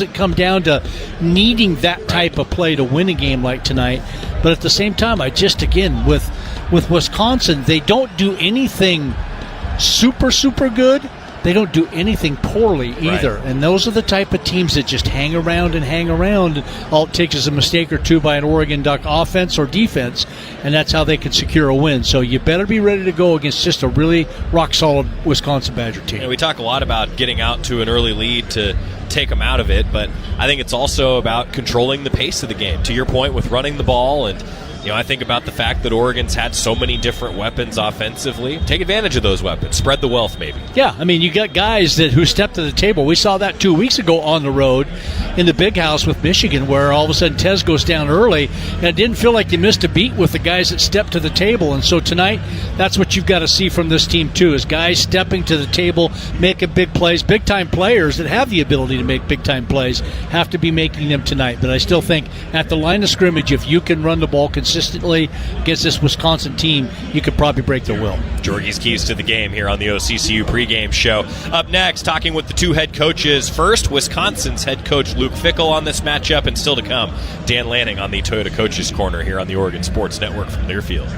It come down to needing that type of play to win a game like tonight. But at the same time, I just, again, with Wisconsin, they don't do anything super good. They don't do anything poorly either. Right. And those are the type of teams that just hang around. All it takes is a mistake or two by an Oregon Duck offense or defense, and that's how they can secure a win. So you better be ready to go against just a really rock-solid Wisconsin Badger team. We talk a lot about getting out to an early lead to take them out of it, but I think it's also about controlling the pace of the game. To your point with running the ball, and I think about the fact that Oregon's had so many different weapons offensively. Take advantage of those weapons. Spread the wealth, maybe. Yeah, I mean, you got guys who step to the table. We saw that 2 weeks ago on the road in the Big House with Michigan, where all of a sudden Tez goes down early, and it didn't feel like you missed a beat with the guys that stepped to the table. And so tonight, that's what you've got to see from this team, too, is guys stepping to the table, making big plays. Big-time players that have the ability to make big-time plays have to be making them tonight. But I still think at the line of scrimmage, if you can run the ball consistently against this Wisconsin team, you could probably break their will. Jorgie's keys to the game here on the OCCU pregame show. Up next, talking with the two head coaches. First, Wisconsin's head coach Luke Fickell on this matchup, and still to come, Dan Lanning on the Toyota Coaches Corner here on the Oregon Sports Network from Learfield.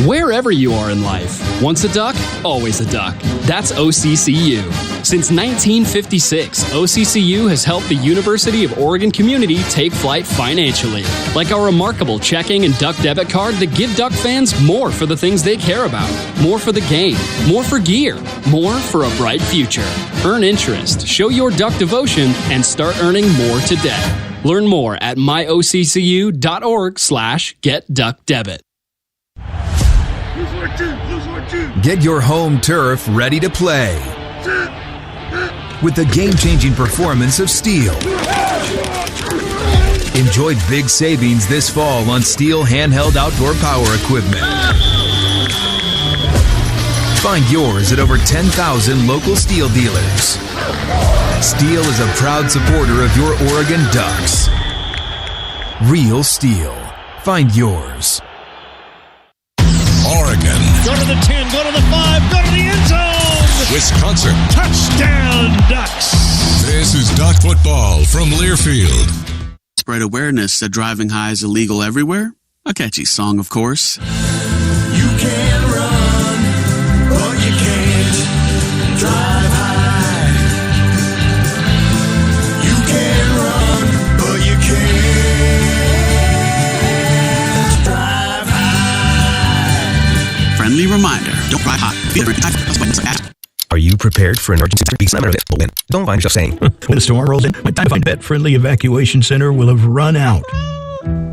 Wherever you are in life, once a duck, always a duck. That's OCCU. Since 1956, OCCU has helped the University of Oregon community take flight financially, like our remarkable checking and duck debit card that give duck fans more for the things they care about, more for the game, more for gear, more for a bright future. Earn interest, show your duck devotion, and start earning more today. Learn more at myoccu.org/getduckdebit. Get your home turf ready to play with the game-changing performance of Steel. Enjoy big savings this fall on Steel handheld outdoor power equipment. Find yours at over 10,000 local Steel dealers. Steel is a proud supporter of your Oregon Ducks. Real Steel. Find yours. Oregon. Go to the 10, go to the 5, go to the end zone. Wisconsin. Touchdown, Ducks. This is Duck Football from Learfield. Spread awareness that driving high is illegal everywhere. A catchy song, of course. You can run, but you can't drive high. You can run, but you can't drive high. Friendly reminder, don't drive high. Are you prepared for an emergency exam? Don't find yourself saying, when a storm rolls in, my time to find a vet-friendly evacuation center will have run out.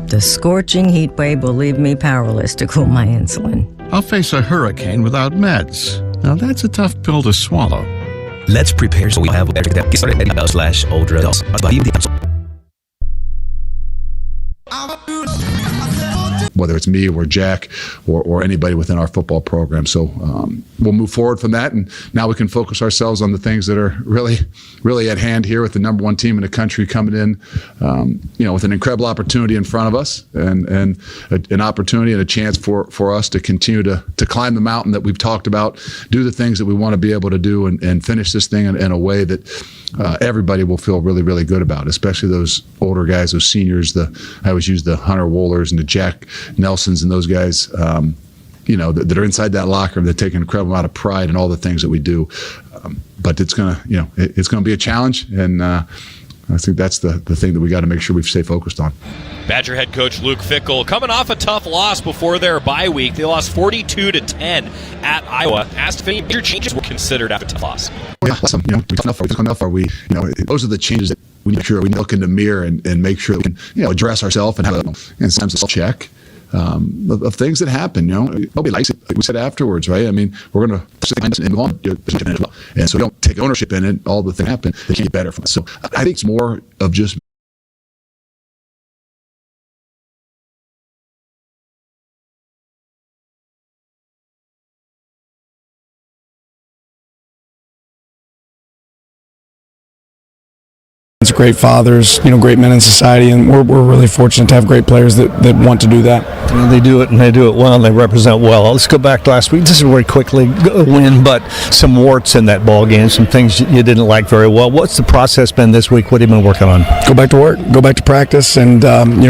The scorching heat wave will leave me powerless to cool my insulin. I'll face a hurricane without meds. Now that's a tough pill to swallow. Let's prepare so we have a better get started at /older adults. Whether it's me or Jack or anybody within our football program. So we'll move forward from that, and now we can focus ourselves on the things that are really, really at hand here with the number one team in the country coming in, with an incredible opportunity in front of us and an opportunity and a chance for us to continue to climb the mountain that we've talked about, do the things that we want to be able to do, and finish this thing in a way that everybody will feel really, really good about, especially those older guys, those seniors. I always use the Hunter Wohlers and the Jack Nelsons and those guys, that are inside that locker room that take an incredible amount of pride in all the things that we do. But it's gonna be a challenge, and I think that's the thing that we got to make sure we stay focused on. Badger head coach Luke Fickell coming off a tough loss before their bye week. They lost 42-10 at Iowa. Asked if any major changes were considered after a tough loss. Yeah, tough enough. Are we? Those are the changes that we need to make sure we look in the mirror and make sure that we can, address ourselves and have and sometimes a check of things that happen. Nobody likes it. Like we said afterwards, right? I mean, we're going to move on, and so we don't take ownership in it. All the things happen, they can't get better from it. So I think it's more of just great fathers, great men in society, and we're really fortunate to have great players that want to do that. They do it, and they do it well, and they represent well. Let's go back to last week. This is very quickly a win, but some warts in that ball game, some things you didn't like very well. What's the process been this week? What have you been working on? Go back to work, go back to practice, and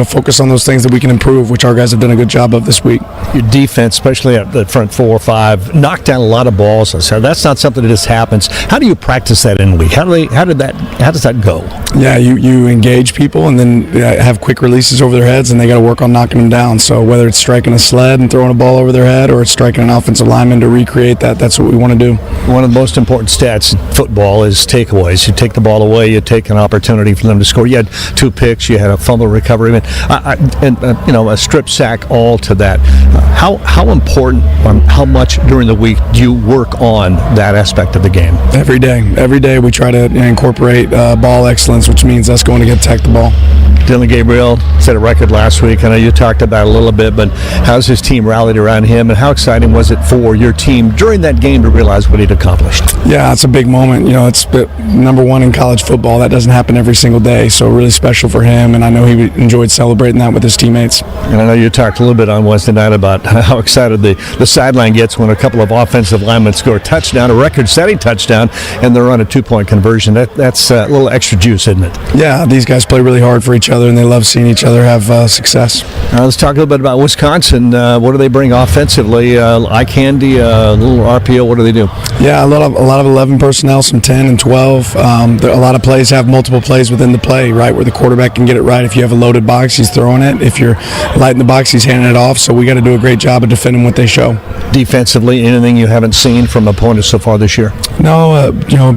focus on those things that we can improve, which our guys have done a good job of this week. Your defense, especially at the front 4 or 5, knocked down a lot of balls. So that's not something that just happens. How do you practice that in a week? How does that go? Yeah, you engage people and then have quick releases over their heads, and they got to work on knocking them down. So whether it's striking a sled and throwing a ball over their head, or it's striking an offensive lineman to recreate that's what we want to do. One of the most important stats in football is takeaways. You take the ball away, you take an opportunity for them to score. You had 2 picks, you had a fumble recovery, and a strip sack, all to that. How important, how much during the week do you work on that aspect of the game? Every day we try to incorporate ball excellence, which means us going to get attack the ball. Dylan Gabriel set a record last week. I know you talked about it a little bit, but how's his team rallied around him, and how exciting was it for your team during that game to realize what he'd accomplished? Yeah, it's a big moment. It's number 1 in college football. That doesn't happen every single day, so really special for him, and I know he enjoyed celebrating that with his teammates. And I know you talked a little bit on Wednesday night about how excited the sideline gets when a couple of offensive linemen score a touchdown, a record-setting touchdown, and they're on a 2-point conversion. That's a little extra juice, isn't it? Yeah, these guys play really hard for each other, and they love seeing each other have success. Let's talk a little bit about Wisconsin. What do they bring offensively? Eye candy, a little RPO. What do they do? Yeah, a lot of 11 personnel, some 10 and 12. A lot of plays have multiple plays within the play, right, where the quarterback can get it right. If you have a loaded box, he's throwing it. If you're light in the box, he's handing it off. So we got to do a great job of defending what they show. Defensively, anything you haven't seen from opponents so far this year? No,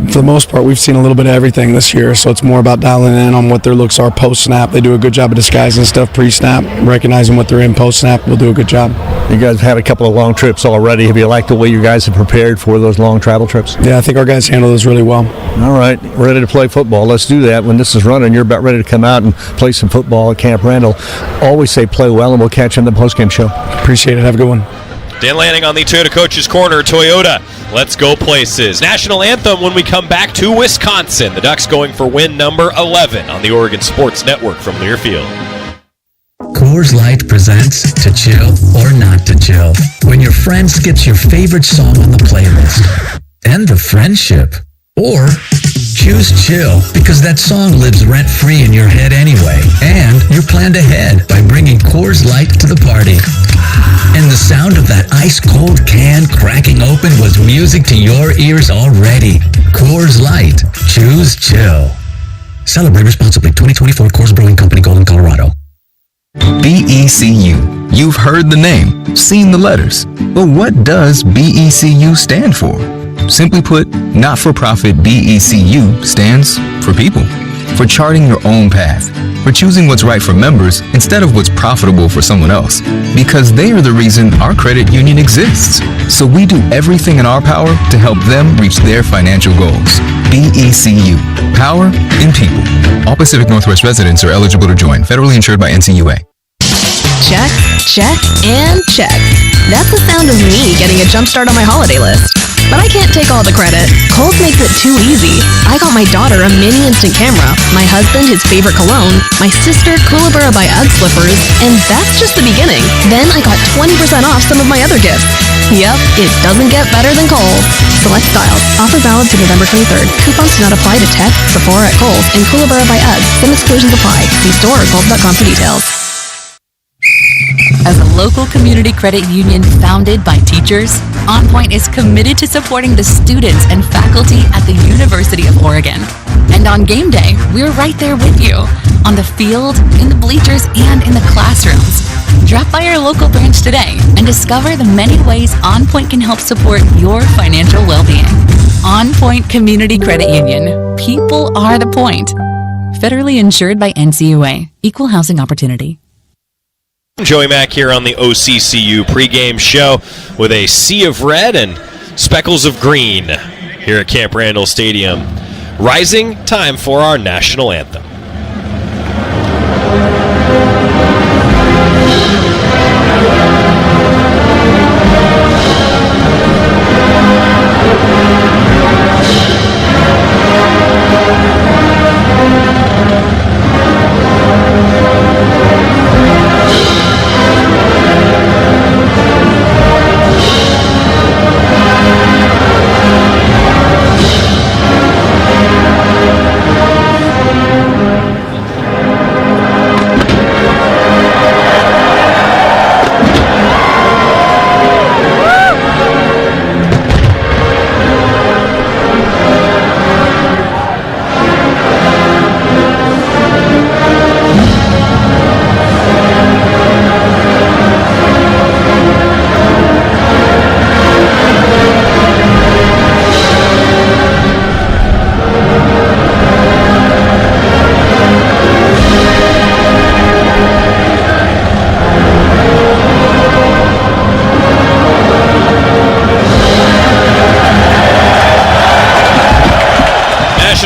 for the most part, we've seen a little bit of everything this year. So it's more about dialing in on what their looks are post-snap. They do a good job of disguising stuff pre-snap, recognizing what they're in post-snap. We'll do a good job. You guys have had a couple of long trips already. Have you liked the way you guys have prepared for those long travel trips? Yeah, I think our guys handle those really well. All right, ready to play football. Let's do that. When this is running, you're about ready to come out and play some football at Camp Randall. Always say play well, and we'll catch you in the postgame show. Appreciate it. Have a good one. Dan Lanning on the Toyota Coach's Corner. Toyota, let's go places. National anthem when we come back to Wisconsin. The Ducks going for win number 11 on the Oregon Sports Network from Learfield. Coors Light presents To Chill or Not to Chill, when your friend skips your favorite song on the playlist. End the friendship. Or choose chill, because that song lives rent-free in your head anyway, and you're planned ahead by bringing Coors Light to the party. And the sound of that ice-cold can cracking open was music to your ears already. Coors Light. Choose chill. Celebrate responsibly. 2024 Coors Brewing Company, Golden, Colorado. BECU. You've heard the name, seen the letters. But what does BECU stand for? Simply put, not-for-profit BECU stands for people. For charting your own path. For choosing what's right for members instead of what's profitable for someone else. Because they are the reason our credit union exists. So we do everything in our power to help them reach their financial goals. BECU. Power in people. All Pacific Northwest residents are eligible to join. Federally insured by NCUA. Check, check, and check. That's the sound of me getting a jump start on my holiday list. But I can't take all the credit. Kohl's makes it too easy. I got my daughter a mini instant camera, my husband his favorite cologne, my sister Kookaburra by UGG slippers, and that's just the beginning. Then I got 20% off some of my other gifts. Yep, it doesn't get better than Kohl's. Select styles. Offer valid to November 23rd. Coupons do not apply to Tech, Sephora at Kohl's, and Kookaburra by UGG. Some exclusions apply. See store or Kohl's.com for details. As a local community credit union founded by teachers, OnPoint is committed to supporting the students and faculty at the University of Oregon. And on game day, we're right there with you, on the field, in the bleachers, and in the classrooms. Drop by our local branch today and discover the many ways OnPoint can help support your financial well-being. OnPoint Community Credit Union. People are the point. Federally insured by NCAAF. Equal housing opportunity. Joey Mack here on the OCCU pregame show with a sea of red and speckles of green here at Camp Randall Stadium. Rising time for our national anthem.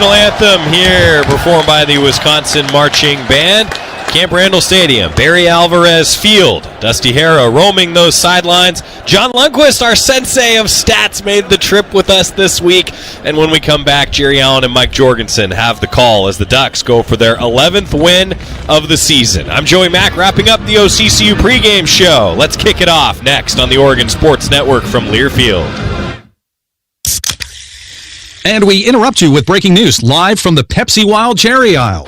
national anthem here, performed by the Wisconsin Marching Band. Camp Randall Stadium, Barry Alvarez Field. Dusty Hara roaming those sidelines. John Lundquist, our sensei of stats, made the trip with us this week. And when we come back, Jerry Allen and Mike Jorgensen have the call as the Ducks go for their 11th win of the season. I'm Joey Mack, wrapping up the OCCU pregame show. Let's kick it off next on the Oregon Sports Network from Learfield. And we interrupt you with breaking news live from the Pepsi Wild Cherry Aisle.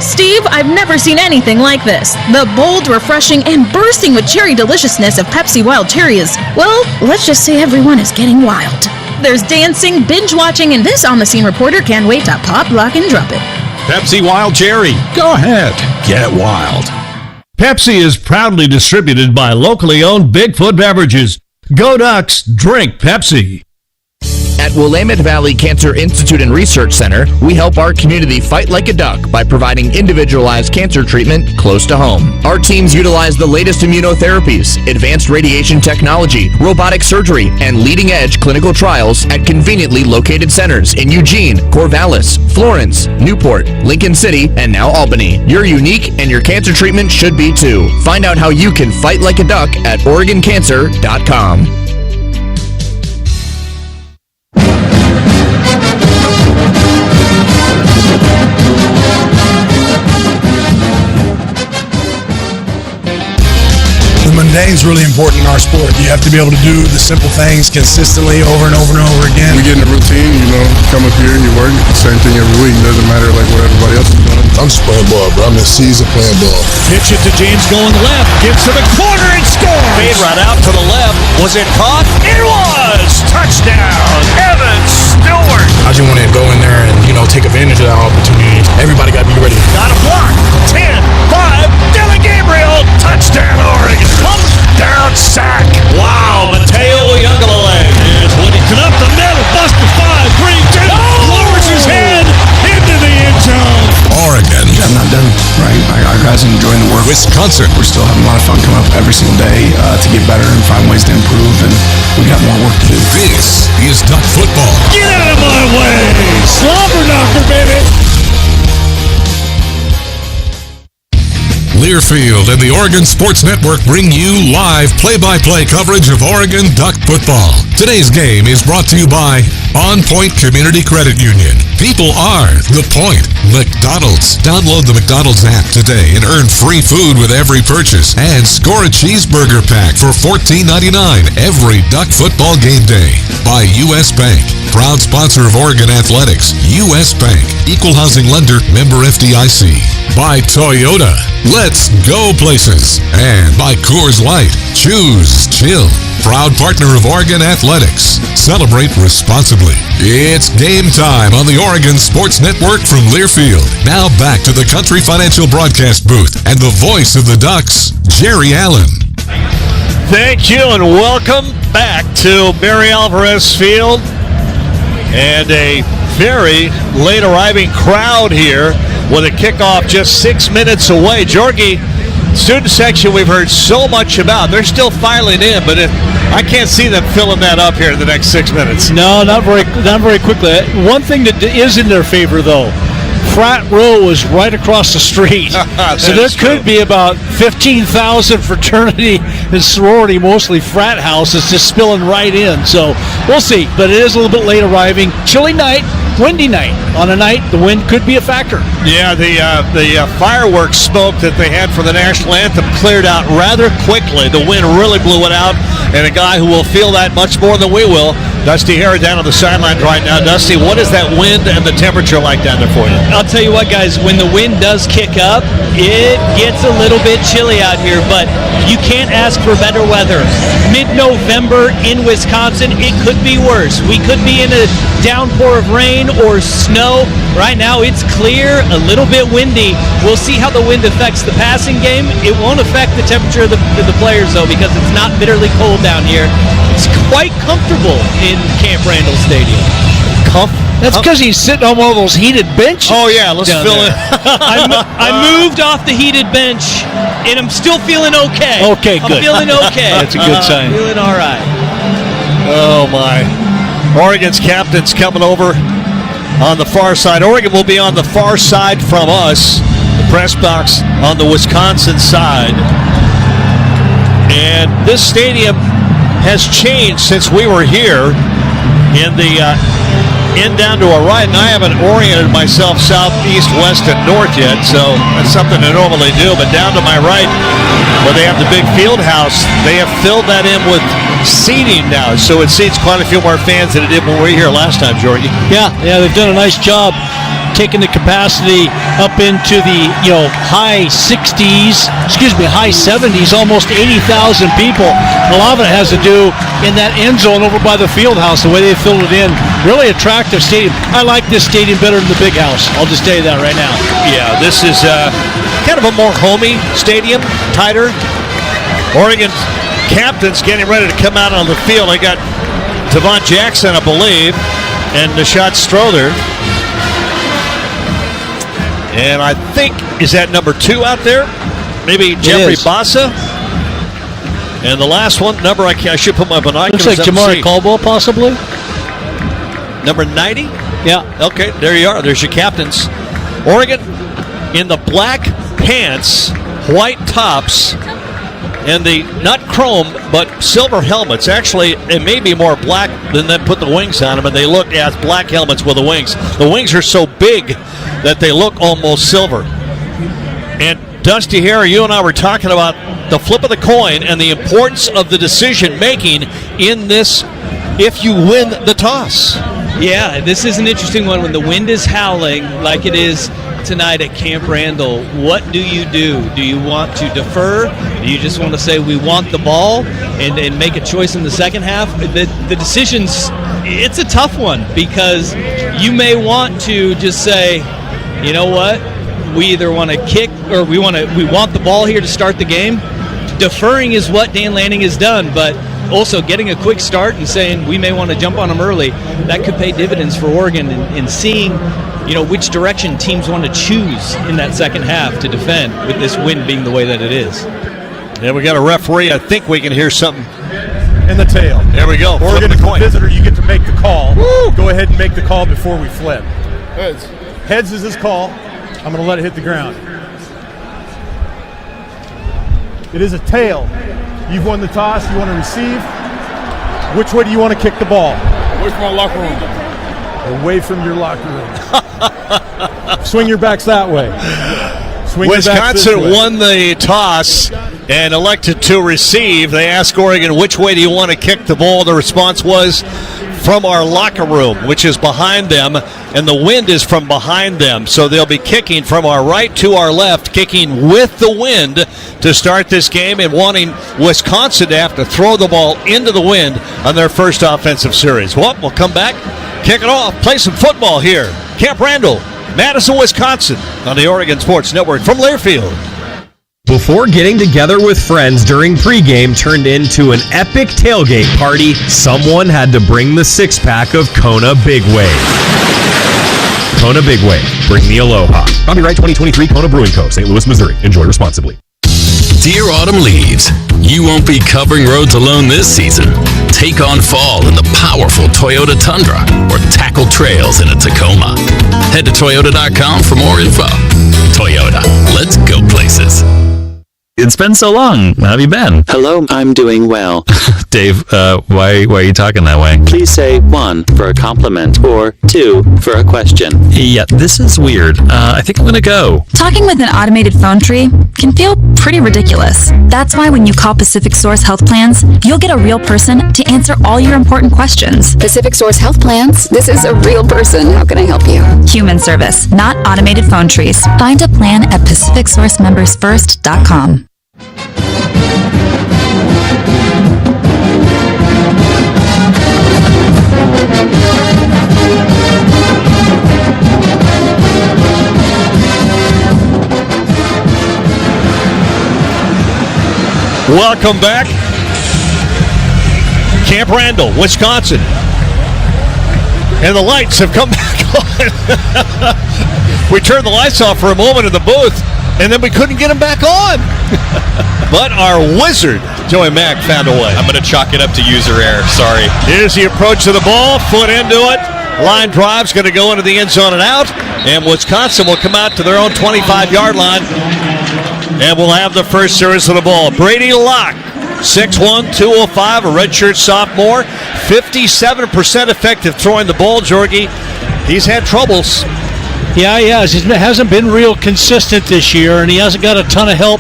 Steve, I've never seen anything like this. The bold, refreshing, and bursting with cherry deliciousness of Pepsi Wild Cherry is, well, let's just say everyone is getting wild. There's dancing, binge-watching, and this on-the-scene reporter can't wait to pop, lock, and drop it. Pepsi Wild Cherry. Go ahead. Get wild. Pepsi is proudly distributed by locally owned Bigfoot Beverages. Go Ducks, drink Pepsi. At Willamette Valley Cancer Institute and Research Center, we help our community fight like a duck by providing individualized cancer treatment close to home. Our teams utilize the latest immunotherapies, advanced radiation technology, robotic surgery, and leading-edge clinical trials at conveniently located centers in Eugene, Corvallis, Florence, Newport, Lincoln City, and now Albany. You're unique, and your cancer treatment should be too. Find out how you can fight like a duck at OregonCancer.com. Mundane is really important in our sport. You have to be able to do the simple things consistently over and over and over again. We get in a routine, come up here and you work. Same thing every week. It doesn't matter like what everybody else is doing. I'm just playing ball, bro. I'm in season playing ball. Pitch it to James going left. Gets to the corner and scores. Fade right out to the left. Was it caught? It was! Touchdown, Evan Stewart. I just want to go in there and, take advantage of that opportunity. Everybody got to be ready. Got a block. 10, 5, Dylan Gabriel. Touchdown, Oregon. Comes down sack. Wow, Mateo Youngalale is winning. Up the middle. Buster 5, 3, 2. Lowers his head into the end zone. Oregon. I'm not done, right? Our guys are enjoying the work. Wisconsin. We're still having a lot of fun coming up every single day to get better and find ways to improve, and we got more work to do. This is Duck Football. Get out of my way. Slobber knocker, baby. Learfield and the Oregon Sports Network bring you live play-by-play coverage of Oregon Duck football. Today's game is brought to you by On Point Community Credit Union. People are the point. McDonald's. Download the McDonald's app today and earn free food with every purchase. And score a cheeseburger pack for $14.99 every Duck football game day. By U.S. Bank. Proud sponsor of Oregon Athletics. U.S. Bank. Equal housing lender. Member FDIC. By Toyota. Let's go places. And by Coors Light. Choose chill. Proud partner of Oregon Athletics. Celebrate responsibly. It's game time on the Oregon Sports Network from Learfield. Now back to the Country Financial Broadcast booth and the voice of the Ducks, Jerry Allen. Thank you and welcome back to Barry Alvarez Field. And a very late arriving crowd here with a kickoff just 6 minutes away. Jorgie, student section we've heard so much about. They're still filing in, but I can't see them filling that up here in the next 6 minutes. No, not very quickly. One thing that is in their favor, though, Frat Row is right across the street. So there could be about 15,000 fraternity and sorority, mostly frat houses, just spilling right in. So we'll see. But it is a little bit late arriving. Chilly night, windy night. On a night, the wind could be a factor. Yeah, the fireworks smoke that they had for the national anthem cleared out rather quickly. The wind really blew it out, and a guy who will feel that much more than we will, Dusty Hara, down on the sidelines right now. Dusty, what is that wind and the temperature like down there for you? I'll tell you what, guys, when the wind does kick up, it gets a little bit chilly out here, but you can't ask for better weather. Mid-November in Wisconsin, it could be worse. We could be in a downpour of rain or snow. Right now, it's clear, a little bit windy. We'll see how the wind affects the passing game. It won't affect the temperature of the players, though, because it's not bitterly cold down here. It's quite comfortable in Camp Randall Stadium. That's because he's sitting on one of those heated benches. Oh, yeah, let's fill it. I moved off the heated bench, and I'm still feeling okay. Okay, good. I'm feeling okay. That's a good sign. Feeling all right. Oh, my. Oregon's captain's coming over. on the far side. Oregon will be on the far side from us. The press box on the Wisconsin side. And this stadium has changed since we were here in the end down to our right. And I haven't oriented myself south, east, west, and north yet, so that's something I normally do. But down to my right, where they have the big field house, they have filled that in with seating now. So it seats quite a few more fans than it did when we were here last time, Jordy. Yeah, they've done a nice job taking the capacity up into the high 70s, almost 80,000 people. A lot of it has to do in that end zone over by the field house, the way they filled it in. Really attractive stadium. I like this stadium better than the big house. I'll just tell you that right now. Yeah, this is kind of a more homey stadium, tighter. Oregon captains getting ready to come out on the field. They got Tavon Jackson, I believe, and Nishad Strother. And I think, is that number 2 out there? Maybe Jeffrey Bassa. And the last one, I should put my binoculars up. Looks like Jamari Caldwell, possibly. Number 90? Yeah. Okay, there you are. There's your captains. Oregon in the black pants, white tops, and the, not chrome, but silver helmets. Actually, it may be more black than they put the wings on them, and they look as black helmets with the wings. The wings are so big that they look almost silver. And Dusty Hare, you and I were talking about the flip of the coin and the importance of the decision-making in this if you win the toss. Yeah, this is an interesting one. When the wind is howling like it is tonight at Camp Randall, what do? Do you want to defer? Do you just want to say we want the ball and make a choice in the second half? The decision's, it's a tough one, because you may want to just say, you know what, we either want to kick or we want the ball here to start the game. Deferring is what Dan Lanning has done, but also getting a quick start and saying we may want to jump on them early, that could pay dividends for Oregon in seeing which direction teams want to choose in that second half to defend, with this wind being the way that it is. Yeah, we got a referee. I think we can hear something in the tail. There we go. Oregon is the visitor. You get to make the call. Woo! Go ahead and make the call before we flip. Heads. Heads is his call. I'm going to let it hit the ground. It is a tail. You've won the toss. You want to receive. Which way do you want to kick the ball? Away from my locker room. Away from your locker room. Swing your backs that way. Swing Wisconsin won the toss and elected to receive. They asked Oregon, which way do you want to kick the ball? The response was, from our locker room, which is behind them, and the wind is from behind them. So they'll be kicking from our right to our left, kicking with the wind to start this game, and wanting Wisconsin to have to throw the ball into the wind on their first offensive series. Well, we'll come back, kick it off, play some football here. Camp Randall, Madison, Wisconsin, on the Oregon Sports Network from Learfield. Before getting together with friends during pregame turned into an epic tailgate party, someone had to bring the six-pack of Kona Big Wave. Kona Big Wave, bring the aloha. Copyright 2023 Kona Brewing Co., St. Louis, Missouri. Enjoy responsibly. Dear autumn leaves, you won't be covering roads alone this season. Take on fall in the powerful Toyota Tundra or tackle trails in a Tacoma. Head to Toyota.com for more info. Toyota, let's go places. It's been so long. How have you been? Hello, I'm doing well. Dave, why are you talking that way? Please say 1 for a compliment or 2 for a question. Yeah, this is weird. I think I'm going to go. Talking with an automated phone tree can feel pretty ridiculous. That's why when you call Pacific Source Health Plans, you'll get a real person to answer all your important questions. Pacific Source Health Plans? This is a real person. How can I help you? Human service, not automated phone trees. Find a plan at PacificSourceMembersFirst.com. Welcome back. Camp Randall, Wisconsin. And the lights have come back on. We turned the lights off for a moment in the booth, and then we couldn't get them back on. But our wizard, Joey Mack, found a way. I'm going to chalk it up to user error. Sorry. Here's the approach to the ball. Foot into it. Line drive's going to go into the end zone and out, and Wisconsin will come out to their own 25-yard line, and we'll have the first series of the ball. Brady Locke, 6'1", 205, a redshirt sophomore, 57% effective throwing the ball, Jorgie. He's had troubles. Yeah, he has. He hasn't been real consistent this year, and he hasn't got a ton of help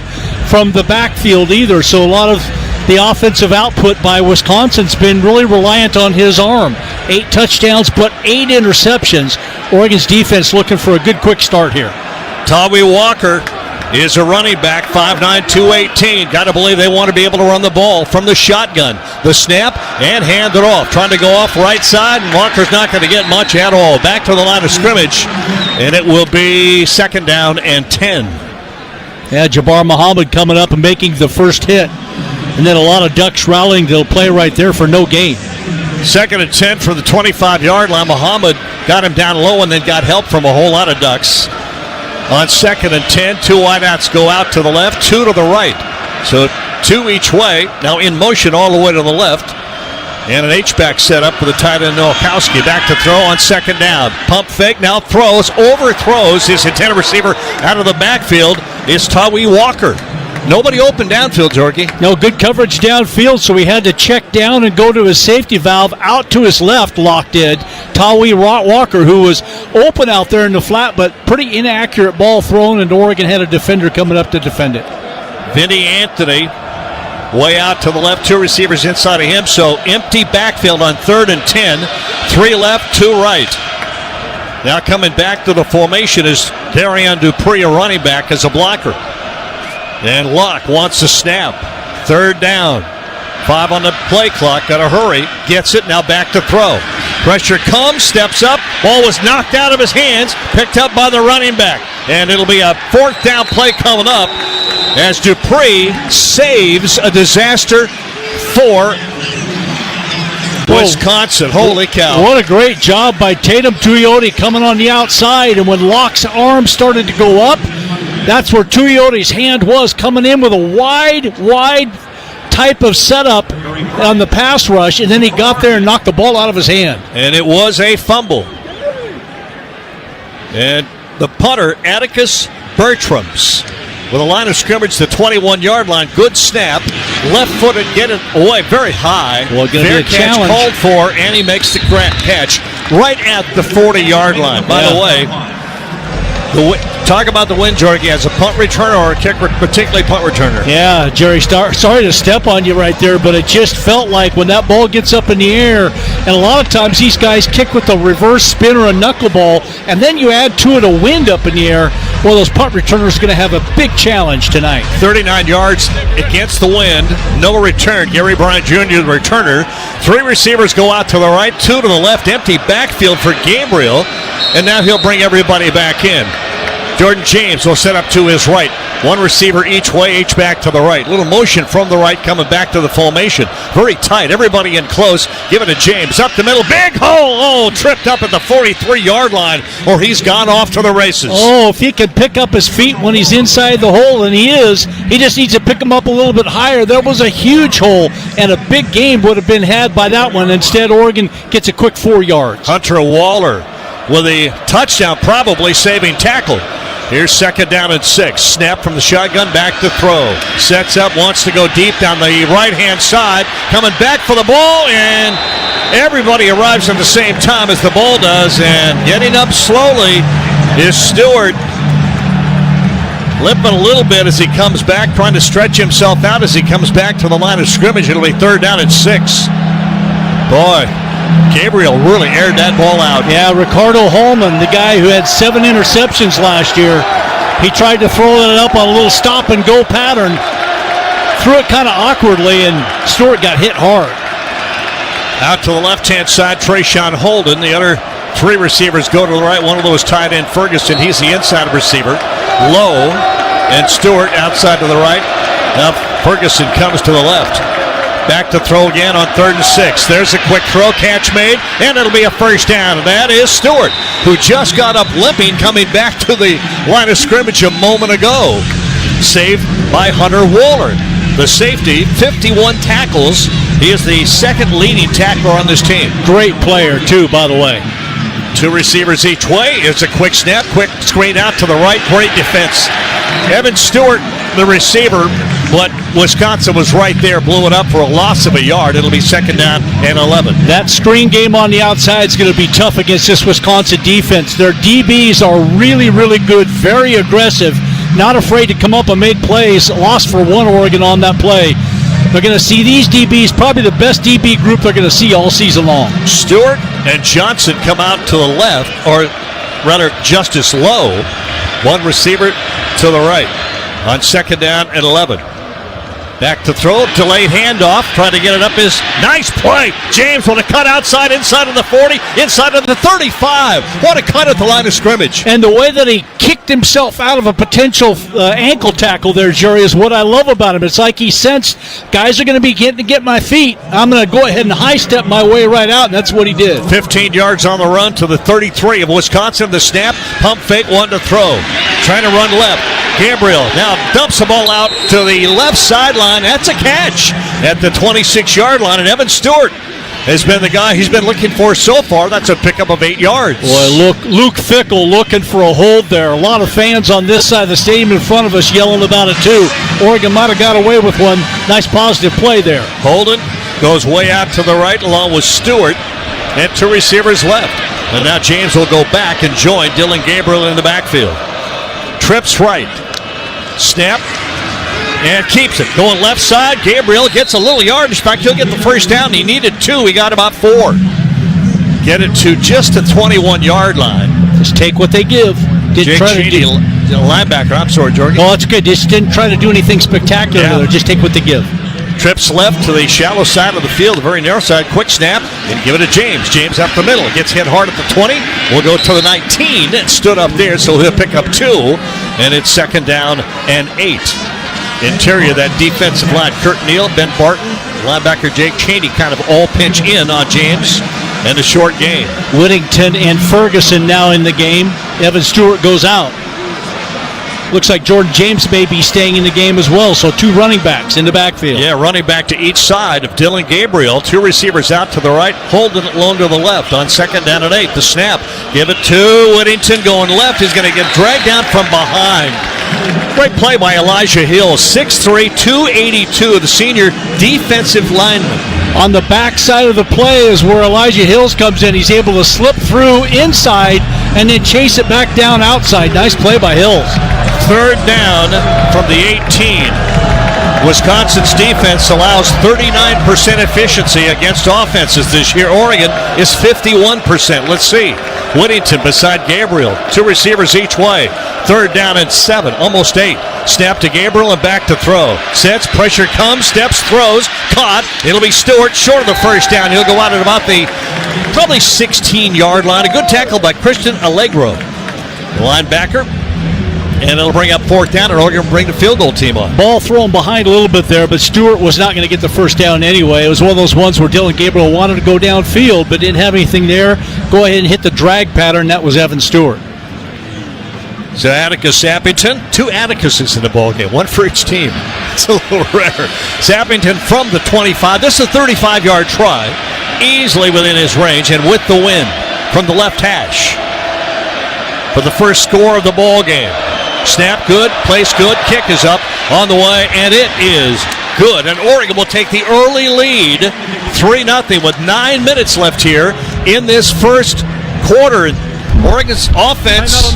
from the backfield either. So a lot of the offensive output by Wisconsin's been really reliant on his arm. 8 touchdowns, but 8 interceptions. Oregon's defense looking for a good quick start here. Tawi Walker is a running back, 5'9", 218. Got to believe they want to be able to run the ball from the shotgun. The snap and hand it off. Trying to go off right side, and Walker's not going to get much at all. Back to the line of scrimmage, and it will be 2nd down and 10. Yeah, Jabbar Muhammad coming up and making the first hit. And then a lot of Ducks rallying. They'll play right there for no gain. 2nd and 10 for the 25-yard line. Muhammad got him down low and then got help from a whole lot of Ducks. On 2nd and 10, 2 wideouts go out to the left, 2 to the right. So 2 each way. Now in motion all the way to the left. And an H-back set up for the tight end Nowakowski. Back to throw on 2nd down. Pump fake, now throws, overthrows his intended receiver out of the backfield is Tawi Walker. Nobody open downfield, Jorgie. No, good coverage downfield, so he had to check down and go to his safety valve out to his left, locked in. Tawi Walker, who was open out there in the flat, but pretty inaccurate ball thrown, and Oregon had a defender coming up to defend it. Vinny Anthony way out to the left, 2 receivers inside of him, so empty backfield on 3rd and 10. 3 left, 2 right. Now coming back to the formation is Darian Dupree, a running back, as a blocker. And Locke wants to snap. 3rd down. 5 on the play clock. Got to hurry. Gets it. Now back to throw. Pressure comes. Steps up. Ball was knocked out of his hands. Picked up by the running back. And it'll be a 4th down play coming up as Dupree saves a disaster for Wisconsin. Holy cow. What a great job by Tatum Tuioti coming on the outside. And when Locke's arm started to go up, that's where Tuioti's hand was, coming in with a wide type of setup on the pass rush, and then he got there and knocked the ball out of his hand. And it was a fumble. And the punter, Atticus Bertrams, with a line of scrimmage to the 21-yard line. Good snap. Left-footed, get it away very high. Well, fair catch challenge called for, and he makes the catch right at the 40-yard line. By the way, talk about the win, Jorgie, as a punt returner or a kicker, particularly punt returner. Yeah, Jerry, sorry to step on you right there, but it just felt like when that ball gets up in the air, and a lot of times these guys kick with a reverse spin or a knuckleball, and then you add to it a wind up in the air, well, those punt returners are going to have a big challenge tonight. 39 yards against the wind, no return. Gary Bryant Jr., the returner. 3 receivers go out to the right, 2 to the left, empty backfield for Gabriel, and now he'll bring everybody back in. Jordan James will set up to his right. 1 receiver each way, H-back to the right. Little motion from the right coming back to the formation. Very tight. Everybody in close. Give it to James. Up the middle. Big hole. Oh, tripped up at the 43-yard line, or he's gone off to the races. Oh, if he can pick up his feet when he's inside the hole, and he is, he just needs to pick them up a little bit higher. There was a huge hole, and a big game would have been had by that one. Instead, Oregon gets a quick 4 yards. Hunter Waller with a touchdown, probably saving tackle. Here's 2nd down and 6. Snap from the shotgun, back to throw. Sets up, wants to go deep down the right-hand side. Coming back for the ball, and everybody arrives at the same time as the ball does. And getting up slowly is Stewart. Limping a little bit as he comes back, trying to stretch himself out as he comes back to the line of scrimmage. It'll be 3rd down and 6. Boy, Gabriel really aired that ball out. Yeah, Ricardo Holman, the guy who had 7 interceptions last year, he tried to throw it up on a little stop-and-go pattern, threw it kind of awkwardly, and Stewart got hit hard. Out to the left-hand side, Trayshawn Holden. The other 3 receivers go to the right. One of those tight end, Ferguson. He's the inside receiver. Lowe and Stewart outside to the right. Now Ferguson comes to the left. Back to throw again on 3rd and 6. There's a quick throw, catch made, and it'll be a first down. And that is Stewart, who just got up limping, coming back to the line of scrimmage a moment ago. Saved by Hunter Waller. The safety, 51 tackles. He is the 2nd leading tackler on this team. Great player, too, by the way. Two receivers each way. It's a quick snap, quick screen out to the right. Great defense. Evan Stewart, the receiver, but Wisconsin was right there, blew it up for a loss of a yard. It'll be 2nd down and 11. That screen game on the outside is going to be tough against this Wisconsin defense. Their DBs are really, really good, very aggressive, not afraid to come up and make plays. Lost for one, Oregon, on that play. They're going to see these DBs, probably the best DB group they're going to see all season long. Stewart and Johnson come out to the left, or rather Justice Lowe, one receiver to the right on 2nd down and 11. Back to throw, delayed handoff, trying to get it up is nice play. James with a cut outside, inside of the 40, inside of the 35. What a cut at the line of scrimmage. And the way that he kicked himself out of a potential ankle tackle there, Jerry, is what I love about him. It's like he sensed guys are going to be getting to get my feet. I'm going to go ahead and high step my way right out, and that's what he did. 15 yards on the run to the 33 of Wisconsin. The snap, pump fake, one to throw. Trying to run left. Gabriel now dumps the ball out to the left sideline. That's a catch at the 26-yard line. And Evan Stewart has been the guy he's been looking for so far. That's a pickup of 8 yards. Boy, Luke Fickle looking for a hold there. A lot of fans on this side of the stadium in front of us yelling about it too. Oregon might have got away with one. Nice positive play there. Holden goes way out to the right along with Stewart, and two receivers left. And now James will go back and join Dylan Gabriel in the backfield. Trips right. Snap. And keeps it. Going left side. Gabriel gets a little yardage. In fact, he'll get the first down. He needed 2. He got about 4. Get it to just the 21-yard line. Just take what they give. Jake Cheney, linebacker. I'm sorry, Jordan. Oh, that's good. Just didn't try to do anything spectacular there. Just take what they give. Trips left to the shallow side of the field, the very narrow side. Quick snap, and give it to James. James up the middle. Gets hit hard at the 20. We'll go to the 19. It stood up there, so he'll pick up 2. And it's 2nd down and 8. Interior, that defensive line. Kurt Neal, Ben Barton, linebacker Jake Cheney kind of all pinch in on James. And a short gain. Whittington and Ferguson now in the game. Evan Stewart goes out. Looks like Jordan James may be staying in the game as well, so 2 running backs in the backfield. Yeah, running back to each side of Dylan Gabriel. 2 receivers out to the right, Holden alone to the left on 2nd down and 8. The snap, give it to Whittington going left. He's going to get dragged down from behind. Great play by Elijah Hill, 6'3", 282, the senior defensive lineman. On the back side of the play is where Elijah Hills comes in. He's able to slip through inside and then chase it back down outside. Nice play by Hills. 3rd down from the 18. Wisconsin's defense allows 39% efficiency against offenses this year. Oregon is 51%. Let's see. Whittington beside Gabriel. 2 receivers each way. 3rd down and 7, almost 8. Snap to Gabriel and back to throw. Sets, pressure comes, steps, throws, caught. It'll be Stewart short of the first down. He'll go out at about the probably 16-yard line. A good tackle by Christian Allegro, the linebacker. And it'll bring up 4th down, and Oregon will bring the field goal team on. Ball thrown behind a little bit there, but Stewart was not going to get the first down anyway. It was one of those ones where Dylan Gabriel wanted to go downfield, but didn't have anything there. Go ahead and hit the drag pattern. That was Evan Stewart. So Atticus Sappington, 2 Atticuses in the ballgame, 1 for each team. It's a little rare. Sappington from the 25. This is a 35-yard try, easily within his range, and with the win from the left hash for the first score of the ballgame. Snap good, place good, kick is up on the way, and it is good. And Oregon will take the early lead, 3-0, with 9 minutes left here in this first quarter. Oregon's offense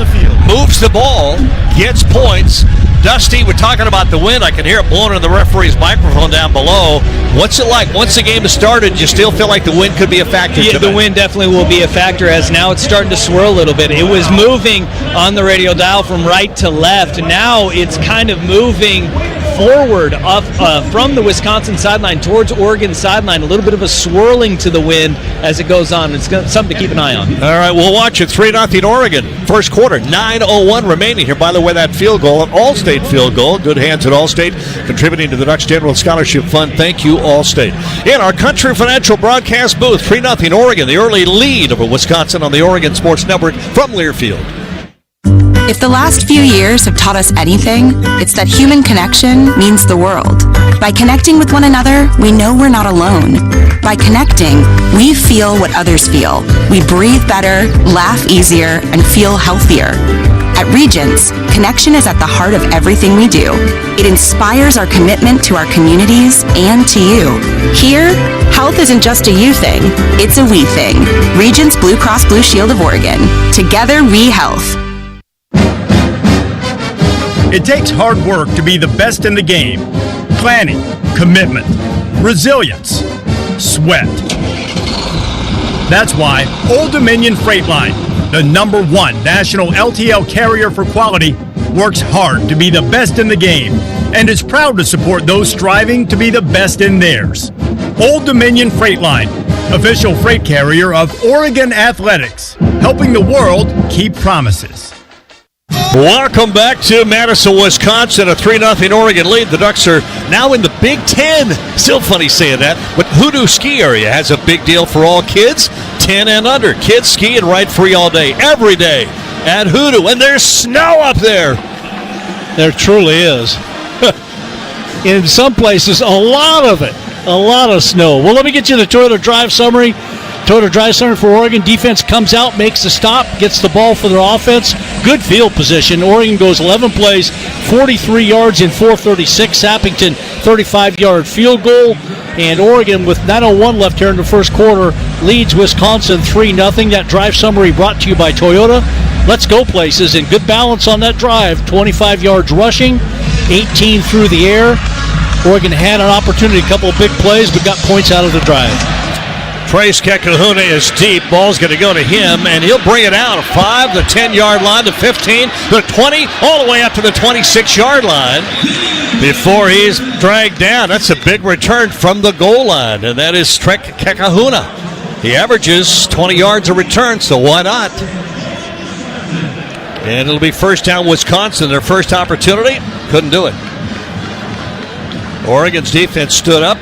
moves the ball, gets points. Dusty, we're talking about the wind. I can hear it blowing in the referee's microphone down below. What's it like? Once the game has started, you still feel like the wind could be a factor? Yeah, the wind definitely will be a factor, as now it's starting to swirl a little bit. It was moving on the radio dial from right to left. Now it's kind of moving forward up from the Wisconsin sideline towards Oregon sideline. A little bit of a swirling to the wind as it goes on. It's something to keep an eye on. All right, we'll watch it. 3-0 Oregon. First quarter, 9:01 remaining here. By the way, that field goal, an All-State field goal. Good hands at All-State, contributing to the Ducks General Scholarship Fund. Thank you, All-State. In our Country Financial broadcast booth, 3-0 Oregon, the early lead over Wisconsin on the Oregon Sports Network from Learfield. If the last few years have taught us anything, it's that human connection means the world. By connecting with one another, we know we're not alone. By connecting, we feel what others feel. We breathe better, laugh easier, and feel healthier. At Regents, connection is at the heart of everything we do. It inspires our commitment to our communities and to you. Here, health isn't just a you thing, it's a we thing. Regents Blue Cross Blue Shield of Oregon. Together, we health. It takes hard work to be the best in the game. Planning, commitment, resilience, sweat. That's why Old Dominion Freight Line, the #1 national LTL carrier for quality, works hard to be the best in the game and is proud to support those striving to be the best in theirs. Old Dominion Freight Line, official freight carrier of Oregon Athletics, helping the world keep promises. Welcome back to Madison, Wisconsin. A 3-0 Oregon lead. The Ducks are now in the Big Ten. Still funny saying that, but Hoodoo Ski Area has a big deal for all kids, 10 and under. Kids skiing right free all day, every day at Hoodoo. And there's snow up there. There truly is. In some places, a lot of it. A lot of snow. Well, let me get you the Toyota Drive summary. Toyota Drive Center for Oregon. Defense comes out, makes the stop, gets the ball for their offense. Good field position. Oregon goes 11 plays, 43 yards in 4:36. Sappington, 35-yard field goal. And Oregon, with 9:01 left here in the first quarter, leads Wisconsin 3-0. That drive summary brought to you by Toyota. Let's go places, and good balance on that drive. 25 yards rushing, 18 through the air. Oregon had an opportunity, a couple of big plays, but got points out of the drive. Trace Kekahuna is deep. Ball's going to go to him, and he'll bring it out. 5, the 10-yard line, to 15, the 20, all the way up to the 26-yard line before he's dragged down. That's a big return from the goal line, and that is Trek Kekahuna. He averages 20 yards a return, so why not? And it'll be first down Wisconsin, their first opportunity. Couldn't do it. Oregon's defense stood up,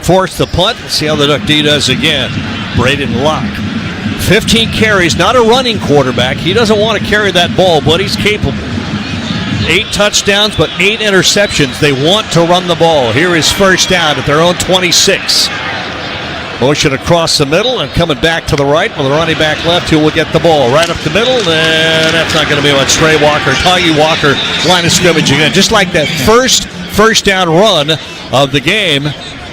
forced the punt. Let's see how the Duck D does again. Braden Locke. 15 carries, not a running quarterback. He doesn't want to carry that ball, but he's capable. 8 touchdowns, but 8 interceptions. They want to run the ball. Here is first down at their own 26. Motion across the middle and coming back to the right with a running back left who will get the ball right up the middle. And that's not going to be much. Trey Walker, Taggy Walker, line of scrimmage again. Just like that first down run of the game.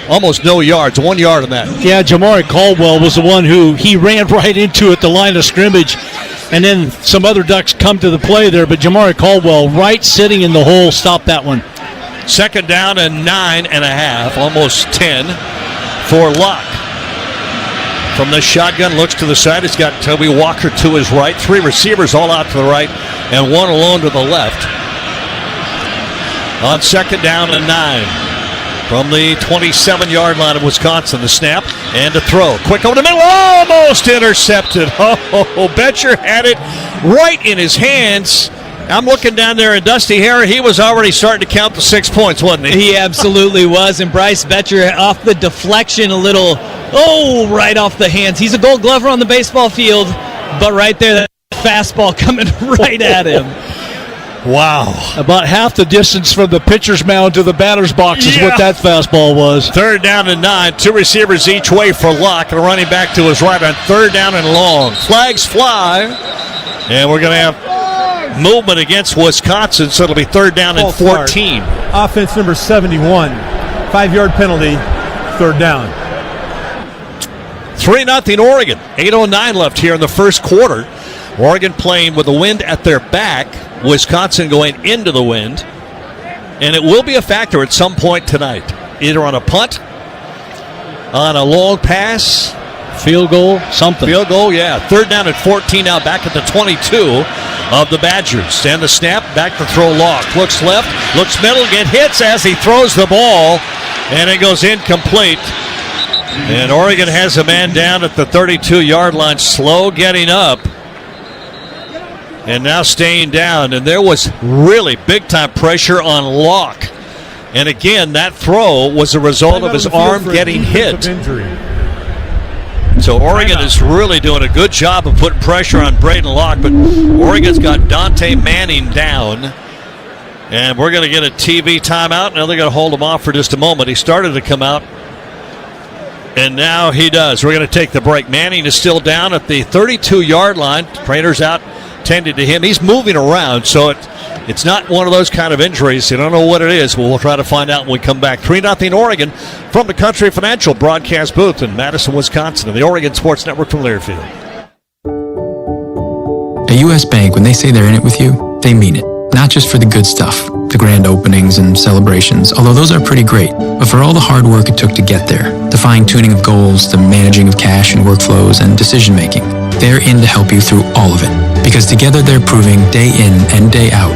Almost no yards, 1 yard on that. Yeah, Jamari Caldwell was the one who he ran right into at the line of scrimmage. And then some other Ducks come to the play there, but Jamari Caldwell right sitting in the hole stopped that one. Second down and 9.5, almost 10 for Locke. From the shotgun, looks to the side. He's got Toby Walker to his right. 3 receivers all out to the right and 1 alone to the left. On second down and 9. From the 27-yard line of Wisconsin, the snap and a throw. Quick over the middle, almost intercepted. Oh, Betcher had it right in his hands. I'm looking down there at Dusty Hare. He was already starting to count the 6 points, wasn't he? He absolutely was. And Bryce Betcher off the deflection a little, right off the hands. He's a Gold Glover on the baseball field, but right there, that fastball coming right at him. Wow. About half the distance from the pitcher's mound to the batter's box is what that fastball was. Third down and 9. 2 receivers each way for Locke and a running back to his right on third down and long. Flags fly. And we're going to have movement against Wisconsin, so it'll be third down and 14. Offense number 71. 5-yard penalty. Third down. 3-0 Oregon. 8:09 left here in the first quarter. Oregon playing with the wind at their back. Wisconsin going into the wind. And it will be a factor at some point tonight. Either on a punt, on a long pass, field goal, something. Field goal, yeah. Third down and 14 now back at the 22 of the Badgers. And the snap, back to throw Locke. Looks left, looks middle, hits as he throws the ball. And it goes incomplete. And Oregon has a man down at the 32-yard line, slow getting up. And now staying down. And there was really big-time pressure on Locke. And again, that throw was a result of his arm getting hit. So Oregon is really doing a good job of putting pressure on Braden Locke, but Oregon's got Dante Manning down. And we're going to get a TV timeout. Now they're going to hold him off for just a moment. He started to come out, and now he does. We're going to take the break. Manning is still down at the 32-yard line. Trainer's out tended to him. He's moving around, so it's not one of those kind of injuries. You don't know what it is. We'll try to find out when we come back. 3-0 Oregon from the Country Financial broadcast booth in Madison, Wisconsin, and the Oregon Sports Network from Learfield. At U.S. Bank, when they say they're in it with you, they mean it. Not just for the good stuff, the grand openings and celebrations, although those are pretty great, but for all the hard work it took to get there, the fine-tuning of goals, the managing of cash and workflows, and decision-making. They're in to help you through all of it, because together they're proving day in and day out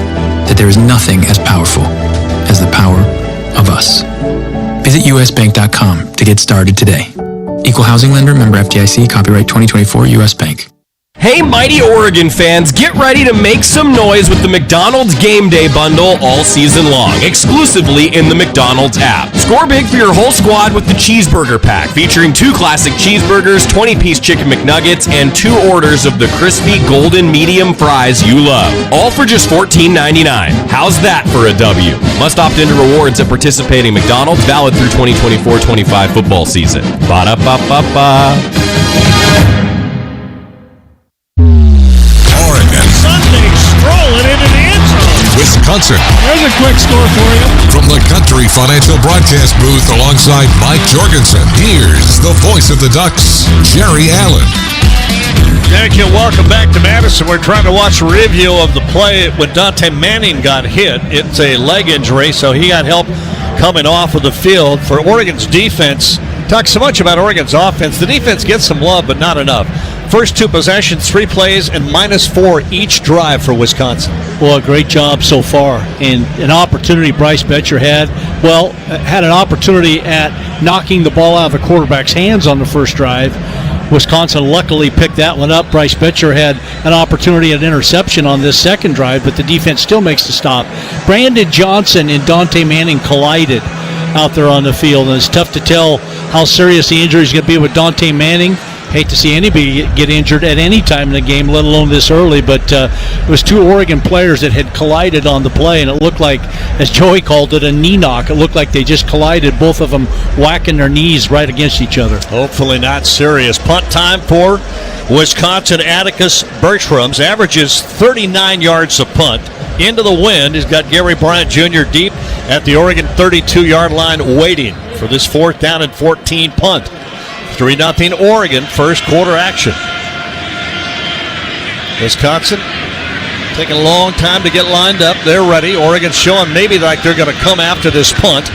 that there is nothing as powerful as the power of us. Visit usbank.com to get started today. Equal housing lender, member FDIC, copyright 2024 U.S. Bank. Hey, mighty Oregon fans, get ready to make some noise with the McDonald's Game Day Bundle all season long, exclusively in the McDonald's app. Score big for your whole squad with the Cheeseburger Pack, featuring 2 classic cheeseburgers, 20-piece chicken McNuggets, and 2 orders of the crispy golden medium fries you love. All for just $14.99. How's that for a W? Must opt into rewards at participating McDonald's, valid through 2024-25 football season. Ba-da-ba-ba-ba. Strolling into the end zone. Wisconsin. There's a quick score for you. From the Country Financial broadcast booth alongside Mike Jorgensen, here's the voice of the Ducks, Jerry Allen. Thank you. Welcome back to Madison. We're trying to watch a review of the play when Dante Manning got hit. It's a leg injury, so he got help coming off of the field. For Oregon's defense, talk so much about Oregon's offense. The defense gets some love, but not enough. First 2 possessions, 3 plays, and -4 each drive for Wisconsin. Well, great job so far. And an opportunity Bryce Betcher had an opportunity at knocking the ball out of the quarterback's hands on the first drive. Wisconsin luckily picked that one up. Bryce Betcher had an opportunity at interception on this second drive, but the defense still makes the stop. Brandon Johnson and Dante Manning collided out there on the field, and it's tough to tell how serious the injury is going to be with Dante Manning. Hate to see anybody get injured at any time in the game, let alone this early, but it was 2 Oregon players that had collided on the play, and it looked like, as Joey called it, a knee knock. It looked like they just collided, both of them whacking their knees right against each other. Hopefully not serious. Punt time for Wisconsin. Atticus Bertrams averages 39 yards a punt. Into the wind. He's got Gary Bryant Jr. deep at the Oregon 32-yard line waiting for this 4th down and 14 punt. 3-0 Oregon, first quarter action. Wisconsin taking a long time to get lined up. They're ready. Oregon's showing maybe like they're going to come after this punt.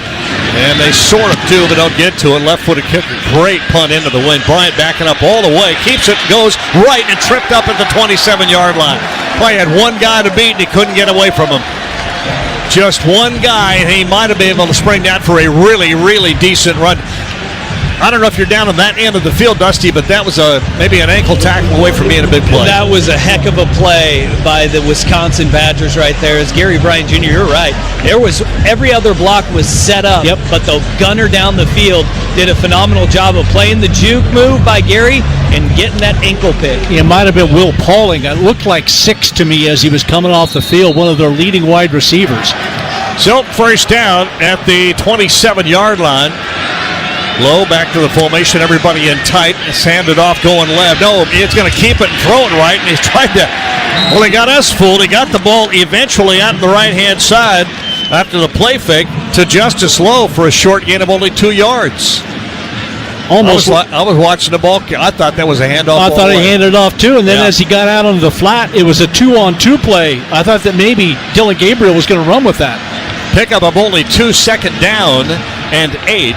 And they sort of do, but don't get to it. Left-footed kicker, great punt into the wind. Bryant backing up all the way, keeps it, goes right, and tripped up at the 27-yard line. Probably had one guy to beat, and he couldn't get away from him. Just one guy, and he might have been able to spring that for a really, really decent run. I don't know if you're down on that end of the field, Dusty, but that was maybe an ankle tackle away from being a big play. That was a heck of a play by the Wisconsin Badgers right there. As Gary Bryant Jr., you're right. Every other block was set up, but the gunner down the field did a phenomenal job of playing the juke move by Gary and getting that ankle pick. It might have been Will Pauling. It looked like 6 to me as he was coming off the field, one of their leading wide receivers. So first down at the 27-yard line. Low back to the formation, everybody in tight. It's handed off going left. No, it's going to keep it and throw it right, and he's tried to. Well, he got us fooled. He got the ball eventually out on the right-hand side after the play fake to Justice Lowe for a short gain of only 2 yards. Almost. I was watching the ball. I thought that was a handoff. I thought he handed it off too, and then as he got out on the flat, it was a 2-on-2 play. I thought that maybe Dylan Gabriel was going to run with that. Pickup of only 2, second down and 8.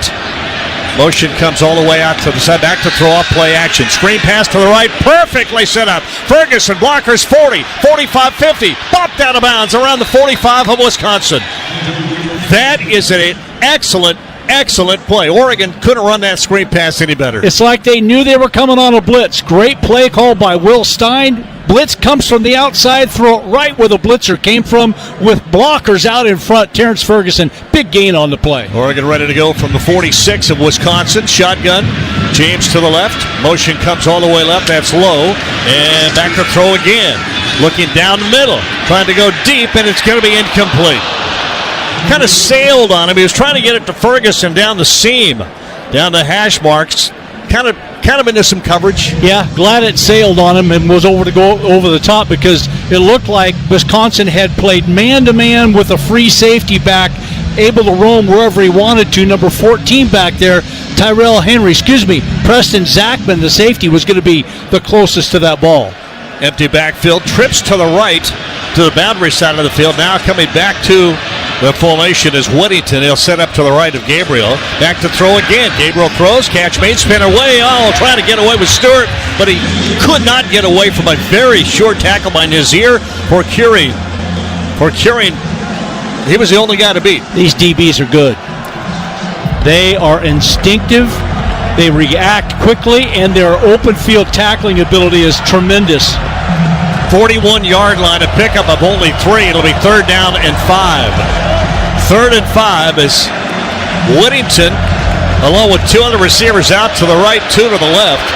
Motion comes all the way out to the side, back to throw off play action. Screen pass to the right, perfectly set up. Ferguson, blockers 40, 45, 50, popped out of bounds around the 45 of Wisconsin. That is an excellent play. Oregon couldn't run that screen pass any better. It's like they knew they were coming on a blitz. Great play call by Will Stein. Blitz comes from the outside, throw it right where the blitzer came from with blockers out in front. Terrence Ferguson, big gain on the play. Oregon ready to go from the 46 of Wisconsin. Shotgun. James to the left. Motion comes all the way left. That's low. And back to throw again. Looking down the middle. Trying to go deep, and it's going to be incomplete. Kind of sailed on him. He was trying to get it to Ferguson down the seam, down the hash marks. Kind of into some coverage. Yeah, glad it sailed on him and was over to go over the top, because it looked like Wisconsin had played man-to-man with a free safety back, able to roam wherever he wanted to. Number 14 back there, Preston Zachman, the safety, was going to be the closest to that ball. Empty backfield, trips to the right, to the boundary side of the field. Now coming back to the formation is Whittington. He'll set up to the right of Gabriel. Back to throw again. Gabriel throws, catch made, spin away. Trying to get away with Stewart, but he could not get away from a very short tackle by Nazir for Curing. He was the only guy to beat. These DBs are good. They are instinctive. They react quickly, and their open field tackling ability is tremendous. 41-yard line, a pickup of only 3. It'll be 3rd down and 5. 3rd and 5 is Whittington, along with 2 other receivers out to the right, 2 to the left.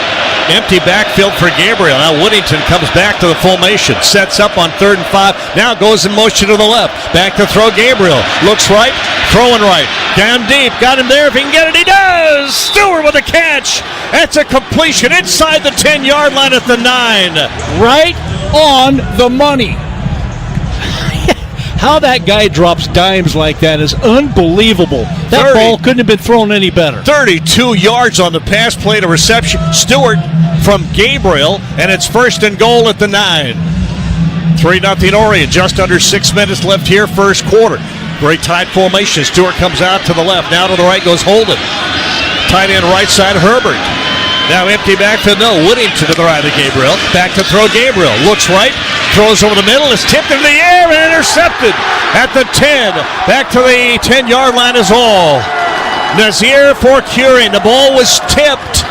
Empty backfield for Gabriel. Now Whittington comes back to the formation, sets up on 3rd and 5. Now goes in motion to the left. Back to throw Gabriel. Looks right, throwing right. Down deep, got him there. If he can get it, he does! Stewart with a catch. That's a completion inside the 10-yard line at the 9. Right on the money. How that guy drops dimes like that is unbelievable. That ball couldn't have been thrown any better. 32 yards on the pass play to reception. Stewart from Gabriel, and it's 1st and goal at the 9. 3-0 Oregon. Just under 6 minutes left here, first quarter. Great tight formation. Stewart comes out to the left. Now to the right goes Holden. Tight end right side, Herbert. Now empty backfield. No, Whittington to the right of Gabriel. Back to throw Gabriel. Looks right. Throws over the middle. It's tipped into the air and intercepted at the 10. Back to the 10-yard line is all. Nazir for Curing. The ball was tipped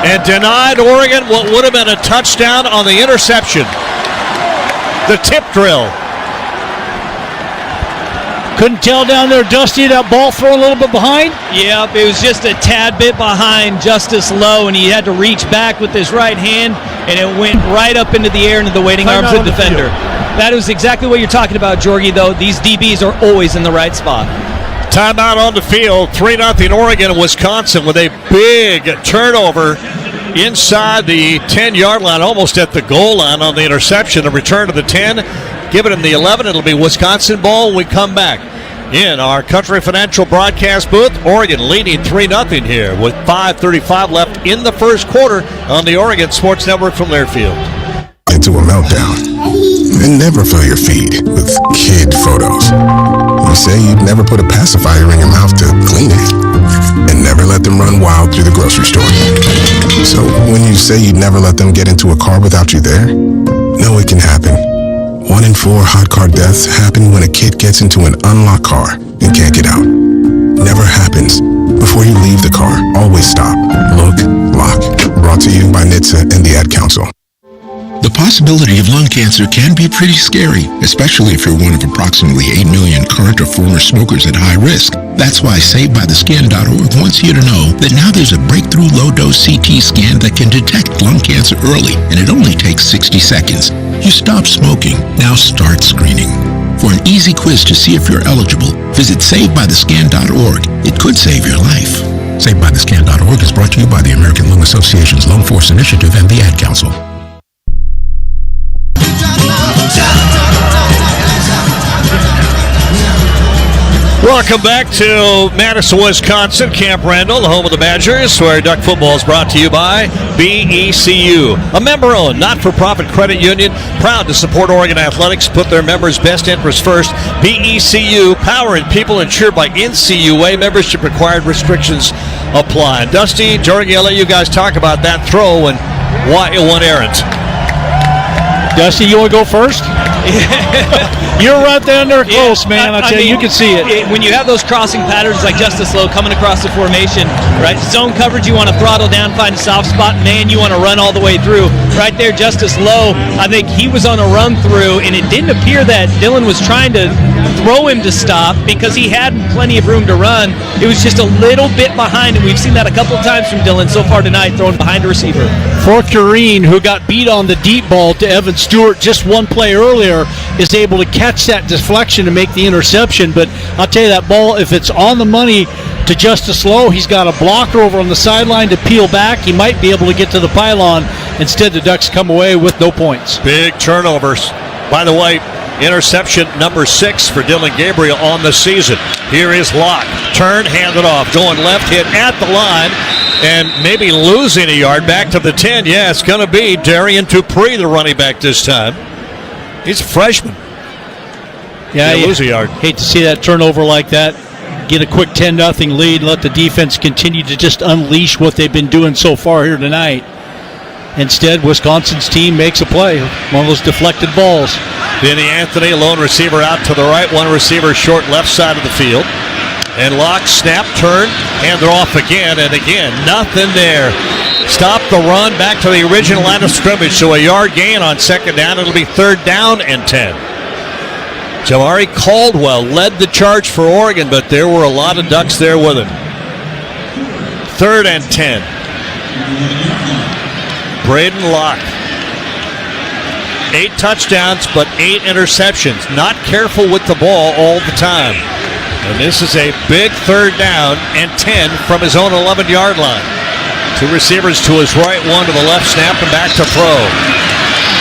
and denied Oregon what would have been a touchdown on the interception. The tip drill. Couldn't tell down there, Dusty, that ball thrown a little bit behind? Yep, it was just a tad bit behind Justice Lowe, and he had to reach back with his right hand, and it went right up into the air into the waiting arms of the defender. That was exactly what you're talking about, Jorgie, though. These DBs are always in the right spot. Timeout on the field. 3-0 Oregon and Wisconsin with a big turnover inside the 10-yard line, almost at the goal line on the interception. A return to the 10. Give it in the 11. It'll be Wisconsin ball when we come back. In our Country Financial broadcast booth, Oregon leading 3-0 here with 5:35 left in the first quarter on the Oregon Sports Network from Learfield. Into a meltdown. And never fill your feed with kid photos. You say you'd never put a pacifier in your mouth to clean it. And never let them run wild through the grocery store. So when you say you'd never let them get into a car without you there, no, it can happen. 1 in 4 hot car deaths happen when a kid gets into an unlocked car and can't get out. Never happens. Before you leave the car, always stop, look, lock. Brought to you by NHTSA and the Ad Council. The possibility of lung cancer can be pretty scary, especially if you're one of approximately 8 million current or former smokers at high risk. That's why SaveByTheScan.org wants you to know that now there's a breakthrough low-dose CT scan that can detect lung cancer early, and it only takes 60 seconds. You stop smoking, now start screening. For an easy quiz to see if you're eligible, visit SaveByTheScan.org. It could save your life. SaveByTheScan.org is brought to you by the American Lung Association's Lung Force Initiative and the Ad Council. Welcome back to Madison, Wisconsin, Camp Randall, the home of the Badgers, where Duck football is brought to you by BECU, a member-owned, not-for-profit credit union, proud to support Oregon athletics, put their members' best interests first. BECU, power and people insured by NCUA. Membership required, restrictions apply. Dusty, Jorgie, I'll let you guys talk about that throw and why it went errant. Dusty, you want to go first? You're right down there close, man. I tell you, you can see it. When you have those crossing patterns like Justice Lowe coming across the formation, right? Zone coverage, you want to throttle down, find a soft spot. Man, you want to run all the way through. Right there, Justice Lowe, I think he was on a run through, and it didn't appear that Dylan was trying to throw him to stop because he had plenty of room to run. It was just a little bit behind, and we've seen that a couple of times from Dylan so far tonight, throwing behind a receiver. For Cureen, who got beat on the deep ball to Evan Stewart just one play earlier, is able to catch that deflection and make the interception. But I'll tell you, that ball, if it's on the money to Justice Lowe, he's got a blocker over on the sideline to peel back. He might be able to get to the pylon. Instead, the Ducks come away with no points. Big turnovers. By the way, interception number 6 for Dylan Gabriel on the season. Here is Locke. Turn, hand it off. Going left, hit at the line, and maybe losing a yard back to the 10. Yeah, it's going to be Darian Dupree, the running back this time. He's a freshman. Yeah, you lose a yard. Hate to see that turnover like that. Get a quick 10-0 lead, let the defense continue to just unleash what they've been doing so far here tonight. Instead, Wisconsin's team makes a play. One of those deflected balls. Vinny Anthony, lone receiver out to the right, one receiver short left side of the field. And Locke, snap, turn, hand it off again, and again, nothing there. Stop the run back to the original line of scrimmage, so a yard gain on second down. It'll be 3rd down and 10. Jamari Caldwell led the charge for Oregon, but there were a lot of Ducks there with him. 3rd and 10. Braden Locke. 8 touchdowns, but 8 interceptions. Not careful with the ball all the time. And this is a big 3rd down and 10 from his own 11-yard line. 2 receivers to his right, 1 to the left, snap and back to throw.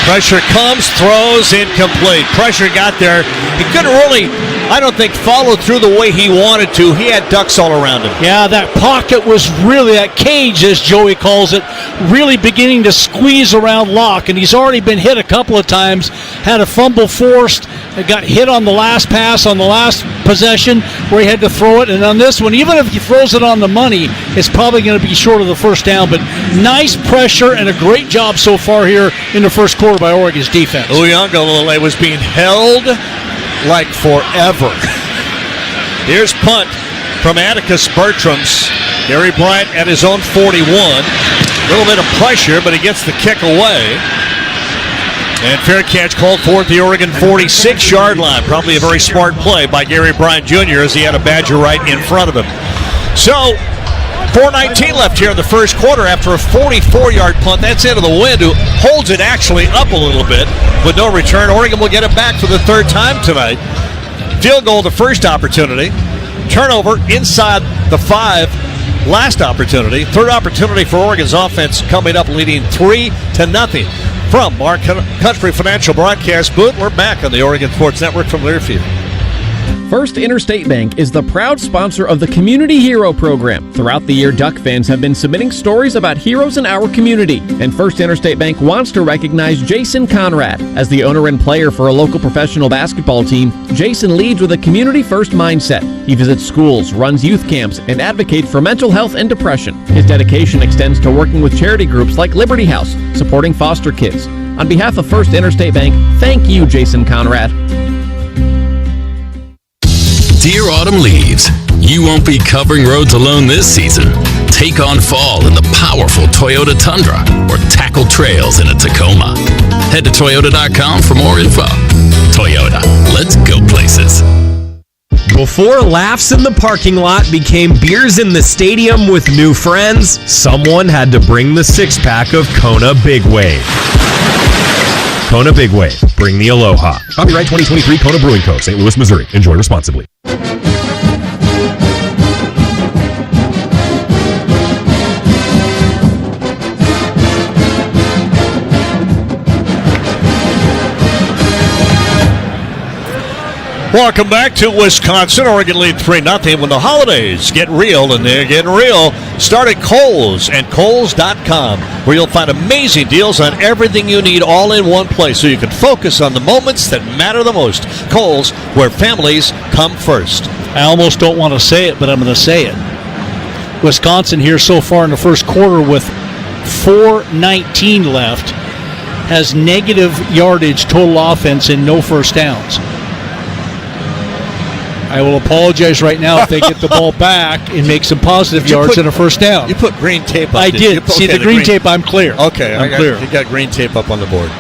Pressure comes, throws, incomplete. Pressure got there. He couldn't really, I don't think, follow through the way he wanted to. He had Ducks all around him. Yeah, that pocket was really, that cage, as Joey calls it, really beginning to squeeze around Locke. And he's already been hit a couple of times, had a fumble forced, got hit on the last pass, on the last possession, where he had to throw it. And on this one, even if he throws it on the money, it's probably going to be short of the first down. But nice pressure and a great job so far here in the first quarter by Oregon's defense. Uiagalelei was being held like forever. Here's punt from Atticus Bertrams. Gary Bryant at his own 41. A little bit of pressure, but he gets the kick away. And fair catch called for at the Oregon 46-yard line. Probably a very smart play by Gary Bryant Jr. as he had a Badger right in front of him. So, 4:19 left here in the first quarter after a 44-yard punt. That's into the wind, who holds it actually up a little bit with no return. Oregon will get it back for the 3rd time tonight. Field goal the first opportunity. Turnover inside the 5 last opportunity. 3rd opportunity for Oregon's offense coming up, leading 3-0. From our Country Financial broadcast booth, we're back on the Oregon Sports Network from Learfield. First Interstate Bank is the proud sponsor of the Community Hero Program. Throughout the year, Duck fans have been submitting stories about heroes in our community. And First Interstate Bank wants to recognize Jason Conrad. As the owner and player for a local professional basketball team, Jason leads with a community-first mindset. He visits schools, runs youth camps, and advocates for mental health and depression. His dedication extends to working with charity groups like Liberty House, supporting foster kids. On behalf of First Interstate Bank, thank you, Jason Conrad. Dear Autumn Leaves, you won't be covering roads alone this season. Take on fall in the powerful Toyota Tundra or tackle trails in a Tacoma. Head to Toyota.com for more info. Toyota, let's go places. Before laughs in the parking lot became beers in the stadium with new friends, someone had to bring the 6-pack of Kona Big Wave. Kona Big Wave. Bring the aloha. Copyright 2023 Kona Brewing Co., St. Louis, Missouri. Enjoy responsibly. Welcome back to Wisconsin. Oregon lead 3-0 when the holidays get real, and they're getting real. Start at Kohl's and Kohl's.com, where you'll find amazing deals on everything you need all in one place so you can focus on the moments that matter the most. Kohl's, where families come first. I almost don't want to say it, but I'm going to say it. Wisconsin here so far in the first quarter with 4:19 left. has negative yardage total offense and no first downs. I will apologize right now if they get the ball back and make some positive yards and a first down. You put green tape up. I did. See, the green tape, I'm clear. Okay, I'm clear. You got green tape up on the board.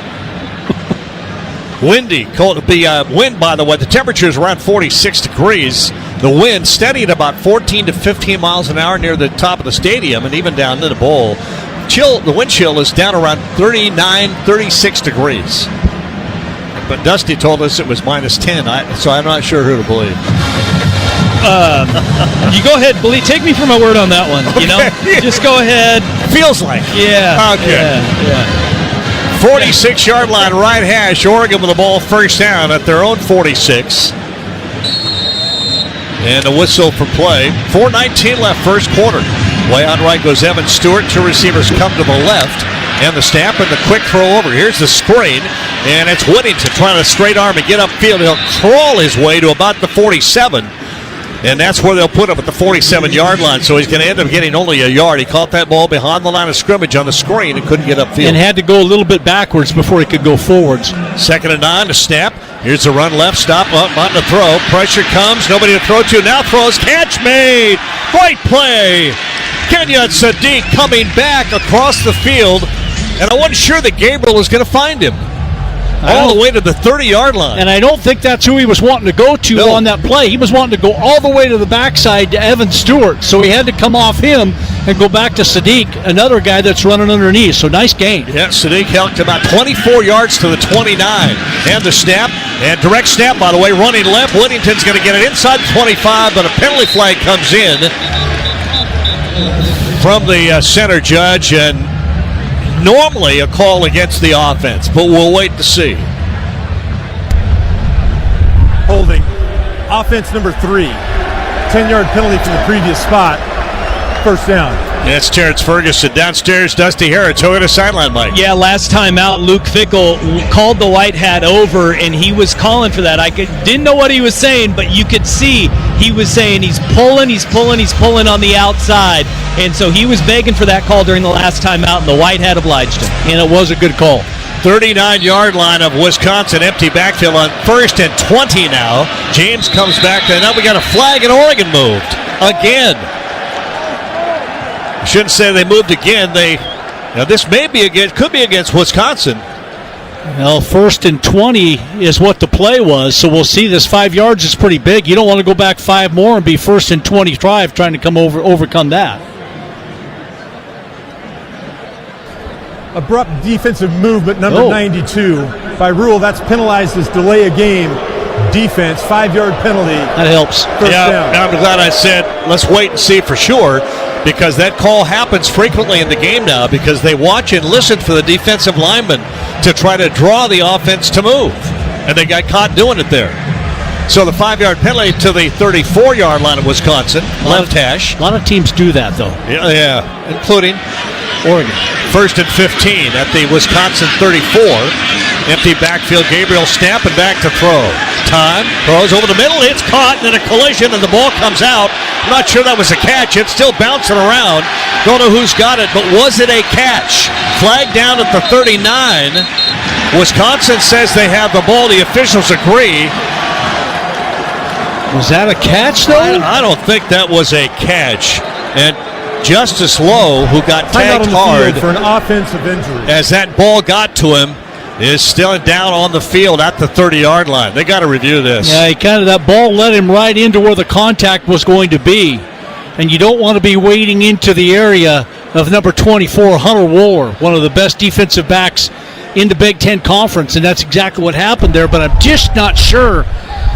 Windy. The wind, by the way, the temperature is around 46 degrees. The wind steady at about 14 to 15 miles an hour near the top of the stadium and even down in the bowl. The wind chill is down around 39, 36 degrees. But Dusty told us it was minus 10, so I'm not sure who to believe. You go ahead, take me for my word on that one. You know, just go ahead. Feels like. Yeah. Okay. Yeah. 46-yard line, right hash. Oregon with the ball first down at their own 46. And a whistle for play. 4:19 left first quarter. Way out right goes Evan Stewart. Two receivers come to the left. And the snap and the quick throw over. Here's the screen. And it's Whittington trying to straight arm and get upfield. He'll crawl his way to about the 47. And that's where they'll put him at the 47-yard line. So he's going to end up getting only a yard. He caught that ball behind the line of scrimmage on the screen and couldn't get upfield. And had to go a little bit backwards before he could go forwards. 2nd and 9, a snap. Here's the run left, stop, up, on the throw. Pressure comes, nobody to throw to. Now throws, catch made. Great play. Kenyon Sadiq coming back across the field. And I wasn't sure that Gabriel was going to find him. All the way to the 30-yard line. And I don't think that's who he was wanting to go to on that play. He was wanting to go all the way to the backside to Evan Stewart. So he had to come off him and go back to Sadiq, another guy that's running underneath. So nice gain. Yeah, Sadiq helped about 24 yards to the 29. And the snap, and direct snap, by the way, running left. Whittington's going to get it inside the 25, but a penalty flag comes in from the center judge, and normally a call against the offense, but we'll wait to see. Holding. Offense number 3. 10-yard penalty from the previous spot. First down. That's Terrence Ferguson. Downstairs, Dusty Harris, Toyota sideline, Mike. Yeah, last time out, Luke Fickle called the white hat over, and he was calling for that. Didn't know what he was saying, but you could see he was saying he's pulling on the outside. And so he was begging for that call during the last time out, and the white hat obliged him. And it was a good call. 39-yard line of Wisconsin, empty backfield on 1st and 20 now. James comes back, and now we got a flag, and Oregon moved again. I shouldn't say they moved again. This could be against Wisconsin. Well, 1st and 20 is what the play was, so we'll see. This 5 yards is pretty big. You don't want to go back 5 more and be 1st and 25 trying to overcome that. Abrupt defensive movement, number 92. By rule, that's penalized as delay a game defense. 5-yard penalty. That helps. First down. Now I'm glad I said let's wait and see for sure, because that call happens frequently in the game now, because they watch and listen for the defensive lineman to try to draw the offense to move. And they got caught doing it there. So the 5-yard penalty to the 34-yard line of Wisconsin. Left hash. A lot of teams do that, though. Yeah, including Oregon. 1st and 15 at the Wisconsin 34. Empty backfield. Gabriel snap and back to throw. Time. Throws over the middle. It's caught, and then a collision, and the ball comes out. I'm not sure that was a catch. It's still bouncing around. Don't know who's got it, but was it a catch? Flag down at the 39. Wisconsin says they have the ball. The officials agree. Was that a catch, though? I don't think that was a catch. And Justice Lowe, who got tagged hard for an offensive injury, as that ball got to him, is still down on the field at the 30-yard line. They got to review this. Yeah, that ball led him right into where the contact was going to be. And you don't want to be wading into the area of number 24, Hunter Wohler, one of the best defensive backs in the Big Ten Conference, and that's exactly what happened there. But I'm just not sure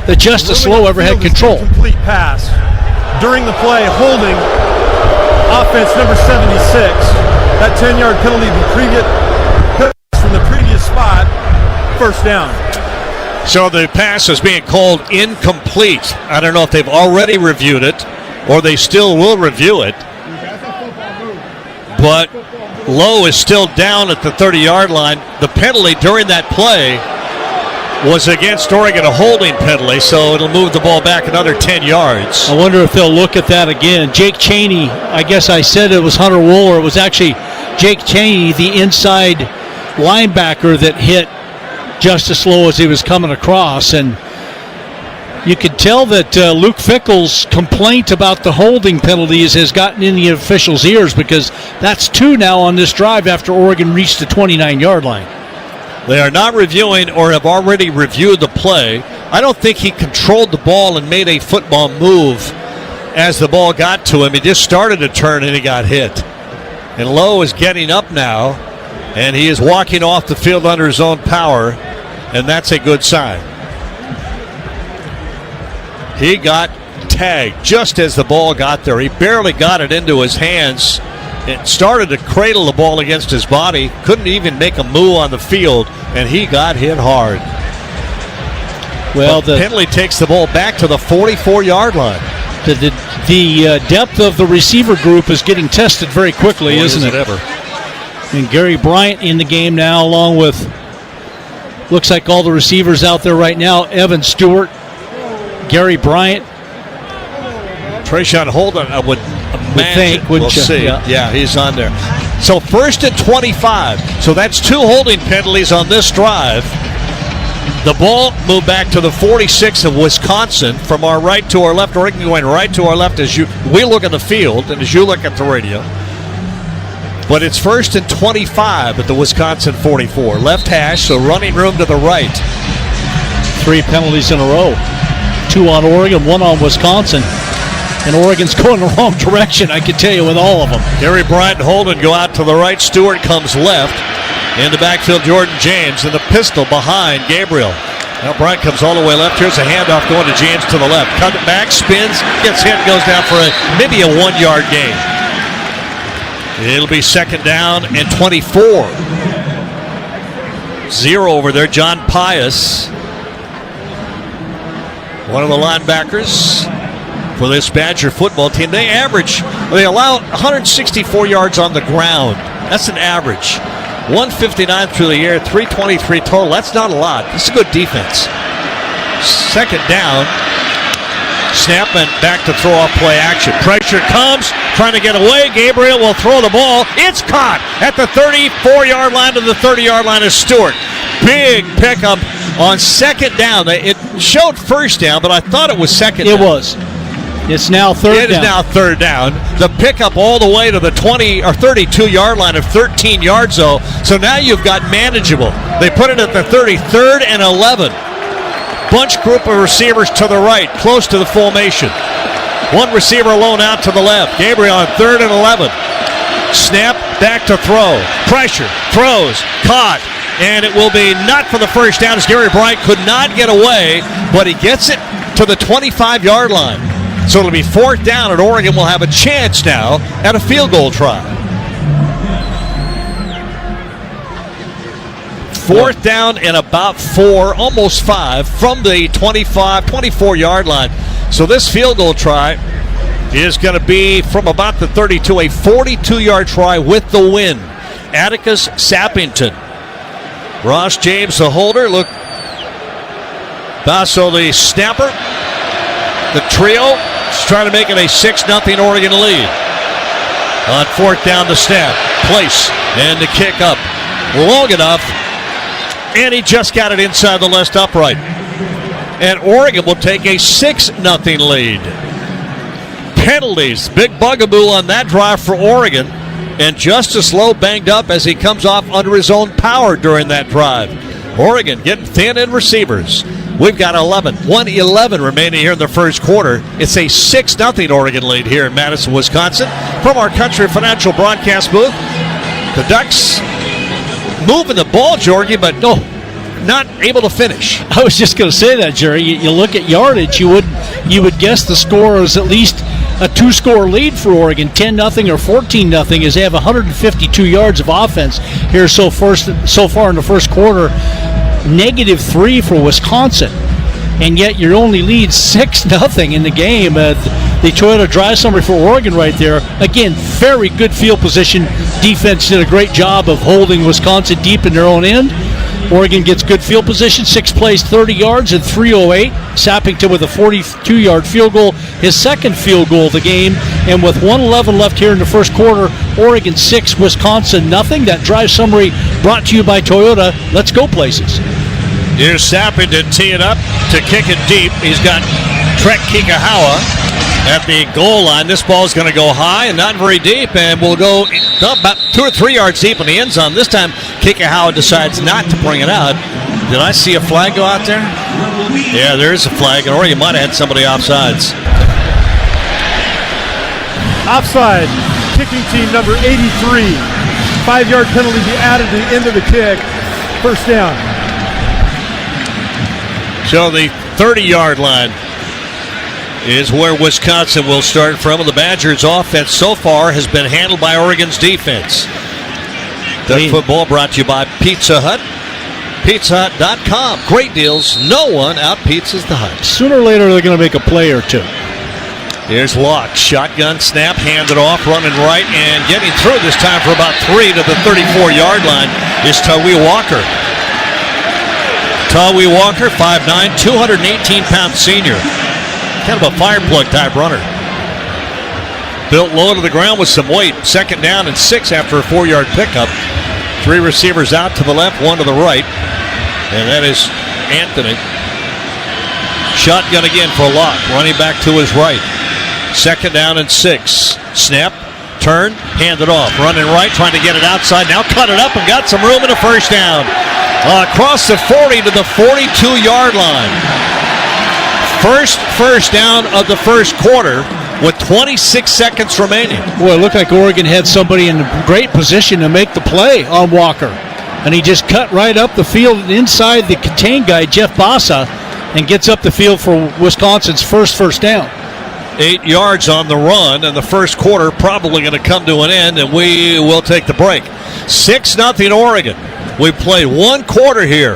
that Justice Lowe ever had control. Complete pass. During the play, holding offense number 76. That 10-yard penalty from the previous spot. First down. So the pass is being called incomplete. I don't know if they've already reviewed it or they still will review it. But Lowe is still down at the 30-yard line. The penalty during that play was against Oregon, a holding penalty, so it'll move the ball back another 10 yards. I wonder if they'll look at that again. Jake Chaney, I guess I said it was Hunter Wohler. It was actually Jake Chaney, the inside linebacker that hit Justice Lowe as he was coming across. And you could tell that Luke Fickell's complaint about the holding penalties has gotten in the officials' ears, because that's 2 now on this drive after Oregon reached the 29-yard line. They are not reviewing or have already reviewed the play. I don't think he controlled the ball and made a football move as the ball got to him. He just started to turn and he got hit. And Lowe is getting up now, and he is walking off the field under his own power, and that's a good sign. He got tagged just as the ball got there. He barely got it into his hands. It started to cradle the ball against his body. Couldn't even make a move on the field, and he got hit hard. Well, the penalty takes the ball back to the 44-yard line. The depth of the receiver group is getting tested very quickly, isn't it? Ever. And Gary Bryant in the game now, along with, looks like all the receivers out there right now. Evan Stewart, Gary Bryant. Trayshawn Holden, I would imagine. We'll see. Yeah, he's on there. So 1st and 25. So that's 2 holding penalties on this drive. The ball moved back to the 46 of Wisconsin. From our right to our left, Oregon going right to our left as we look at the field and as you look at the radio. But it's 1st and 25 at the Wisconsin 44. Left hash, so running room to the right. 3 penalties in a row. 2 on Oregon, 1 on Wisconsin. And Oregon's going the wrong direction, I can tell you, with all of them. Gary Bryant and Holden go out to the right. Stewart comes left. In the backfield, Jordan James, and the pistol behind Gabriel. Now Bryant comes all the way left. Here's a handoff going to James to the left. Cut it back, spins, gets hit, goes down for maybe a 1-yard gain. It'll be 2nd down and 24. 0 over there, John Pius. One of the linebackers for this Badger football team. They allow 164 yards on the ground. That's an average. 159 through the air, 323 total. That's not a lot. It's a good defense. 2nd down. Snap and back to throw off play action. Pressure comes, trying to get away. Gabriel will throw the ball. It's caught at the 34-yard line to the 30-yard line of Stewart. Big pickup on 2nd down. It showed 1st down, but I thought it was 2nd down. It was. It's now 3rd down. It is now 3rd down. The pickup all the way to the 20 or 32-yard line of 13 yards, though. So now you've got manageable. They put it at the 33rd and 11. Bunch group of receivers to the right, close to the formation. 1 receiver alone out to the left. Gabriel on 3rd and 11. Snap, back to throw. Pressure, throws, caught. And it will be not for the 1st down, as Gary Bryant could not get away, but he gets it to the 25-yard line. So it'll be 4th down, and Oregon will have a chance now at a field goal try. 4th down and about 4, almost 5, from the 24-yard line. So this field goal try is going to be from about the 32, a 42-yard try with the win. Atticus Sappington. Ross James, the holder. Look, Basso, the snapper. The trio is trying to make it a 6-0 Oregon lead. On 4th down, the snap. Place and the kick up. Long enough. And he just got it inside the left upright. And Oregon will take a 6-0 lead. Penalties. Big bugaboo on that drive for Oregon. And Justice Lowe banged up as he comes off under his own power during that drive. Oregon getting thin in receivers. We've got 1:11 remaining here in the 1st quarter. It's a 6-0 Oregon lead here in Madison, Wisconsin. From our Country Financial broadcast booth, the Ducks moving the ball, Georgie, but no, not able to finish. I was just going to say that, Jerry. You look at yardage, you would guess the score is at least a 2-score lead for Oregon, 10-0 or 14-0, as they have 152 yards of offense here so far in the 1st quarter. -3 for Wisconsin, and yet your only lead 6-0 in the game. The Toyota drive summary for Oregon right there. Again, very good field position. Defense did a great job of holding Wisconsin deep in their own end. Oregon gets good field position, 6 plays, 30 yards, and 3:08. Sappington with a 42-yard field goal, his second field goal of the game. And with 1:11 left here in the first quarter, Oregon 6, Wisconsin nothing. That drive summary brought to you by Toyota. Let's go places. Here's Sappington teeing up to kick it deep. He's got Trek Kikahawa at the goal line. This ball is going to go high and not very deep, and will go about 2 or 3 yards deep in the end zone. This time, Kikahawa decides not to bring it out. Did I see a flag go out there? Yeah, there is a flag, and Oregon might have had somebody offsides. Offside, kicking team number 83. 5-yard penalty be added to the end of the kick. First down. So the 30-yard line is where Wisconsin will start from. And the Badgers' offense so far has been handled by Oregon's defense. Duck football brought to you by Pizza Hut. PizzaHut.com. Great deals. No one out-pizzas the Hut. Sooner or later, they're going to make a play or two. Here's Locke. Shotgun snap, handed off, running right, and getting through this time for about 3 to the 34-yard line is Tawee Walker. Tawee Walker, 5'9", 218-pound senior. Kind of a fire plug type runner. Built low to the ground with some weight. Second down and 6 after a 4-yard pickup. 3 receivers out to the left, 1 to the right. And that is Anthony. Shotgun again for Locke, running back to his right. Second down and 6. Snap, turn, hand it off. Running right, trying to get it outside. Now cut it up and got some room in a first down. Across the 40 to the 42-yard line. First down of the first quarter with 26 seconds remaining. Boy, it looked like Oregon had somebody in a great position to make the play on Walker. And he just cut right up the field inside the contained guy, Jeff Bassa, and gets up the field for Wisconsin's first down. 8 yards on the run, and the first quarter probably going to come to an end, and we will take the break. 6-0 Oregon. We played 1 quarter here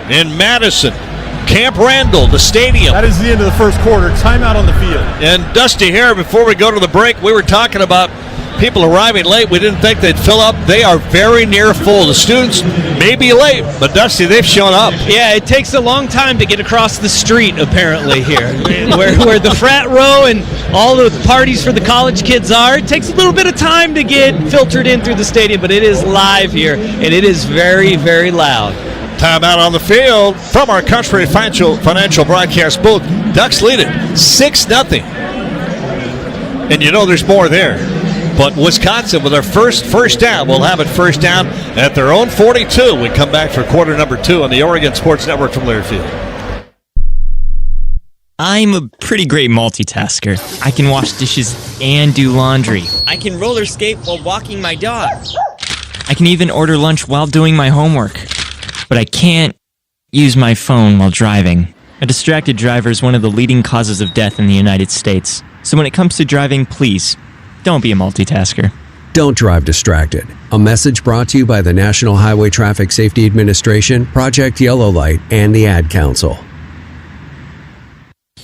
in Madison. Camp Randall, the stadium. That is the end of the first quarter. Timeout on the field. And Dusty here, before we go to the break, we were talking about people arriving late. We didn't think they'd fill up. They are very near full. The students may be late, but Dusty, they've shown up. Yeah, it takes a long time to get across the street, apparently, here. where the frat row and all the parties for the college kids are. It takes a little bit of time to get filtered in through the stadium, but it is live here, and it is very, very loud. Timeout on the field from our Country Financial broadcast booth. Ducks lead it 6-0. And you know there's more there. But Wisconsin, with their first down, will have it first down at their own 42. We come back for quarter number 2 on the Oregon Sports Network from Learfield. I'm a pretty great multitasker. I can wash dishes and do laundry. I can roller skate while walking my dog. I can even order lunch while doing my homework. But I can't use my phone while driving. A distracted driver is one of the leading causes of death in the United States. So when it comes to driving, please, don't be a multitasker. Don't drive distracted. A message brought to you by the National Highway Traffic Safety Administration, Project Yellow Light, and the Ad Council.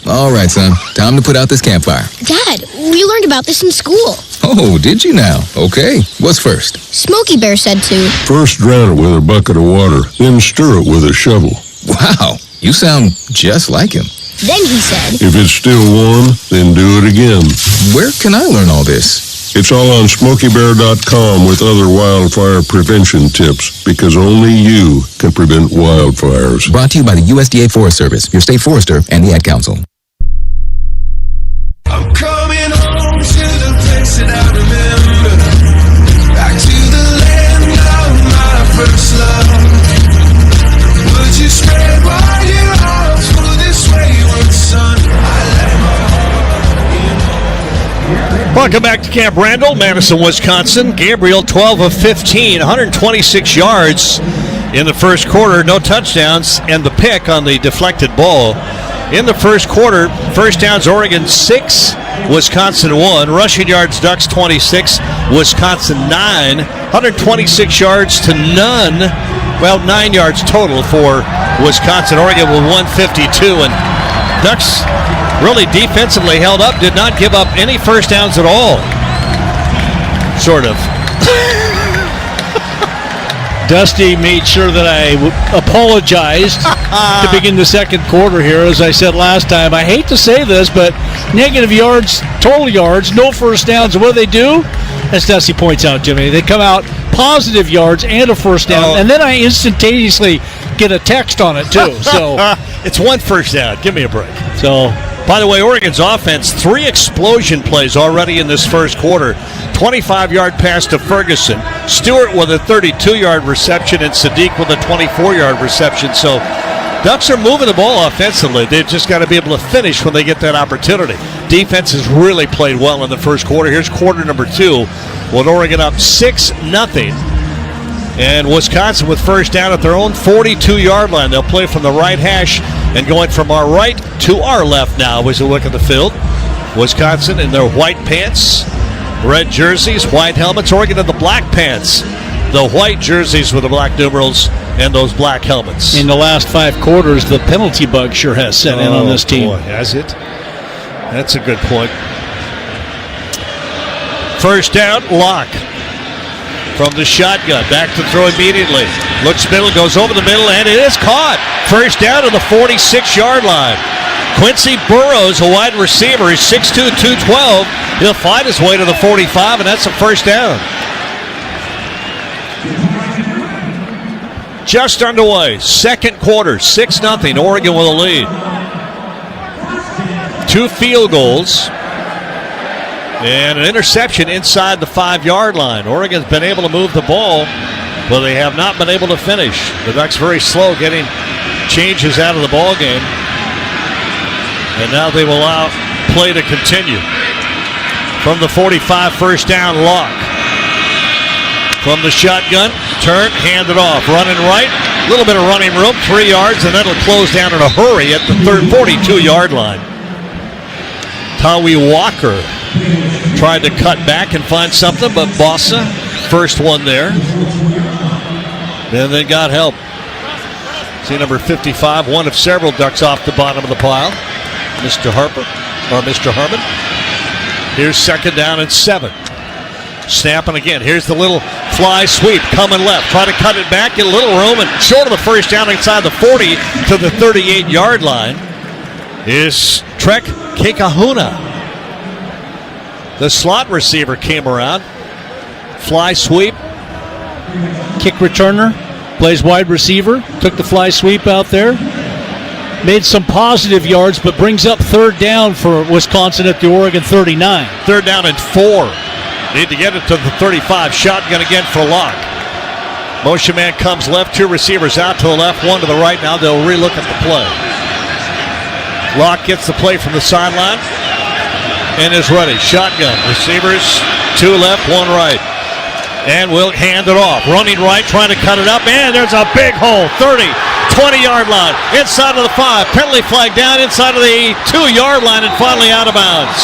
All right, son. Time to put out this campfire. Dad, we learned about this in school. Oh, did you now? Okay. What's first? Smokey Bear said to. First drown it with a bucket of water, then stir it with a shovel. Wow, you sound just like him. Then he said. If it's still warm, then do it again. Where can I learn all this? It's all on SmokeyBear.com with other wildfire prevention tips, because only you can prevent wildfires. Brought to you by the USDA Forest Service, your state forester, and the Ad Council. I'm coming home to the place that I remember, back to the land of my first love. Would you spread wide your arms for this wayward son? Welcome back to Camp Randall, Madison, Wisconsin. Gabriel, 12 of 15, 126 yards in the first quarter, no touchdowns, and the pick on the deflected ball. In the first quarter, first downs Oregon 6, Wisconsin 1. Rushing yards Ducks 26, Wisconsin 9. 126 yards to none. Well, 9 yards total for Wisconsin. Oregon with 152, and Ducks really defensively held up, did not give up any first downs at all. Sort of. Dusty made sure that I apologized to begin the second quarter here. As I said last time, I hate to say this, but negative yards, total yards, no first downs. And what do? As Dusty points out, Jimmy, they come out positive yards and a first down, and then I instantaneously get a text on it, too. So it's one first down. Give me a break. So, by the way, Oregon's offense, 3 explosion plays already in this first quarter. 25-yard pass to Ferguson. Stewart with a 32-yard reception and Sadiq with a 24-yard reception. So Ducks are moving the ball offensively. They've just got to be able to finish when they get that opportunity. Defense has really played well in the first quarter. Here's quarter number 2 with Oregon up 6-0. And Wisconsin with first down at their own 42-yard line. They'll play from the right hash and going from our right to our left now as we look at the field. Wisconsin in their white pants, red jerseys, white helmets. Oregon in the black pants, the white jerseys with the black numerals and those black helmets. In the last 5 quarters, the penalty bug sure has set in on this team. Boy, has it? That's a good point. First down, Locke. From the shotgun, back to throw immediately. Looks middle, goes over the middle, and it is caught. First down to the 46-yard line. Quincy Burrows, a wide receiver, is 6'2", 212. He'll find his way to the 45, and that's a first down. Just underway, second quarter, 6-0, Oregon with a lead. 2 field goals. And an interception inside the 5-yard line. Oregon's been able to move the ball, but they have not been able to finish. The Ducks very slow getting changes out of the ball game. And now they will allow play to continue. From the 45, first down, Locke. From the shotgun, turn, hand it off. Running right, a little bit of running room, 3 yards, and then it'll close down in a hurry at the 42-yard line. Tawi Walker tried to cut back and find something, but Bossa, first one there. And then got help. See number 55, one of several Ducks off the bottom of the pile. Mr. Harmon. Here's second down and 7. Snapping again. Here's the little fly sweep coming left. Try to cut it back, get a little room, and short of the first down inside the 40 to the 38-yard line is Trek Kekahuna. The slot receiver came around. Fly sweep. Kick returner. Plays wide receiver. Took the fly sweep out there. Made some positive yards, but brings up third down for Wisconsin at the Oregon 39. Third down and 4. Need to get it to the 35. Shotgun again for Locke. Motion man comes left. 2 receivers out to the left, 1 to the right. Now they'll relook at the play. Locke gets the play from the sideline and is ready. Shotgun. Receivers, 2 left, 1 right. And we'll hand it off. Running right, trying to cut it up. And there's a big hole. 30, 20-yard line. Inside of the 5. Penalty flag down inside of the 2-yard line and finally out of bounds.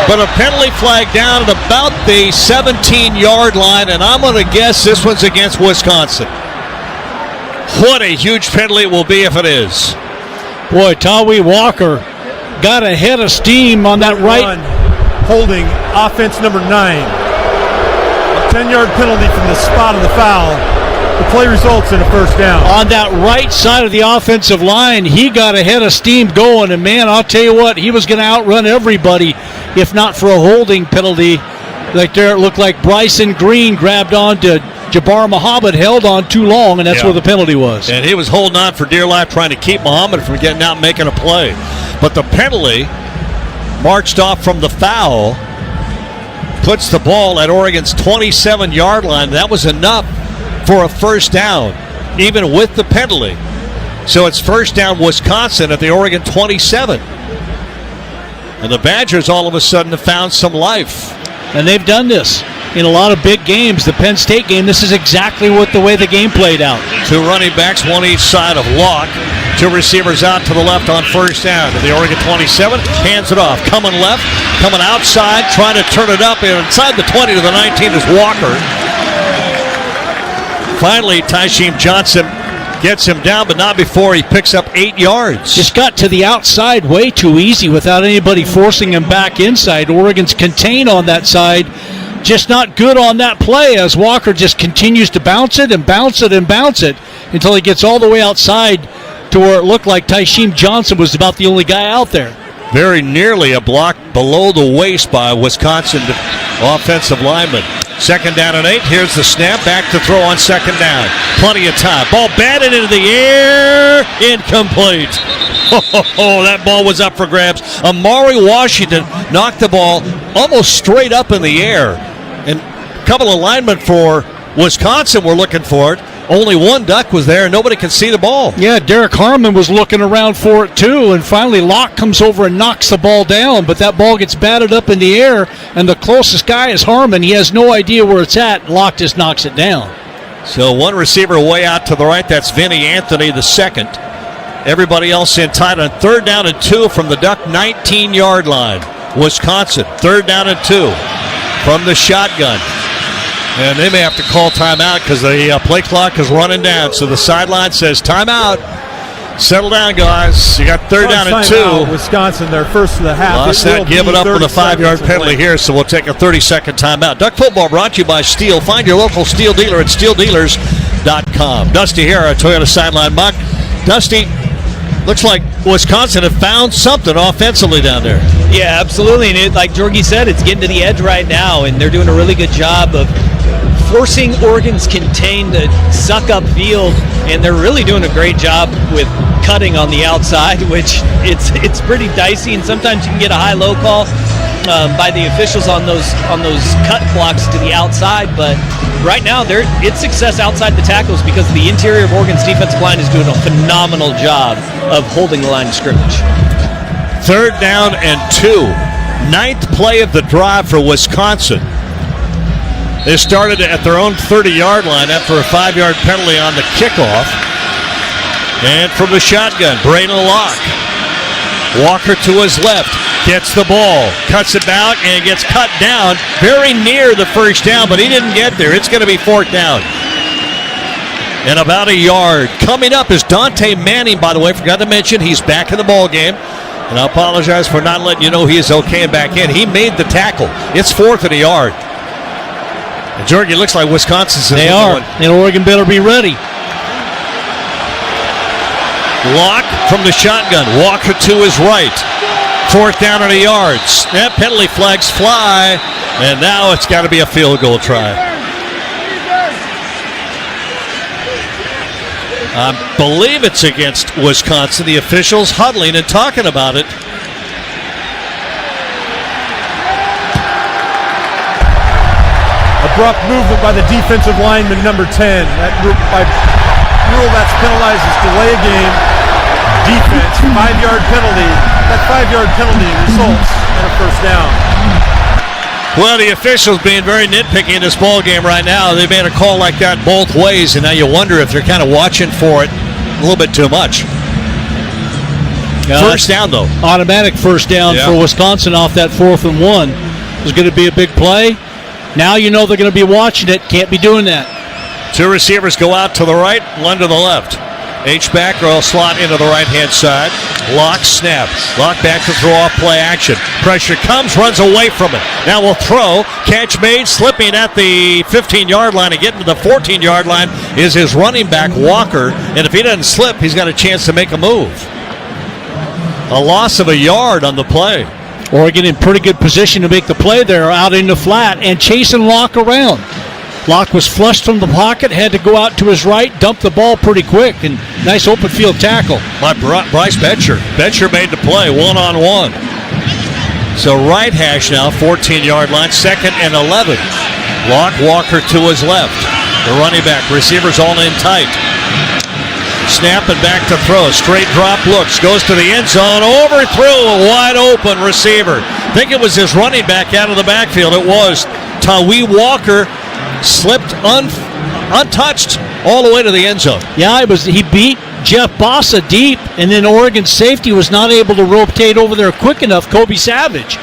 But a penalty flag down at about the 17-yard line, and I'm going to guess this one's against Wisconsin. What a huge penalty it will be if it is. Boy, Tawi Walker got a head of steam on that right. Holding offense number 9. A 10-yard penalty from the spot of the foul. The play results in a first down. On that right side of the offensive line, he got a head of steam going, and man, I'll tell you what, he was going to outrun everybody if not for a holding penalty. Like there, it looked like Bryson Green grabbed on to Jabbar Muhammad, held on too long, and that's where the penalty was. And he was holding on for dear life, trying to keep Muhammad from getting out and making a play. But the penalty marched off from the foul, puts the ball at Oregon's 27-yard line. That was enough for a first down, even with the penalty. So it's first down Wisconsin at the Oregon 27. And the Badgers all of a sudden have found some life. And they've done this in a lot of big games. The Penn State game, this is exactly the way the game played out. 2 running backs, 1 each side of Locke. 2 receivers out to the left on first down. To the Oregon 27, hands it off. Coming left, coming outside, trying to turn it up. Inside the 20 to the 19 is Walker. Finally, Tysheem Johnson gets him down, but not before he picks up 8 yards. Just got to the outside way too easy without anybody forcing him back inside. Oregon's contained on that side just not good on that play as Walker just continues to bounce it and bounce it and bounce it until he gets all the way outside to where it looked like Tysheem Johnson was about the only guy out there. Very nearly a block below the waist by Wisconsin offensive lineman. 2nd down and 8. Here's the snap. Back to throw on 2nd down. Plenty of time. Ball batted into the air. Incomplete. Oh, that ball was up for grabs. Amari Washington knocked the ball almost straight up in the air. And a couple of linemen for Wisconsin were looking for it. Only one Duck was there, and nobody could see the ball. Yeah, Derek Harmon was looking around for it too, and finally Locke comes over and knocks the ball down, but that ball gets batted up in the air, and the closest guy is Harmon. He has no idea where it's at. Locke just knocks it down. So one receiver way out to the right, that's Vinny Anthony, the second. Everybody else in tight on 3rd down and 2 from the Duck 19-yard line. Wisconsin, 3rd down and 2 from the shotgun. And they may have to call timeout because the play clock is running down. So the sideline says timeout. Settle down, guys. You got 3rd down and 2. Wisconsin, their first of the half. Lost that, give it up with a 5-yard penalty here, so we'll take a 30-second timeout. Duck football brought to you by Steel. Find your local Steel dealer at steeldealers.com. Dusty here, our Toyota sideline mock. Dusty, looks like Wisconsin have found something offensively down there. Yeah, absolutely. And like Jorgie said, it's getting to the edge right now, and they're doing a really good job of forcing Oregon's contain to suck up field, and they're really doing a great job with cutting on the outside, which it's pretty dicey, and sometimes you can get a high-low call by the officials on those cut blocks to the outside. But right now, it's success outside the tackles because the interior of Oregon's defensive line is doing a phenomenal job of holding the line of scrimmage. 3rd down and 2. 9th play of the drive for Wisconsin. They started at their own 30-yard line after a 5-yard penalty on the kickoff. And from the shotgun, Braden Locke. Walker to his left, gets the ball, cuts it out, and gets cut down very near the 1st down, but he didn't get there. It's going to be 4th down. And about a yard. Coming up is Dante Manning, by the way. Forgot to mention, he's back in the ball game. And I apologize for not letting you know he is okay and back in. He made the tackle. It's 4th and a yard. And Jorgie, looks like Wisconsin's in. They are. And Oregon better be ready. Locke from the shotgun. Walker to his right. 4th down and a yard. Snap, penalty flags fly. And now it's got to be a field goal try. I believe it's against Wisconsin. The officials huddling and talking about it. Abrupt movement by the defensive lineman, number 10. That by rule that's penalized as delay a game. Defense, 5-yard penalty. That 5-yard penalty results in a 1st down. Well, the officials being very nitpicky in this ball game right now. They made a call like that both ways, and now you wonder if they're kind of watching for it a little bit too much. First down, though. Automatic 1st down for Wisconsin off that 4th and 1. It's going to be a big play. Now you know they're going to be watching it. Can't be doing that. 2 receivers go out to the right, 1 to the left. H-back or slot into the right-hand side. Locke snap. Locke back to throw off play action. Pressure comes, runs away from it. Now we'll throw. Catch made, slipping at the 15-yard line and getting to the 14-yard line is his running back, Walker. And if he doesn't slip, he's got a chance to make a move. A loss of a yard on the play. Oregon in pretty good position to make the play there out in the flat and chasing Locke around. Locke was flushed from the pocket, had to go out to his right, dump the ball pretty quick, and nice open field tackle. By Bryce Betcher. Betcher made the play, 1-on-1. So right hash now, 14-yard line, 2nd and 11. Locke, Walker to his left. The running back, receivers all in tight. Snap and back to throw. Straight drop looks. Goes to the end zone. Overthrew a wide open receiver. Think it was his running back out of the backfield. It was. Tawee Walker slipped untouched all the way to the end zone. Yeah, he beat Jeff Bossa deep, and then Oregon's safety was not able to rotate over there quick enough, Kobe Savage.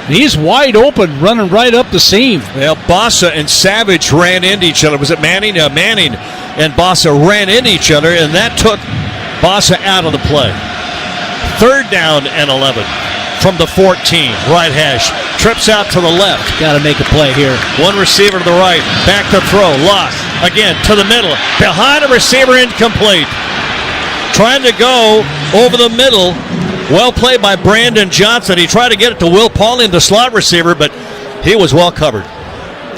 He's wide open, running right up the seam. Well, Bossa and Savage ran into each other. Was it Manning? Manning and Bossa ran into each other, and that took Bossa out of the play. 3rd down and 11 from the 14. Right hash. trips out to the left. Got to make a play here. One receiver to the right. Back to throw. Lost. Again, to the middle. Behind a receiver, incomplete. Trying to go over the middle. Well played by Brandon Johnson. He tried to get it to Will Pauling, the slot receiver, but he was well covered.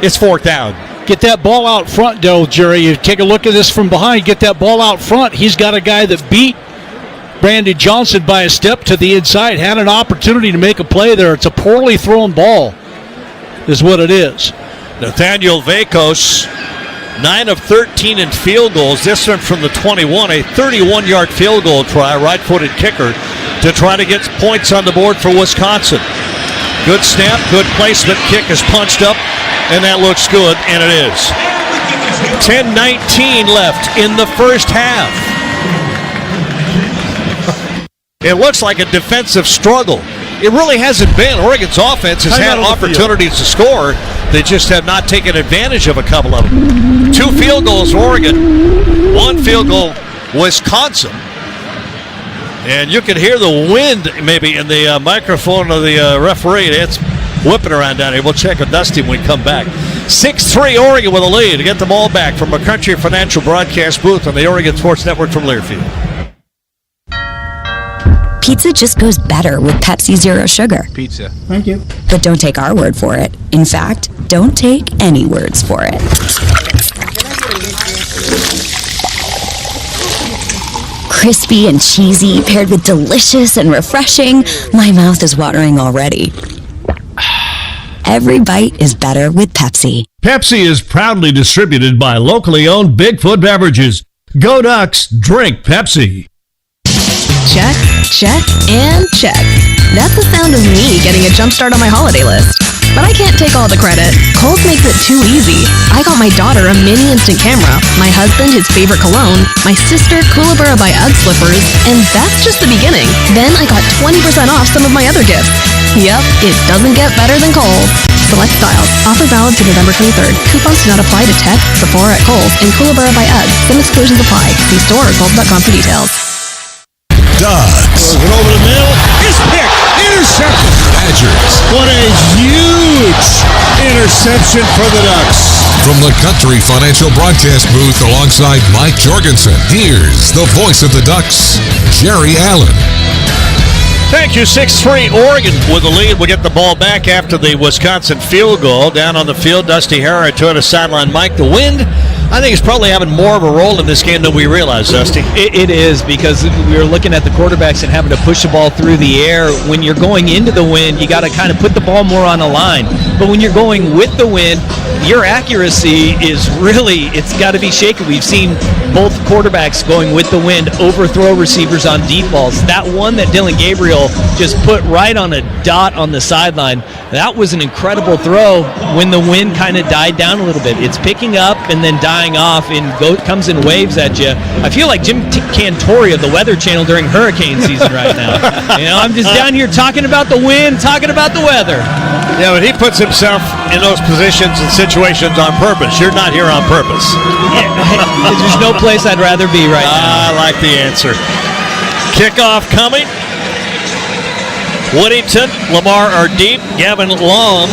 It's 4th down. Get that ball out front, though, Jerry. You take a look at this from behind. Get that ball out front. He's got a guy that beat Brandon Johnson by a step to the inside. Had an opportunity to make a play there. It's a poorly thrown ball is what it is. Nathaniel Vakos, 9 of 13 in field goals. This one from the 21, a 31-yard field goal try, right-footed kicker, to try to get points on the board for Wisconsin. Good snap, good placement. Kick is punched up, and that looks good, and it is. 10:19 left in the first half. It looks like a defensive struggle. It really hasn't been. Oregon's offense has had opportunities to score. They just have not taken advantage of a couple of them. 2 field goals, Oregon. 1 field goal, Wisconsin. And you can hear the wind maybe in the microphone of the referee. It's whipping around down here. We'll check with Dusty when we come back. 6-3 Oregon with a lead to get the ball back from a Country Financial broadcast booth on the Oregon Sports Network from Learfield. Pizza just goes better with Pepsi Zero Sugar. Pizza. Thank you. But don't take our word for it. In fact, don't take any words for it. Crispy and cheesy, paired with delicious and refreshing, my mouth is watering already. Every bite is better with Pepsi. Pepsi is proudly distributed by locally owned Bigfoot Beverages. Go Ducks, drink Pepsi. Check, check, and check. That's the sound of me getting a jump start on my holiday list. But I can't take all the credit. Kohl's makes it too easy. I got my daughter a mini instant camera, my husband his favorite cologne, my sister Kookaburra by UGG slippers, and that's just the beginning. Then I got 20% off some of my other gifts. Yep, it doesn't get better than Kohl's. Select styles. Offer valid to November 23rd. Coupons do not apply to Tech, Sephora at Kohl's, and Kookaburra by UGG. Some exclusions apply. See store or Kohl's.com for details. Ducks. Goes it over the middle. It's picked. Interception. Badgers. What a huge interception for the Ducks. From the Country Financial broadcast booth alongside Mike Jorgensen, here's the voice of the Ducks, Jerry Allen. Thank you. 6-3 Oregon with the lead. We'll get the ball back after the Wisconsin field goal. Down on the field, Dusty Harrow, Toyota sideline Mike. The wind, I think, is probably having more of a role in this game than we realize, Dusty. It is, because we were looking at the quarterbacks and having to push the ball through the air. When you're going into the wind, you got to kind of put the ball more on the line. But when you're going with the wind, your accuracy is really, it's got to be shaky. We've seen both quarterbacks going with the wind overthrow receivers on deep balls. That one that Dylan Gabriel just put right on a dot on the sideline, that was an incredible throw when the wind kind of died down a little bit. It's picking up and then dying off and comes in waves at you. I feel like Jim Cantori of the Weather Channel during hurricane season right now. You know, I'm just down here talking about the wind, talking about the weather. Yeah, but he puts himself in those positions and situations on purpose. You're not here on purpose. Yeah, there's no place I'd rather be right now. I like the answer. Kickoff coming. Woodington, Lamar are deep. Gavin Lom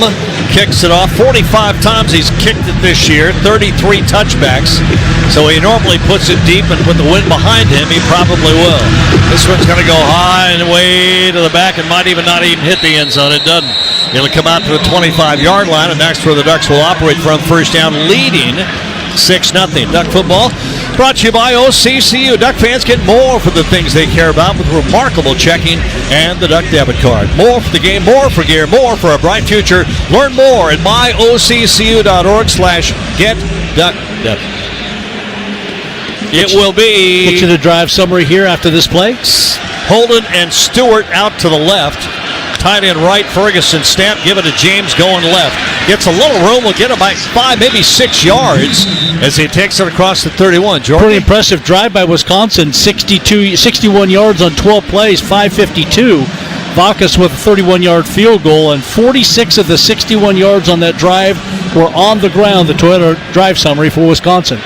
kicks it off. 45 times he's kicked it this year, 33 touchbacks. So he normally puts it deep, and with the wind behind him, he probably will. This one's going to go high and way to the back and might even not even hit the end zone. It doesn't. It'll come out to the 25-yard line, and that's where the Ducks will operate from, first down, leading 6-0. Duck football brought to you by OCCU. Duck fans get more for the things they care about with remarkable checking and the Duck debit card. More for the game, more for gear, more for a bright future. Learn more at myoccu.org/getduckdebit. It will be... Get you the drive summary here after this play. Holden and Stewart out to the left. Tight end right, Ferguson snap, give it to James going left. Gets a little room, will get him by 5, maybe 6 yards as he takes it across the 31. Jordan. Pretty impressive drive by Wisconsin, 61 yards on 12 plays, 552. Vakas with a 31-yard field goal, and 46 of the 61 yards on that drive were on the ground, the Toyota drive summary for Wisconsin.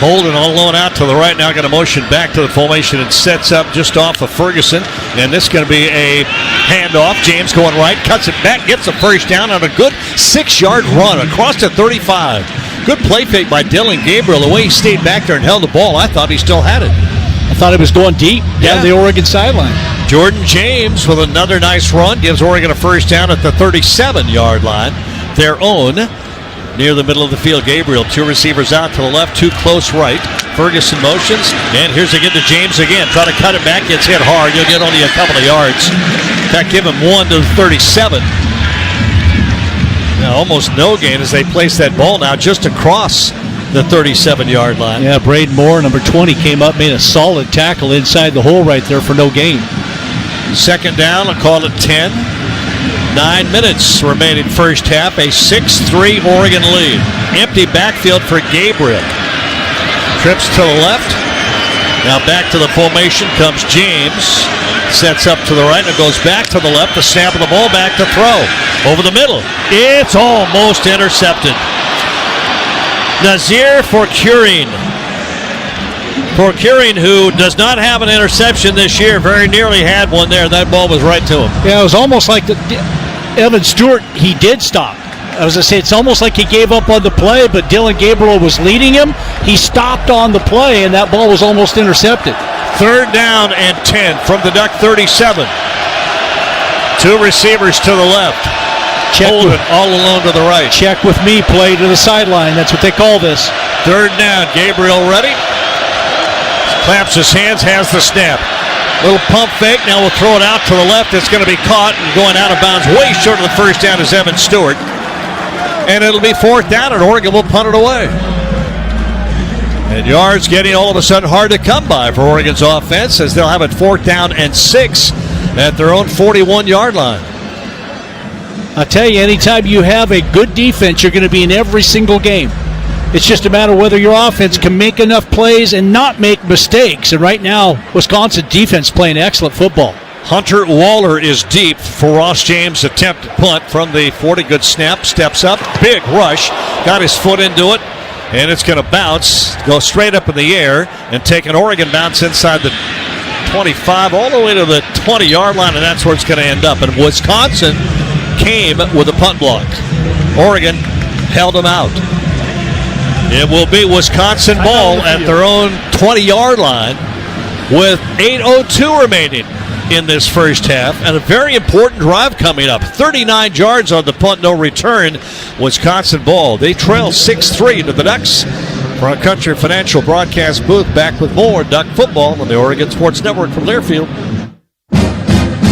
Holden all alone out to the right, now got a motion back to the formation and sets up just off of Ferguson. And this is going to be a handoff. James going right, cuts it back, gets the first down on a good 6-yard run across the 35. Good play fake by Dylan Gabriel. The way he stayed back there and held the ball, I thought he still had it. I thought it was going deep down the Oregon sideline. Jordan James with another nice run gives Oregon a first down at the 37-yard line. Their own near the middle of the field. Gabriel, 2 receivers out to the left, 2 close right. Ferguson motions, and here's again to James again. Try to cut it back, gets hit hard. You'll get only a couple of yards. In fact, give him 1 to the 37. Now, almost no gain as they place that ball now just across the 37-yard line. Yeah, Braden Moore, number 20, came up, made a solid tackle inside the hole right there for no gain. Second down, I'll call it 10. 9 minutes remaining first half, a 6-3 Oregon lead. Empty backfield for Gabriel. Trips to the left. Now back to the formation comes James. Sets up to the right and goes back to the left. The snap of the ball back to throw. Over the middle. It's almost intercepted. Nazir Forcurin. Forcurin, who does not have an interception this year, very nearly had one there. That ball was right to him. Yeah, it was almost like Evan Stewart, he did stop. I was going to say, it's almost like he gave up on the play, but Dylan Gabriel was leading him. He stopped on the play, and that ball was almost intercepted. Third down and 10 from the Duck 37. 2 receivers to the left. Holden all alone to the right. Check with me play to the sideline. That's what they call this. Third down. Gabriel ready. Claps his hands, has the snap. Little pump fake. Now we'll throw it out to the left. It's going to be caught and going out of bounds. Way short of the first down is Evan Stewart. And it'll be 4th down, and Oregon will punt it away. And yards getting all of a sudden hard to come by for Oregon's offense as they'll have it 4th down and 6 at their own 41-yard line. I tell you, anytime you have a good defense, you're going to be in every single game. It's just a matter of whether your offense can make enough plays and not make mistakes. And right now, Wisconsin defense playing excellent football. Hunter Waller is deep for Ross James' attempt to punt from the 40. Good snap, steps up, big rush, got his foot into it, and it's going to bounce, go straight up in the air, and take an Oregon bounce inside the 25 all the way to the 20-yard line, and that's where it's going to end up. And Wisconsin came with a punt block. Oregon held them out. It will be Wisconsin ball at their own 20-yard line with 8:02 remaining in this first half, and a very important drive coming up. 39 yards on the punt, no return. Wisconsin ball. They trail 6-3 to the Ducks. From our Country Financial broadcast booth, back with more Duck football on the Oregon Sports Network from Learfield.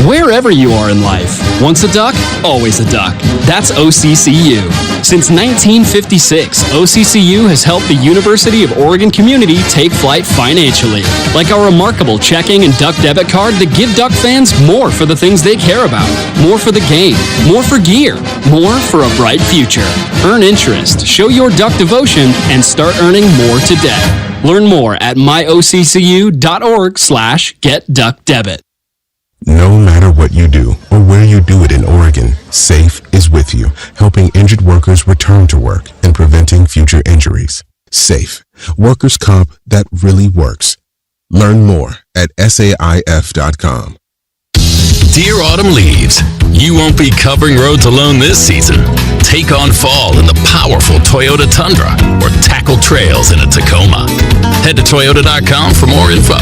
Wherever you are in life, once a duck, always a duck. That's OCCU. Since 1956, OCCU has helped the University of Oregon community take flight financially. Like our remarkable checking and duck debit card that give Duck fans more for the things they care about. More for the game. More for gear. More for a bright future. Earn interest, show your Duck devotion, and start earning more today. Learn more at myoccu.org/getduckdebit. No matter what you do or where you do it in Oregon, SAFE is with you, helping injured workers return to work and preventing future injuries. SAFE, workers' comp that really works. Learn more at SAIF.com. Dear Autumn Leaves, you won't be covering roads alone this season. Take on fall in the powerful Toyota Tundra or tackle trails in a Tacoma. Head to Toyota.com for more info.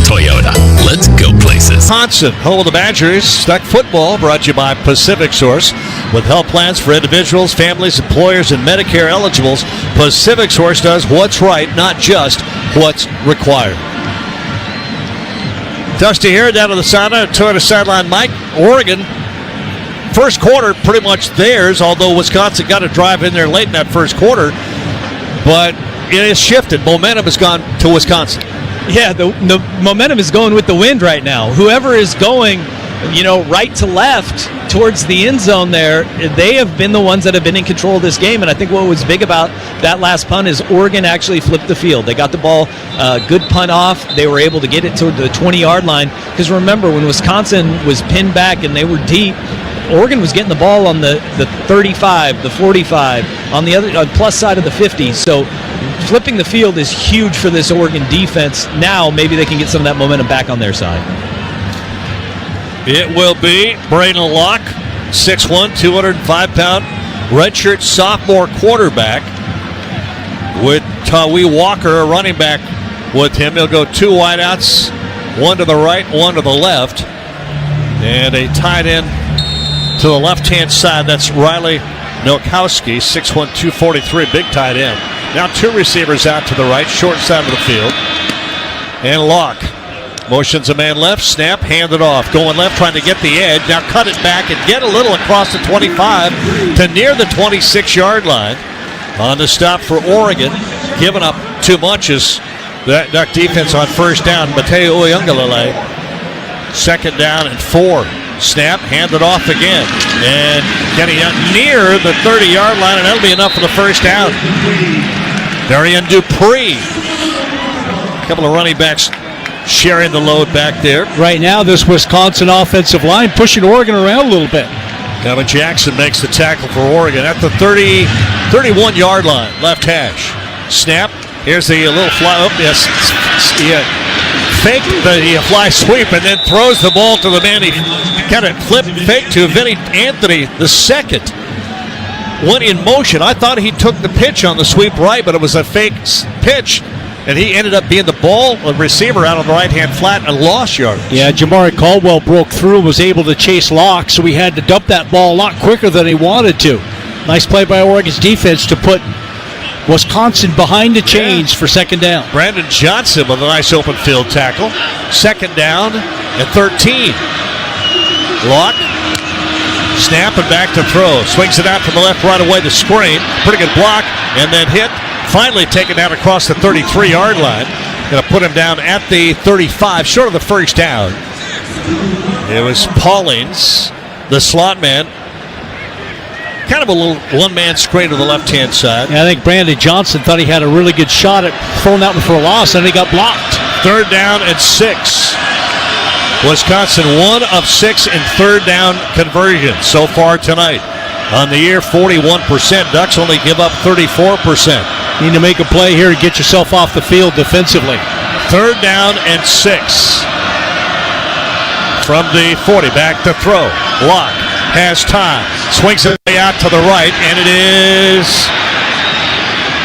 Toyota, let's go places. Wisconsin, home of the Badgers. Duck football brought to you by Pacific Source. With health plans for individuals, families, employers, and Medicare eligibles, Pacific Source does what's right, not just what's required. Dusty here down to the sideline, Toyota sideline. Mike, Oregon, first quarter pretty much theirs, although Wisconsin got a drive in there late in that first quarter. But it has shifted. Momentum has gone to Wisconsin. Yeah, the momentum is going with the wind right now. Whoever is going, right to left towards the end zone there, they have been the ones that have been in control of this game. And I think what was big about that last punt is Oregon actually flipped the field. They got the ball, good punt off. They were able to get it to the 20-yard line. Because remember, when Wisconsin was pinned back and they were deep, Oregon was getting the ball on the 35, the 45, on the other plus side of the 50. So flipping the field is huge for this Oregon defense. Now maybe they can get some of that momentum back on their side. It will be Braden Locke, 6'1", 205-pound redshirt sophomore quarterback, with Tawee Walker, a running back, with him. He'll go 2 wideouts, one to the right, one to the left, and a tight end to the left-hand side. That's Riley Nowakowski, 6'1", 243, big tight end. Now 2 receivers out to the right, short side of the field. And Locke motions a man left, snap, hand it off. Going left, trying to get the edge. Now cut it back and get a little across the 25 to near the 26-yard line. On the stop for Oregon, giving up too much is that Duck defense on first down. Mateo Uyunglele, 2nd down and 4. Snap, hand it off again. And getting out near the 30-yard line, and that'll be enough for the first down. Darian Dupree. A couple of running backs sharing the load back there. Right now, this Wisconsin offensive line pushing Oregon around a little bit. Kevin Jackson makes the tackle for Oregon at the 31-yard line, left hash. Snap. Here's the little fly. Oh, yes. Fake the fly sweep and then throws the ball to the man. He kind of flipped fake to Vinny Anthony, the second. Went in motion. I thought he took the pitch on the sweep right, but it was a fake pitch. And he ended up being the ball receiver out on the right-hand flat and lost yardage. Yeah, Jamari Caldwell broke through and was able to chase Locke, so he had to dump that ball a lot quicker than he wanted to. Nice play by Oregon's defense to put Wisconsin behind the chains for 2nd down. Brandon Johnson with a nice open field tackle. 2nd down and 13. Locke, snap and back to throw. Swings it out from the left right away, the screen. Pretty good block, and then hit. Finally taken down across the 33-yard line. Going to put him down at the 35, short of the first down. It was Paulings, the slot man. Kind of a little one-man screen to the left-hand side. Yeah, I think Brandon Johnson thought he had a really good shot at throwing that one for a loss, and he got blocked. 3rd down and 6. Wisconsin 1 of 6 in 3rd down conversions so far tonight. On the year, 41%. Ducks only give up 34%. Need to make a play here to get yourself off the field defensively. 3rd down and 6. From the 40, back to throw. Locke has time. Swings it out to the right, and it is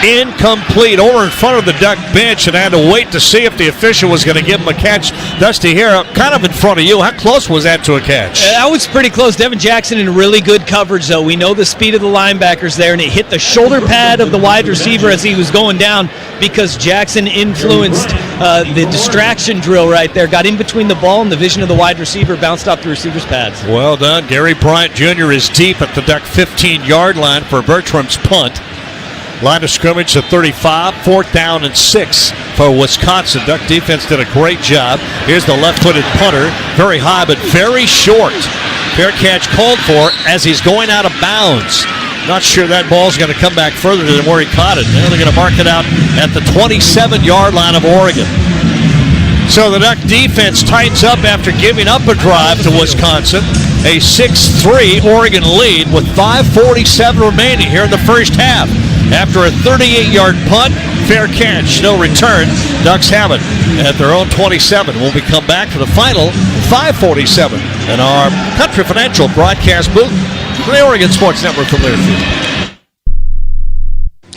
incomplete. Over in front of the Duck bench, and I had to wait to see if the official was going to give him a catch. Dusty here, kind of in front of you. How close was that to a catch? That was pretty close. Devin Jackson in really good coverage, though. We know the speed of the linebackers there, and it hit the shoulder pad of the wide receiver as he was going down because Jackson influenced the distraction drill right there. Got in between the ball and the vision of the wide receiver, bounced off the receiver's pads. Well done. Gary Bryant Jr. is deep at the Duck 15-yard line for Bertram's punt. Line of scrimmage at 35, 4th down and 6 for Wisconsin. Duck defense did a great job. Here's the left-footed punter. Very high, but very short. Fair catch called for as he's going out of bounds. Not sure that ball's going to come back further than where he caught it. Now they're going to mark it out at the 27-yard line of Oregon. So the Duck defense tightens up after giving up a drive to Wisconsin. A 6-3 Oregon lead with 5:47 remaining here in the first half. After a 38-yard punt, fair catch, no return. Ducks have it at their own 27. When we come back to the final 5:47 in our Country Financial broadcast booth for the Oregon Sports Network from Learfield.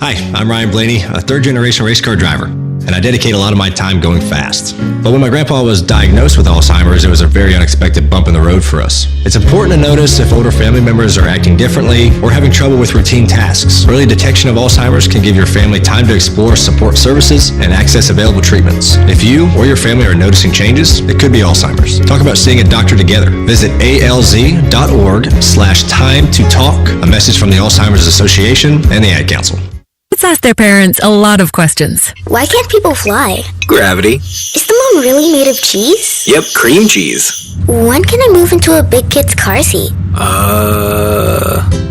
Hi, I'm Ryan Blaney, a third-generation race car driver, and I dedicate a lot of my time going fast. But when my grandpa was diagnosed with Alzheimer's, it was a very unexpected bump in the road for us. It's important to notice if older family members are acting differently or having trouble with routine tasks. Early detection of Alzheimer's can give your family time to explore support services and access available treatments. If you or your family are noticing changes, it could be Alzheimer's. Talk about seeing a doctor together. Visit alz.org/time to talk. A message from the Alzheimer's Association and the Ad Council. Kids ask their parents a lot of questions. Why can't people fly? Gravity. Is the moon really made of cheese? Yep, cream cheese. When can I move into a big kid's car seat?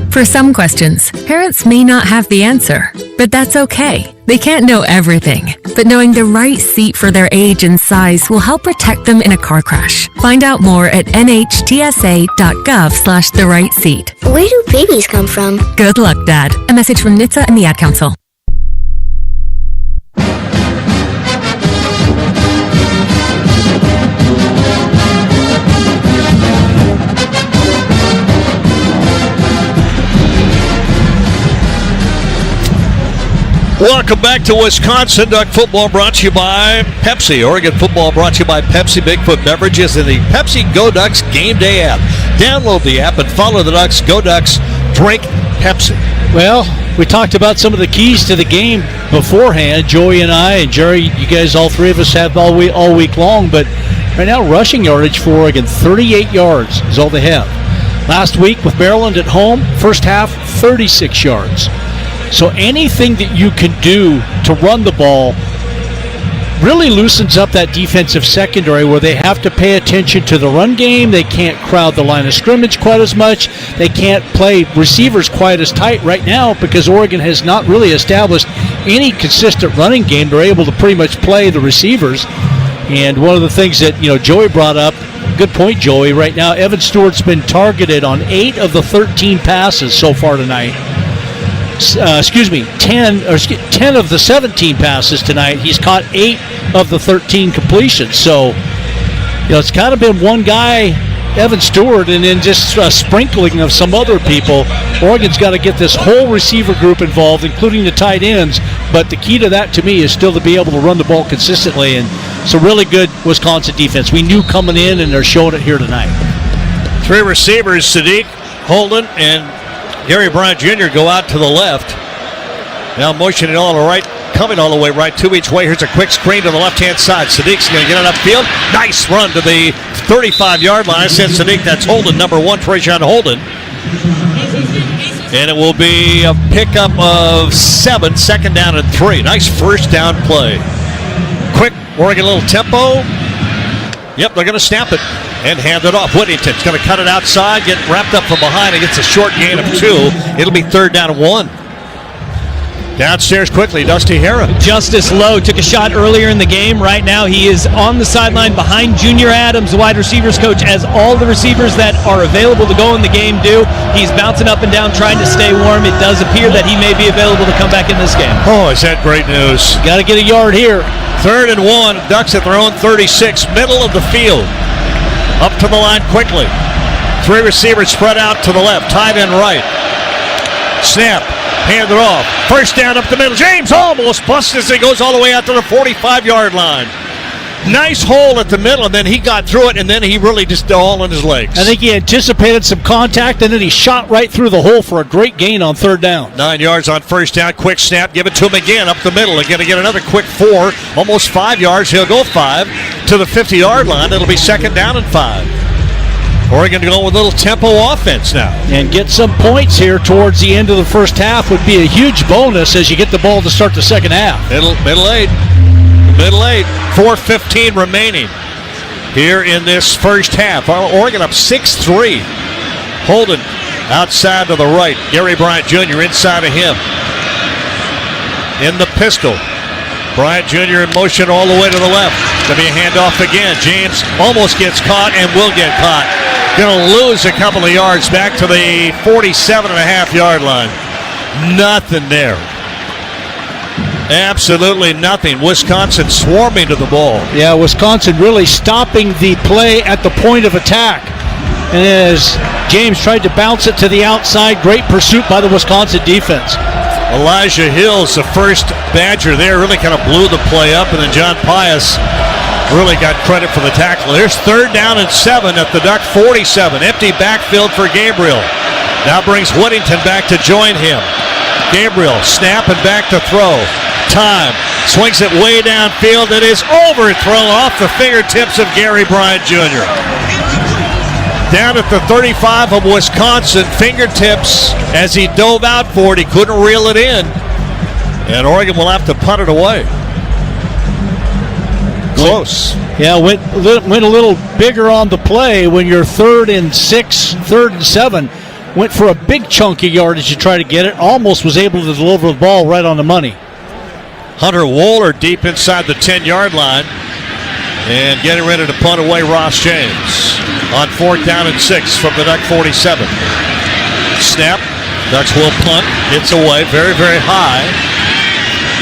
For some questions, parents may not have the answer, but that's okay. They can't know everything, but knowing the right seat for their age and size will help protect them in a car crash. Find out more at nhtsa.gov/the-right-seat. Where do babies come from? Good luck, Dad. A message from NHTSA and the Ad Council. Welcome back to Wisconsin. Duck football brought to you by Pepsi. Oregon football brought to you by Pepsi Bigfoot Beverages and the Pepsi Go Ducks Game Day app. Download the app and follow the Ducks. Go Ducks. Drink Pepsi. Well, we talked about some of the keys to the game beforehand. Joey and I and Jerry, you guys, all three of us have all week long. But right now, rushing yardage for Oregon, 38 yards is all they have. Last week with Maryland at home, first half, 36 yards. So anything that you can do to run the ball really loosens up that defensive secondary where they have to pay attention to the run game. They can't crowd the line of scrimmage quite as much. They can't play receivers quite as tight right now because Oregon has not really established any consistent running game. They're able to pretty much play the receivers. And one of the things that, Joey brought up, good point, Joey, right now, Evan Stewart's been targeted on 8 of the 13 passes so far tonight. 10 of the 17 passes tonight. He's caught 8 of the 13 completions. So, it's kind of been one guy, Evan Stewart, and then just a sprinkling of some other people. Oregon's got to get this whole receiver group involved, including the tight ends. But the key to that, to me, is still to be able to run the ball consistently. And it's a really good Wisconsin defense. We knew coming in, and they're showing it here tonight. 3 receivers, Sadiq, Holden, and Gary Bryant Jr. go out to the left. Now motioning all the right, coming all the way right, 2 each way. Here's a quick screen to the left-hand side. Sadiq's going to get it upfield. Nice run to the 35-yard line. I said Sadiq, that's Holden, number 1, Trajan Holden. And it will be a pickup of 7, 2nd down and 3. Nice first down play. Quick Oregon little tempo. Yep, they're going to snap it and hand it off. Whittington's going to cut it outside, get wrapped up from behind, and gets a short gain of 2. It'll be 3rd down and 1. Downstairs quickly, Dusty Hara. Justice Lowe took a shot earlier in the game. Right now he is on the sideline behind Junior Adams, the wide receivers coach, as all the receivers that are available to go in the game do. He's bouncing up and down trying to stay warm. It does appear that he may be available to come back in this game. Oh, is that great news. Got to get a yard here. 3rd and 1, Ducks at their own 36, middle of the field. Up to the line quickly. 3 receivers spread out to the left, tight end right. Snap, hand it off. First down up the middle. James almost busts as he goes all the way out to the 45-yard line. Nice hole at the middle, and then he got through it, and then he really just all in his legs. I think he anticipated some contact, and then he shot right through the hole for a great gain on 3rd down. 9 yards on first down. Quick snap. Give it to him again up the middle. They're going to get another quick 4. Almost 5 yards. He'll go 5 to the 50-yard line. It'll be 2nd down and 5. Oregon to go with a little tempo offense now. And get some points here towards the end of the first half would be a huge bonus as you get the ball to start the second half. Middle 8. 4:15 remaining here in this first half. Oregon up 6-3. Holden outside to the right. Gary Bryant Jr. inside of him. In the pistol. Bryant Jr. in motion all the way to the left. Going to be a handoff again. James almost gets caught and will get caught. Going to lose a couple of yards back to the 47.5-yard line. Nothing there. Absolutely nothing. Wisconsin swarming to the ball. Yeah, Wisconsin really stopping the play at the point of attack. And as James tried to bounce it to the outside, great pursuit by the Wisconsin defense. Elijah Hills, the first Badger there, really kind of blew the play up, and then John Pius really got credit for the tackle. Here's 3rd down and 7 at the Duck 47. Empty backfield for Gabriel. Now brings Whittington back to join him. Gabriel snapping back to throw. Time. Swings it way downfield. It is overthrown off the fingertips of Gary Bryant Jr. Down at the 35 of Wisconsin. Fingertips as he dove out for it. He couldn't reel it in. And Oregon will have to punt it away. Close. Yeah, went a little bigger on the play when you're 3rd and 6, 3rd and 7. Went for a big chunk of yardage to try to get it. Almost was able to deliver the ball right on the money. Hunter Wohler deep inside the 10-yard line. And getting ready to punt away Ross James. On 4th down and 6 from the Duck 47. Snap. Ducks will punt. It's away very, very high.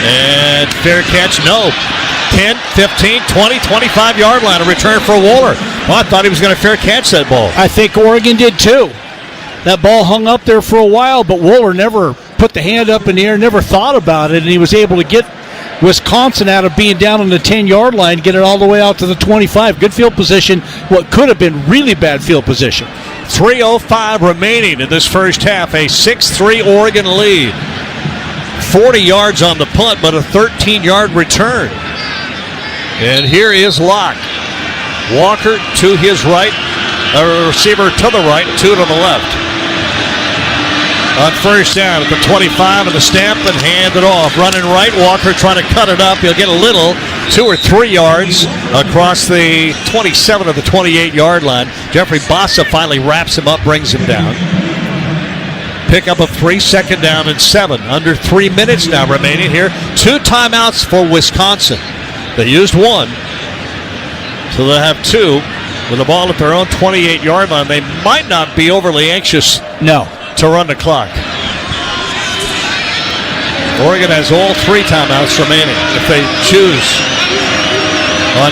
And fair catch, no. 10, 15, 20, 25-yard line. A return for Wohler. Well, I thought he was going to fair catch that ball. I think Oregon did too. That ball hung up there for a while, but Wohler never put the hand up in the air, never thought about it, and he was able to get Wisconsin out of being down on the 10-yard line, get it all the way out to the 25. Good field position, what could have been really bad field position. 3:05 remaining in this first half, a 6-3 Oregon lead. 40 yards on the punt, but a 13-yard return. And here is Locke. Walker to his right, a receiver to the right, two to the left. On first down at the 25 and the snap and hand it off. Running right, Walker trying to cut it up. He'll get a little, 2 or 3 yards across the 27 of the 28-yard line. Jeffrey Bassa finally wraps him up, brings him down. Pick up of 3, second down and 7. Under 3 minutes now remaining here. 2 timeouts for Wisconsin. They used 1, so they'll have 2 with the ball at their own 28-yard line. They might not be overly anxious to run the clock. Oregon has all 3 timeouts remaining if they choose. On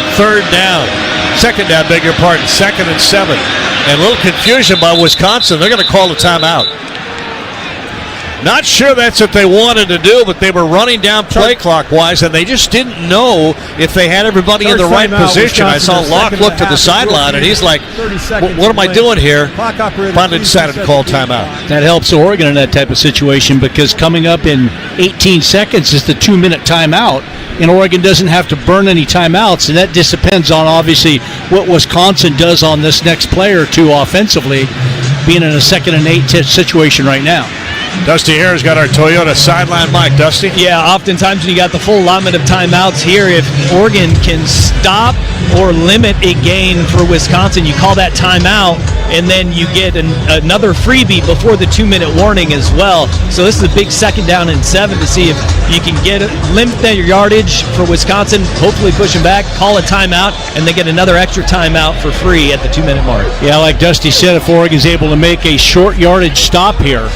second down, beg your pardon, 2nd and 7. And a little confusion by Wisconsin. They're going to call the timeout. Not sure that's what they wanted to do, but they were running down play clock-wise, and they just didn't know if they had everybody in the right position. I saw Locke look to the sideline, and he's like, what am I doing here? Finally decided to call timeout. That helps Oregon in that type of situation because coming up in 18 seconds is the 2-minute timeout, and Oregon doesn't have to burn any timeouts, and that just depends on, obviously, what Wisconsin does on this next play or two offensively, being in a 2nd and 8 situation right now. Dusty Hare's got our Toyota sideline mic. Dusty? Yeah, oftentimes when you got the full allotment of timeouts here, if Oregon can stop or limit a gain for Wisconsin, you call that timeout, and then you get another freebie before the 2-minute warning as well. So this is a big 2nd down and 7 to see if you can limit your yardage for Wisconsin, hopefully push them back, call a timeout, and then get another extra timeout for free at the 2-minute mark. Yeah, like Dusty said, if Oregon's able to make a short yardage stop here,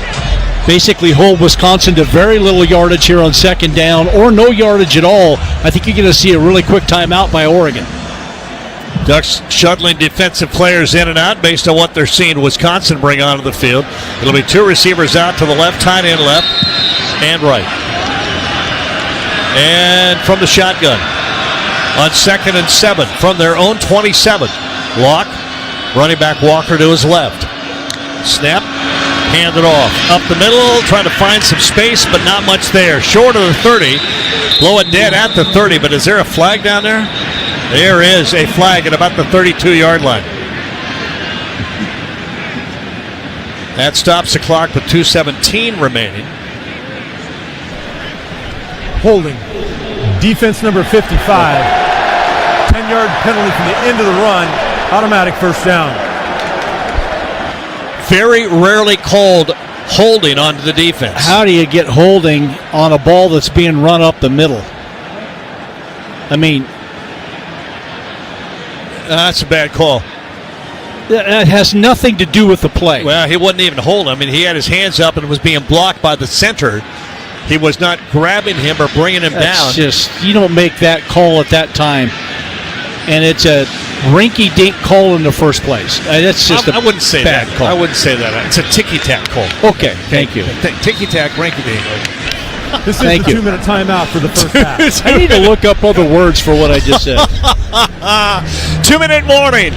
basically hold Wisconsin to very little yardage here on 2nd down or no yardage at all, I think you're going to see a really quick timeout by Oregon. Ducks shuttling defensive players in and out based on what they're seeing Wisconsin bring onto the field. It'll be 2 receivers out to the left, tight end left and right. And from the shotgun on 2nd and 7 from their own 27. Locke, running back Walker to his left. Snap. Hand it off. Up the middle, trying to find some space, but not much there. Short of the 30. Blow it dead at the 30, but is there a flag down there? There is a flag at about the 32-yard line. That stops the clock with 2:17 remaining. Holding. Defense number 55. 10-yard penalty from the end of the run. Automatic first down. Very rarely called holding onto the defense. How do you get holding on a ball that's being run up the middle? I mean, that's a bad call. That has nothing to do with the play. Well, he wasn't even holding. I mean, he had his hands up and was being blocked by the center. He was not grabbing him or bringing him down. Just, you don't make that call at that time. And it's a rinky-dink call in the first place. That's just I wouldn't say bad that. call. I wouldn't say that. It's a ticky-tack call. Okay, thank you. Ticky-tack, rinky-dink. This is the 2-minute timeout for the first half. I need to look up other words for what I just said. 2-minute warning.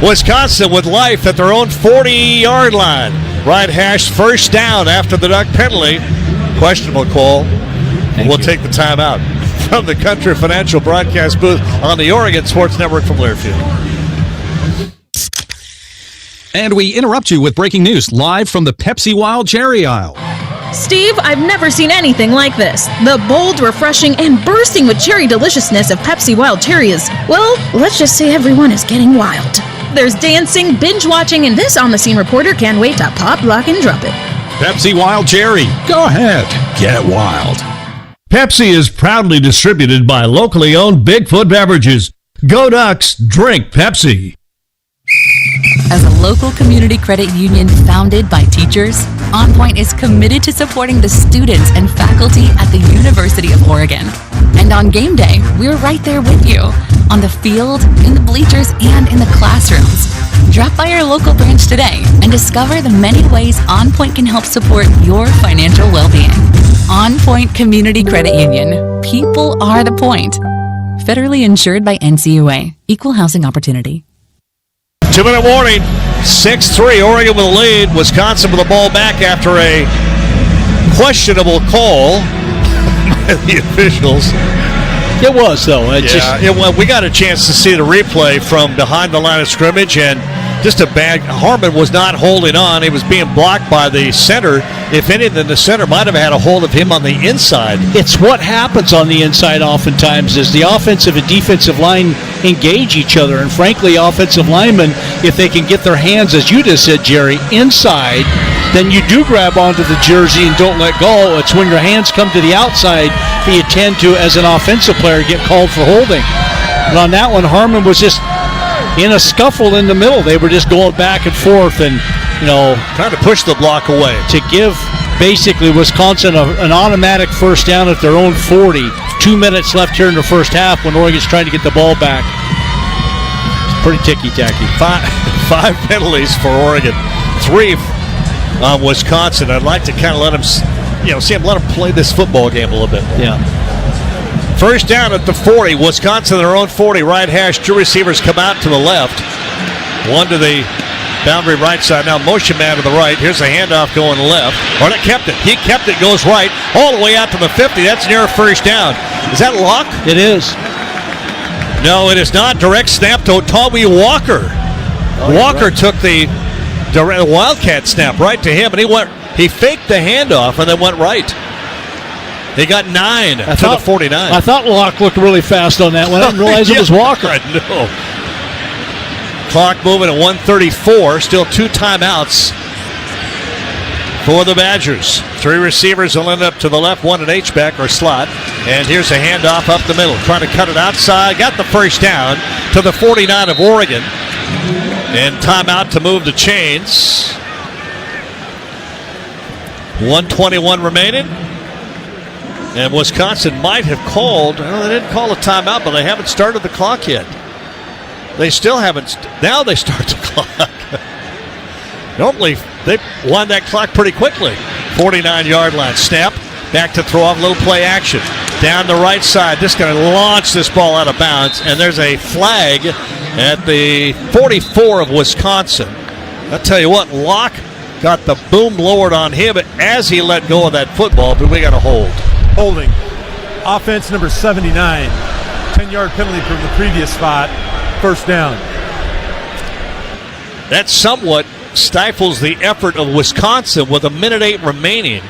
Wisconsin with life at their own 40-yard line. Right hash first down after the duck penalty. Questionable call. We'll take the timeout. From the Country Financial broadcast booth on the Oregon Sports Network from Learfield. And we interrupt you with breaking news live from the Pepsi Wild Cherry aisle. Steve, I've never seen anything like this. The bold, refreshing, and bursting with cherry deliciousness of Pepsi Wild Cherry is, well, let's just say everyone is getting wild. There's dancing, binge-watching, and this on-the-scene reporter can't wait to pop, lock, and drop it. Pepsi Wild Cherry. Go ahead. Get wild. Pepsi is proudly distributed by locally owned Bigfoot Beverages. Go Ducks, drink Pepsi. As a local community credit union founded by teachers, On Point is committed to supporting the students and faculty at the University of Oregon. And on game day, we're right there with you, on the field, in the bleachers, and in the classrooms. Drop by your local branch today and discover the many ways On Point can help support your financial well-being. On Point Community Credit Union. People are the point. Federally insured by NCAAF. Equal housing opportunity. 2-minute warning. 6-3. Oregon with the lead. Wisconsin with the ball back after a questionable call by the officials. It was, though. We got a chance to see the replay from behind the line of scrimmage, and just a bad. Harmon was not holding on. He was being blocked by the center. If anything, the center might have had a hold of him on the inside. It's what happens on the inside oftentimes is the offensive and defensive line engage each other. And frankly, offensive linemen, if they can get their hands, as you just said, Jerry, inside, then you do grab onto the jersey and don't let go. It's when your hands come to the outside that you tend to, as an offensive player, get called for holding. And on that one, Harmon was just in a scuffle in the middle. They were just going back and forth and, trying to push the block away. To give basically Wisconsin an automatic first down at their own 40. 2 minutes left here in the first half when Oregon's trying to get the ball back. It's pretty ticky-tacky. Five penalties for Oregon. 3 on Wisconsin. I'd like to kind of let them, let them play this football game a little bit more. Yeah. First down at the 40. Wisconsin their own 40. Right hash. 2 receivers come out to the left. 1 to the boundary right side. Now motion man to the right. Here's a handoff going left. Or kept it. He kept it. Goes right. All the way out to the 50. That's near a first down. Is that Locke? It is. No, it is not. Direct snap to Tommy Walker. Walker took the Wildcat snap right to him, and he faked the handoff and then went right. They got 9 to the 49. I thought Locke looked really fast on that one. I didn't realize it was Walker. No. Clock moving at 1:34. Still 2 timeouts for the Badgers. 3 receivers will end up to the left, 1 at H-back or slot. And here's a handoff up the middle. Trying to cut it outside. Got the first down to the 49 of Oregon. And timeout to move the chains. 1:21 remaining. And Wisconsin might have called. Well, they didn't call a timeout, but they haven't started the clock yet. They still haven't. Now they start the clock. Normally, they wind that clock pretty quickly. 49-yard line. Snap. Back to throw off. Little play action. Down the right side. Just going to launch this ball out of bounds. And there's a flag at the 44 of Wisconsin. I'll tell you what, Locke got the boom lowered on him as he let go of that football, but we got a hold. Holding. Offense number 79. 10-yard penalty from the previous spot. First down. That somewhat stifles the effort of Wisconsin with 1:08 remaining.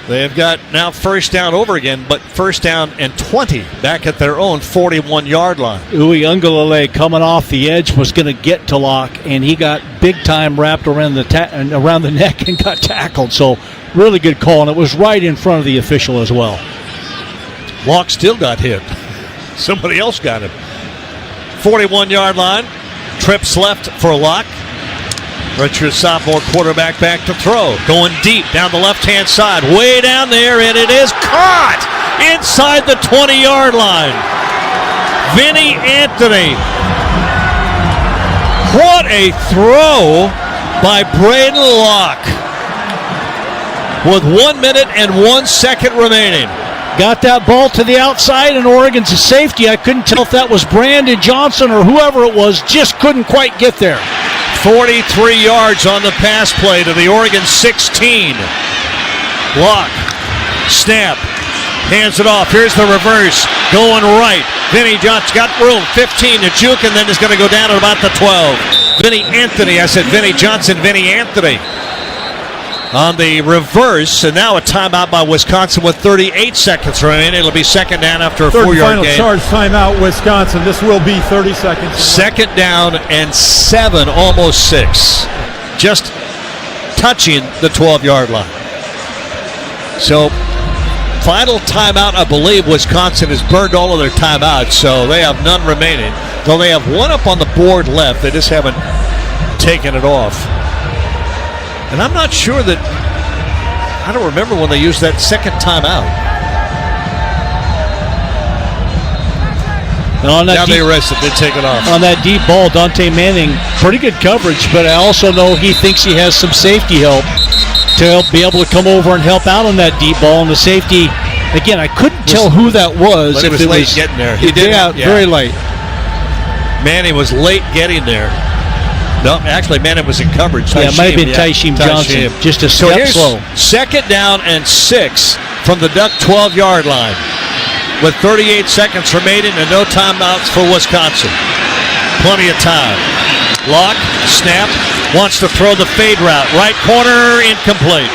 They've got now first down over again, but first down and 20 back at their own 41-yard line. Uiagalelei coming off the edge was going to get to Locke, and he got big time wrapped around the neck and got tackled. So really good call, and it was right in front of the official as well. Locke still got hit. Somebody else got him. 41-yard line. Trips left for Locke. Richard, sophomore quarterback, back to throw. Going deep down the left-hand side. Way down there, and it is caught inside the 20-yard line. Vinny Anthony. What a throw by Braden Locke. With 1 minute and 1 second remaining. Got that ball to the outside, and Oregon's a safety. I couldn't tell if that was Brandon Johnson or whoever it was. Just couldn't quite get there. 43 yards on the pass play to the Oregon 16. Locke. Snap. Hands it off. Here's the reverse. Going right. Vinny Johnson got room. 15 to juke, and then is going to go down at about the 12. Vinny Anthony. I said Vinny Johnson. Vinny Anthony. On the reverse, and now a timeout by Wisconsin with 38 seconds remaining. It'll be second down after a 4-yard gain. Final charge timeout, Wisconsin. This will be 30 seconds. Second down and 7, almost 6. Just touching the 12-yard line. So, final timeout, I believe Wisconsin has burned all of their timeouts, so they have none remaining. Though they have one up on the board left, they just haven't taken it off. And I'm not sure that, I don't remember when they used that second timeout. And on that now they arrest it. They take it off. On that deep ball, Dante Manning, pretty good coverage, but I also know he thinks he has some safety help to be able to come over and help out on that deep ball. And the safety, again, I couldn't tell who that was. But he was late getting there. He did, very late. Manning was late getting there. No, actually, Manning was in coverage. Yeah, it might have been Taisheem Johnson. Just a step slow. Second down and 6 from the Duck 12-yard line with 38 seconds remaining and no timeouts for Wisconsin. Plenty of time. Lock, snap, wants to throw the fade route. Right corner, incomplete.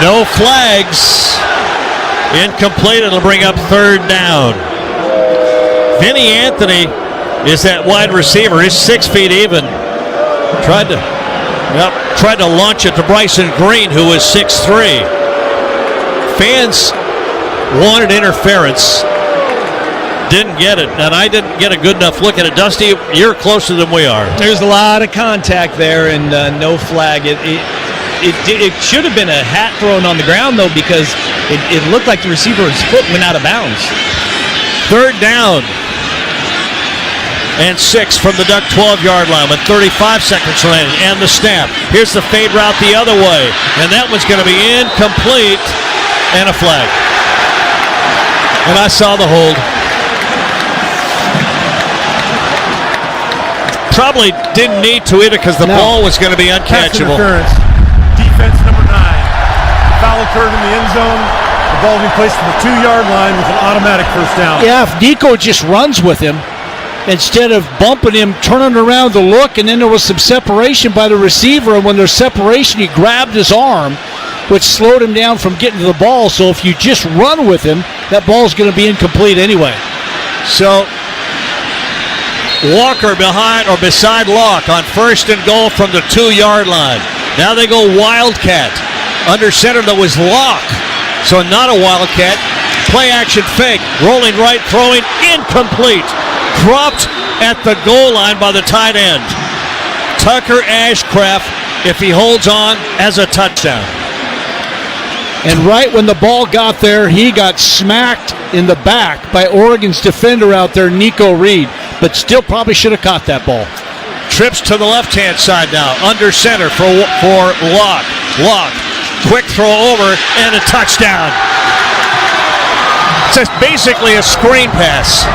No flags. Incomplete. It'll bring up third down. Vinny Anthony is that wide receiver. He's 6 feet even. Tried to launch it to Bryson Green, who is 6'3". Fans wanted interference. Didn't get it, and I didn't get a good enough look at it. Dusty, you're closer than we are. There's a lot of contact there, and no flag. It should have been a hat thrown on the ground, though, because it looked like the receiver's foot went out of bounds. Third down and 6 from the Duck 12-yard line with 35 seconds remaining. And the snap. Here's the fade route the other way. And that one's going to be incomplete and a flag. And I saw the hold. Probably didn't need to either because the ball was going to be uncatchable. Interference. Defense number 9. Foul occurred in the end zone. The ball will be placed at the 2-yard line with an automatic first down. Yeah, if Nico just runs with him, instead of bumping him, turning around to look, and then there was some separation by the receiver, and when there's separation, he grabbed his arm, which slowed him down from getting to the ball. So if you just run with him, that ball's going to be incomplete anyway. So Walker behind or beside Locke on first and goal from the 2-yard line. Now they go Wildcat. Under center, that was Locke. So not a Wildcat. Play action fake. Rolling right, throwing, incomplete. Dropped at the goal line by the tight end. Tucker Ashcraft, if he holds on, as a touchdown. And right when the ball got there, he got smacked in the back by Oregon's defender out there, Nico Reed, but still probably should have caught that ball. Trips to the left-hand side now, under center for Locke. Locke, quick throw over, and a touchdown. It's basically a screen pass.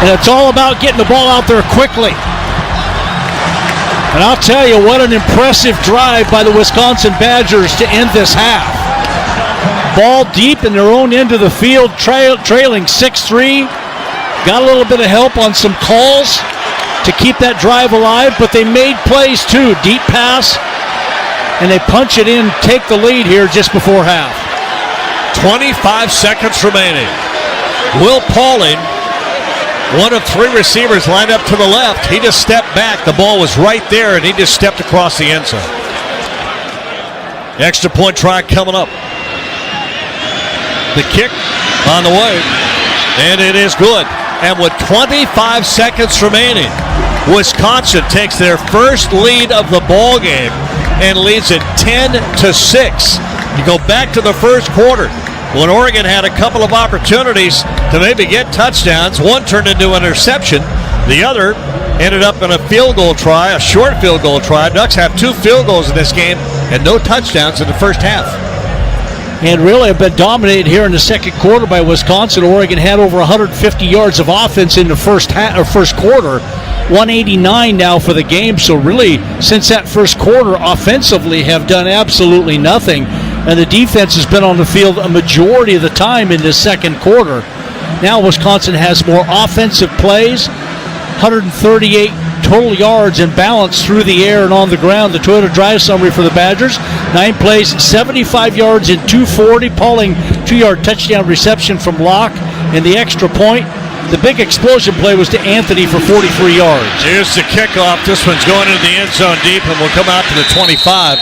And it's all about getting the ball out there quickly. And I'll tell you, what an impressive drive by the Wisconsin Badgers to end this half. Ball deep in their own end of the field, trailing 6-3. Got a little bit of help on some calls to keep that drive alive, but they made plays too. Deep pass, and they punch it in, take the lead here just before half. 25 seconds remaining. Will Pauling, one of 3 receivers lined up to the left. He just stepped back. The ball was right there, and he just stepped across the end zone. Extra point try coming up. The kick on the way, and it is good. And with 25 seconds remaining, Wisconsin takes their first lead of the ball game and leads it 10-6. You go back to the first quarter, when Oregon had a couple of opportunities to maybe get touchdowns. One turned into an interception. The other ended up in a field goal try, a short field goal try. Ducks have 2 field goals in this game and no touchdowns in the first half. And really have been dominated here in the second quarter by Wisconsin. Oregon had over 150 yards of offense in the first quarter. 189 now for the game. So really, since that first quarter, offensively have done absolutely nothing. And the defense has been on the field a majority of the time in this second quarter. Now Wisconsin has more offensive plays, 138 total yards and balance through the air and on the ground. The Toyota drive summary for the Badgers: 9 plays, 75 yards and 240. Pauling 2-yard touchdown reception from Locke, and the extra point. The big explosion play was to Anthony for 43 yards. Here's the kickoff. This one's going into the end zone deep and will come out to the 25.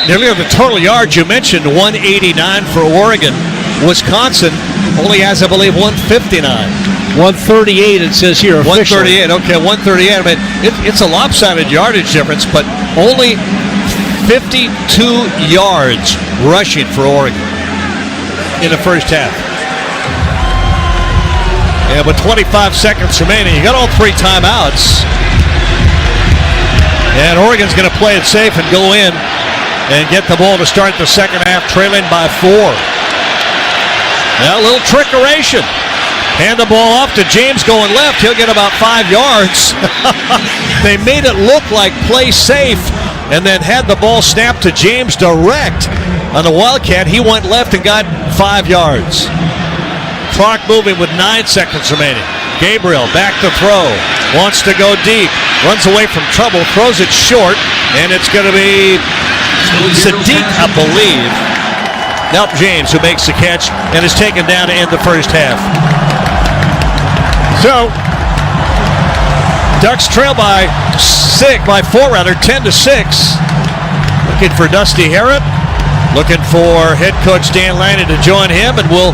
Nearly on the total yards, you mentioned 189 for Oregon. Wisconsin only has, I believe, 159. 138, it says here. 138, okay, 138. I mean, it's a lopsided yardage difference, but only 52 yards rushing for Oregon in the first half. And with 25 seconds remaining, you got all 3 timeouts. And Oregon's going to play it safe and go in and get the ball to start the second half, trailing by 4. Now, a little trickeration. Hand the ball off to James going left. He'll get about 5 yards. They made it look like play safe and then had the ball snapped to James direct on the Wildcat. He went left and got 5 yards. Clock moving with 9 seconds remaining. Gabriel back to throw. Wants to go deep. Runs away from trouble. Throws it short. And it's going to be Sadiq, I believe. Nope, James, who makes the catch and is taken down to end the first half. So, Ducks trail by 4, 10-6. Looking for Dusty Harrod. Looking for head coach Dan Lanning to join him, and we'll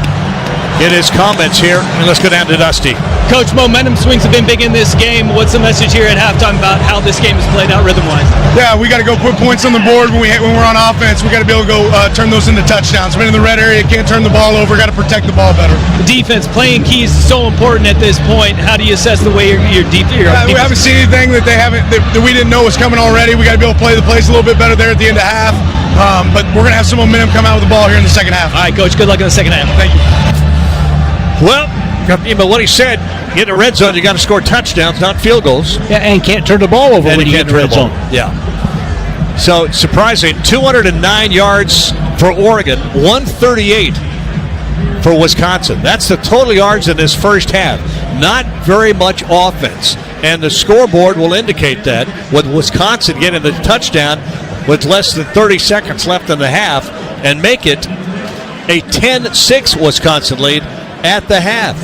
get his comments here. And let's go down to Dusty. Coach, momentum swings have been big in this game. What's the message here at halftime about how this game has played out rhythm-wise? Yeah, we got to go put points on the board when we're on offense. We got to be able to go turn those into touchdowns. Been in the red area, can't turn the ball over. Got to protect the ball better. Defense playing keys is so important at this point. How do you assess the way your deep? We haven't seen anything that that we didn't know was coming already. We got to be able to play the plays a little bit better there at the end of half. But we're gonna have some momentum come out with the ball here in the second half. All right, Coach. Good luck in the second half. Thank you. Well, but what he said, get in the red zone, you got to score touchdowns, not field goals. Yeah, and can't turn the ball over when you get in the red zone. Yeah. So, surprising, 209 yards for Oregon, 138 for Wisconsin. That's the total yards in this first half. Not very much offense. And the scoreboard will indicate that, with Wisconsin getting the touchdown with less than 30 seconds left in the half, and make it a 10-6 Wisconsin lead at the half.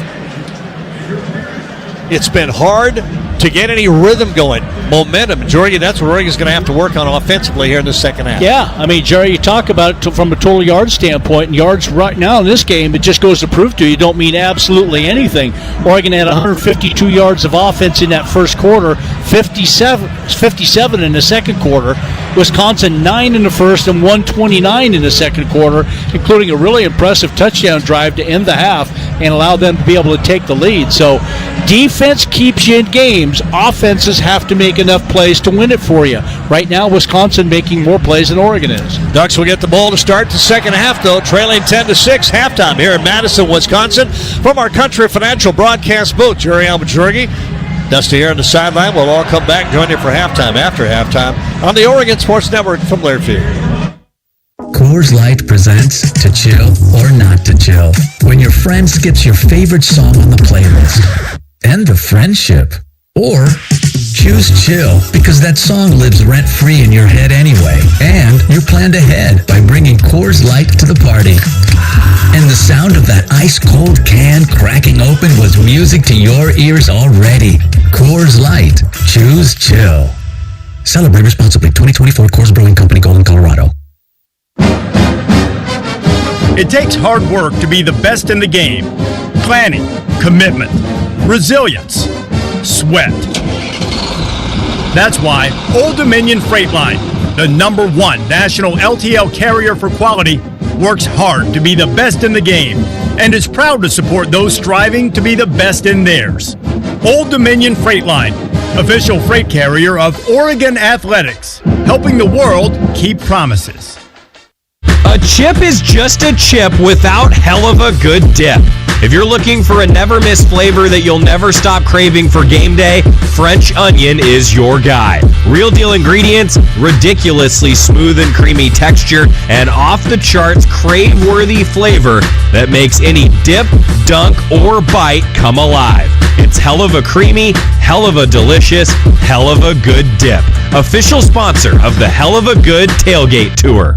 It's been hard to get any rhythm going, momentum. Jordy, that's what Oregon's going to have to work on offensively here in the second half. Yeah, I mean, Jerry, you talk about it from a total yard standpoint, and yards right now in this game, it just goes to prove to you don't mean absolutely anything. Oregon had 152 yards of offense in that first quarter, 57 in the second quarter. Wisconsin 9 in the first and 129 in the second quarter, including a really impressive touchdown drive to end the half and allow them to be able to take the lead. So defense keeps you in games. Offenses have to make enough plays to win it for you. Right now, Wisconsin making more plays than Oregon is. Ducks will get the ball to start the second half, though, trailing 10-6 halftime here in Madison, Wisconsin. From our Country Financial broadcast booth, Jerry Almajorgi, Dusty here on the sideline. We'll all come back and join you for halftime, after halftime, on the Oregon Sports Network from Learfield. Coors Light presents To Chill or Not to Chill. When your friend skips your favorite song on the playlist. End of friendship. Or choose chill because that song lives rent-free in your head anyway. And you're planned ahead by bringing Coors Light to the party. And the sound of that ice-cold can cracking open was music to your ears already. Coors Light. Choose chill. Celebrate responsibly. 2024 Coors Brewing Company, Golden, Colorado. It takes hard work to be the best in the game. Planning, commitment, resilience, sweat. That's why Old Dominion Freight Line, the #1 national LTL carrier for quality, works hard to be the best in the game and is proud to support those striving to be the best in theirs. Old Dominion Freight Line, official freight carrier of Oregon Athletics, helping the world keep promises. A chip is just a chip without hell of a good dip. If you're looking for a never-miss flavor that you'll never stop craving for game day, French onion is your guy. Real deal ingredients, ridiculously smooth and creamy texture, and off-the-charts crave-worthy flavor that makes any dip, dunk, or bite come alive. It's hell of a creamy, hell of a delicious, hell of a good dip. Official sponsor of the Hell of a Good Tailgate Tour.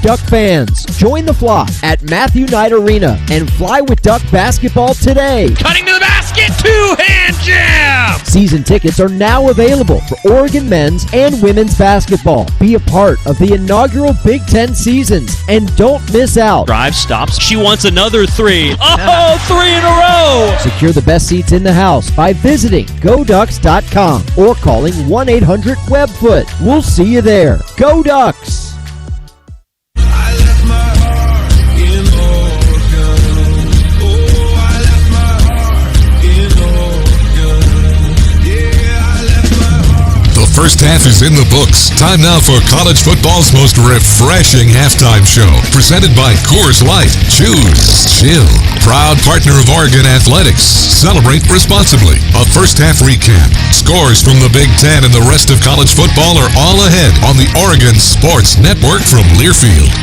Duck fans, join the flock at Matthew Knight Arena and fly with Duck basketball today. Cutting to the basket, two-hand jam! Season tickets are now available for Oregon men's and women's basketball. Be a part of the inaugural Big Ten seasons and don't miss out. Drive stops. She wants another three. Oh, 3 in a row! Secure the best seats in the house by visiting GoDucks.com or calling 1-800-WEBFOOT. We'll see you there. Go Ducks! first half is in the books. Time now for college football's most refreshing halftime show. Presented by Coors Light. Choose chill. Proud partner of Oregon Athletics. Celebrate responsibly. A first half recap. Scores from the Big Ten and the rest of college football are all ahead on the Oregon Sports Network from Learfield.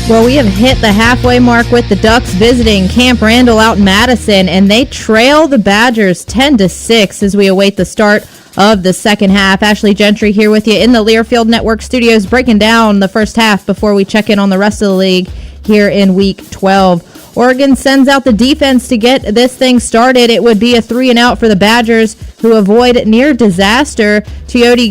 Well, we have hit the halfway mark with the Ducks visiting Camp Randall out in Madison, and they trail the Badgers 10-6 as we await the start of the second half. Ashley Gentry here with you in the Learfield Network studios, breaking down the first half before we check in on the rest of the league here in Week 12. Oregon sends out the defense to get this thing started. It would be a 3-and-out for the Badgers, who avoid near disaster. Teote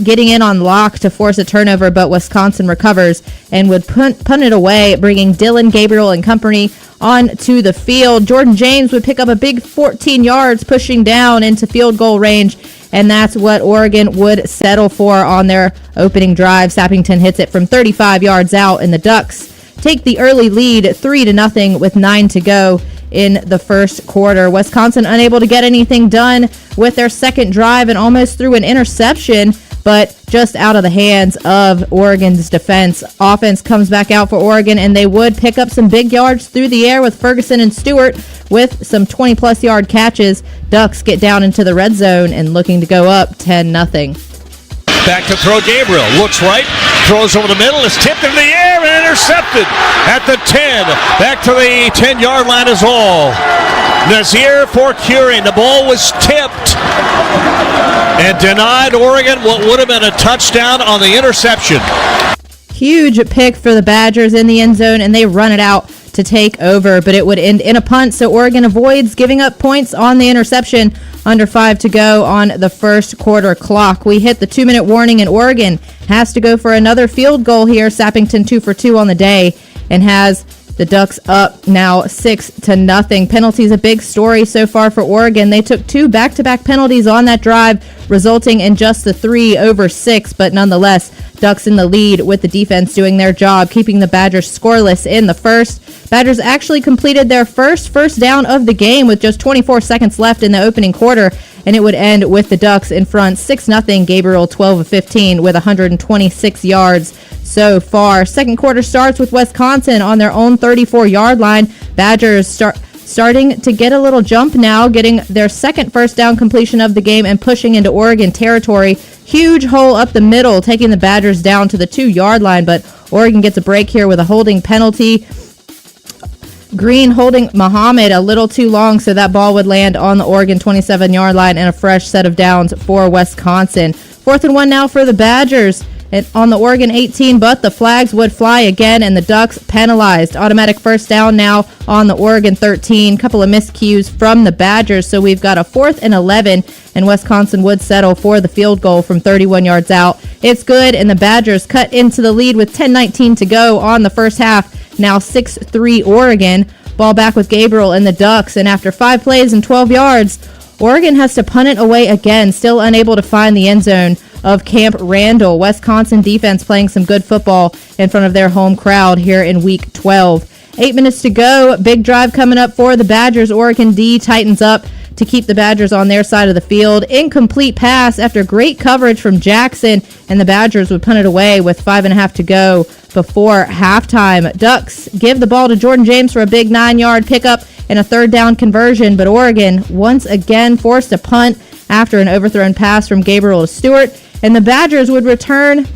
getting in on lock to force a turnover, but Wisconsin recovers and would punt it away, bringing Dylan, Gabriel, and company onto the field. Jordan James would pick up a big 14 yards, pushing down into field goal range, and that's what Oregon would settle for on their opening drive. Sappington hits it from 35 yards out, and the Ducks take the early lead 3-0 with 9 to go in the first quarter. Wisconsin unable to get anything done with their second drive and almost threw an interception, but just out of the hands of Oregon's defense. Offense comes back out for Oregon, and they would pick up some big yards through the air with Ferguson and Stewart with some 20-plus yard catches. Ducks get down into the red zone and looking to go up 10-0. Back to throw Gabriel. Looks right. Throws over the middle. Is tipped in the air and intercepted at the 10. Back to the 10-yard line is all. Nazir for Curing. The ball was tipped and denied Oregon what would have been a touchdown on the interception. Huge pick for the Badgers in the end zone, and they run it out to take over, but it would end in a punt, so Oregon avoids giving up points on the interception. Under 5 to go on the first quarter clock. We hit the 2-minute warning, and Oregon has to go for another field goal here. Sappington 2 for 2 on the day, and has the Ducks up now 6-0. Penalties a big story so far for Oregon. They took 2 back-to-back penalties on that drive, resulting in just the 3 over 6, but nonetheless, Ducks in the lead with the defense doing their job, keeping the Badgers scoreless in the first. Badgers actually completed their first down of the game with just 24 seconds left in the opening quarter, and it would end with the Ducks in front 6-0. Gabriel 12 of 15 with 126 yards so far. Second quarter starts with Wisconsin on their own 34-yard line. Badgers starting to get a little jump now, getting their second first down completion of the game and pushing into Oregon territory. Huge hole up the middle, taking the Badgers down to the 2-yard line, but Oregon gets a break here with a holding penalty. Green holding Muhammad a little too long, so that ball would land on the Oregon 27-yard line, and a fresh set of downs for Wisconsin. 4th and 1 now for the Badgers on the Oregon 18, but the flags would fly again, and the Ducks penalized. Automatic first down now on the Oregon 13. Couple of miscues from the Badgers, so we've got a 4th and 11, and Wisconsin would settle for the field goal from 31 yards out. It's good, and the Badgers cut into the lead with 10:19 to go on the first half. Now 6-3 Oregon. Ball back with Gabriel and the Ducks, and after 5 plays and 12 yards, Oregon has to punt it away again, still unable to find the end zone of Camp Randall. Wisconsin defense playing some good football in front of their home crowd here in Week 12. 8 minutes to go. Big drive coming up for the Badgers. Oregon D tightens up to keep the Badgers on their side of the field. Incomplete pass after great coverage from Jackson, and the Badgers would punt it away with 5.5 to go before halftime. Ducks give the ball to Jordan James for a big 9-yard pickup and a third down conversion, but Oregon once again forced a punt after an overthrown pass from Gabriel to Stewart, and the Badgers would return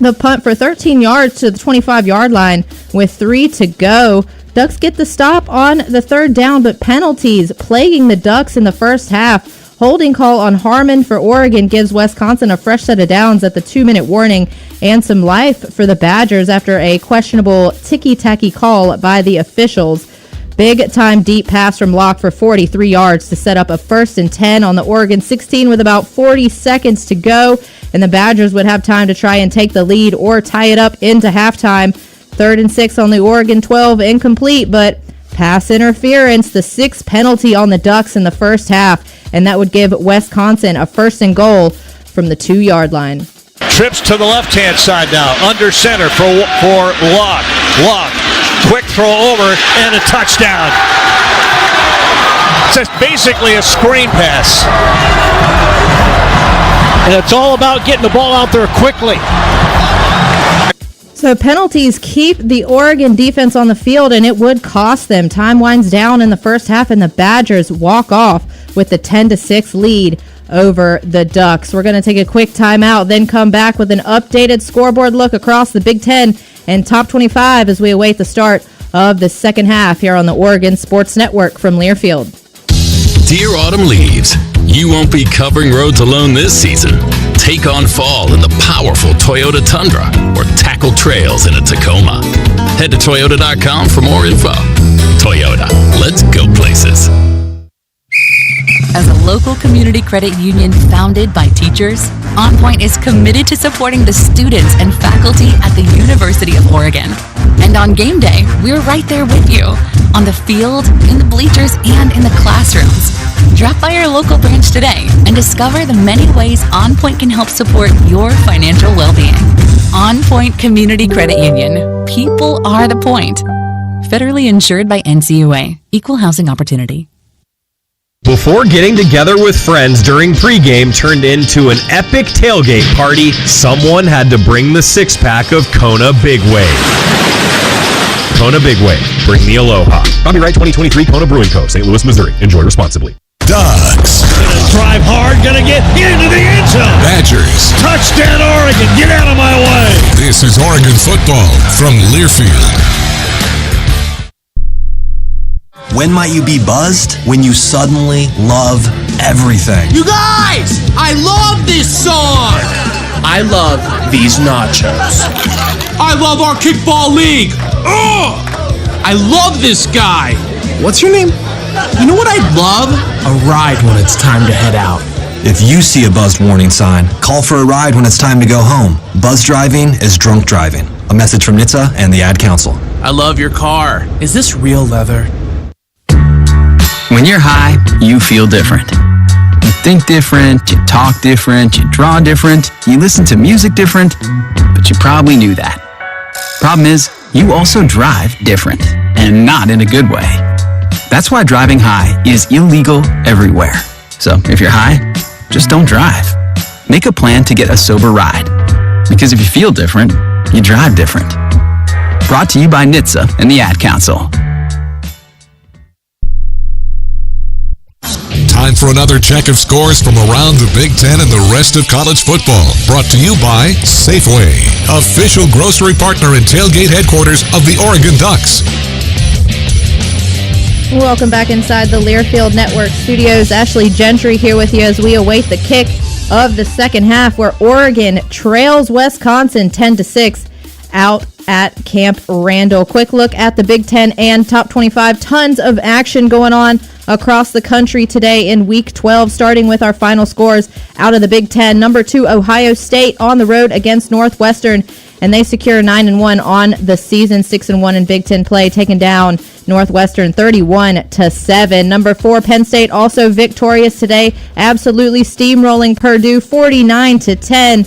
the punt for 13 yards to the 25-yard line with 3 to go. Ducks get the stop on the third down, but penalties plaguing the Ducks in the first half. Holding call on Harmon for Oregon gives Wisconsin a fresh set of downs at the 2-minute warning, and some life for the Badgers after a questionable ticky-tacky call by the officials. Big-time deep pass from Locke for 43 yards to set up a 1st and 10 on the Oregon 16 with about 40 seconds to go, and the Badgers would have time to try and take the lead or tie it up into halftime. 3rd and 6 on the Oregon 12, incomplete, but pass interference, the 6th penalty on the Ducks in the first half, and that would give Wisconsin a 1st and goal from the 2-yard line. Trips to the left-hand side now, under center for Locke. Locke, quick throw over, and a touchdown. It's basically a screen pass. And it's all about getting the ball out there quickly. So penalties keep the Oregon defense on the field, and it would cost them. Time winds down in the first half, and the Badgers walk off with the 10-6 lead over the Ducks. We're going to take a quick timeout, then come back with an updated scoreboard look across the Big Ten and Top 25 as we await the start of the second half here on the Oregon Sports Network from Learfield. Dear autumn leaves, you won't be covering roads alone this season. Take on fall in the powerful Toyota Tundra or tackle trails in a Tacoma. Head to Toyota.com for more info. Toyota, let's go places. As a local community credit union founded by teachers, OnPoint is committed to supporting the students and faculty at the University of Oregon. And on game day, we're right there with you, on the field, in the bleachers, and in the classrooms. Drop by your local branch today and discover the many ways OnPoint can help support your financial well-being. OnPoint Community Credit Union. People are the point. Federally insured by NCAAF. Equal housing opportunity. Before getting together with friends during pregame turned into an epic tailgate party, someone had to bring the six-pack of Kona Big Wave. Kona Big Wave, bring the aloha. Copyright 2023 Kona Brewing Co., St. Louis, Missouri. Enjoy responsibly. Ducks. Gonna drive hard, gonna get into the end zone. Badgers. Touchdown, Oregon. Get out of my way. This is Oregon football from Learfield. When might you be buzzed? When you suddenly love everything. You guys, I love this song. I love these nachos. I love our kickball league. Ugh! I love this guy. What's your name? You know what I'd love? A ride when it's time to head out. If you see a buzzed warning sign, call for a ride when it's time to go home. Buzz driving is drunk driving. A message from NHTSA and the Ad Council. I love your car. Is this real leather? When you're high, you feel different. You think different, you talk different, you draw different, you listen to music different, but you probably knew that. Problem is, you also drive different, and not in a good way. That's why driving high is illegal everywhere. So if you're high, just don't drive. Make a plan to get a sober ride. Because if you feel different, you drive different. Brought to you by NHTSA and the Ad Council. Time for another check of scores from around the Big Ten and the rest of college football. Brought to you by Safeway, official grocery partner and tailgate headquarters of the Oregon Ducks. Welcome back inside the Learfield Network studios. Ashley Gentry here with you as we await the kick of the second half, where Oregon trails Wisconsin 10-6 out at Camp Randall. Quick look at the Big Ten and Top 25. Tons of action going on across the country today in Week 12, starting with our final scores out of the Big Ten. Number 2, Ohio State on the road against Northwestern, and they secure 9-1 on the season, 6-1 in Big Ten play, taking down Northwestern 31-7. Number 4, Penn State also victorious today, absolutely steamrolling Purdue 49-10.